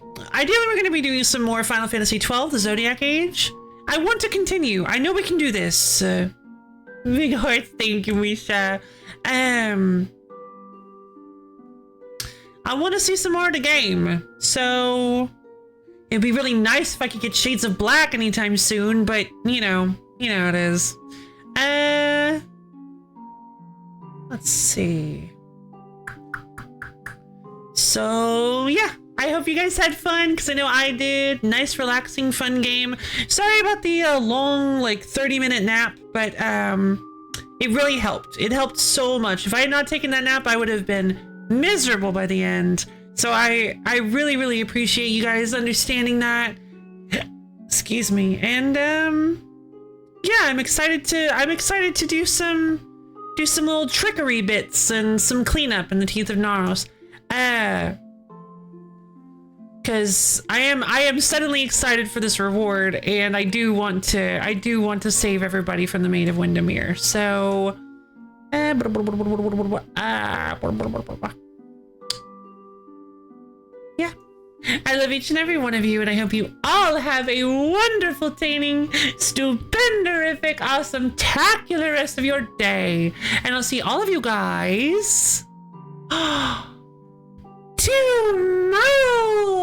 we're gonna be doing some more Final Fantasy XII, the Zodiac Age. I want to continue. I know we can do this. Big hearts, thank you, Misha. I want to see some more of the game, so it'd be really nice if I could get Shades of Black anytime soon, but you know how it is. Let's see. So yeah, I hope you guys had fun, because I know I did. Nice, relaxing, fun game. Sorry about the long, like 30-minute nap, but it really helped. It helped so much. If I had not taken that nap, I would have been miserable by the end. So I really, really appreciate you guys understanding that. Excuse me. And yeah, I'm excited to do some little trickery bits and some cleanup in the Teeth of Naros. Because I am suddenly excited for this reward, and I do want to save everybody from the Maid of Windermere. So Yeah. I love each and every one of you, and I hope you all have a wonderful, taining, stupendorific, awesome-tacular rest of your day. And I'll see all of you guys tomorrow.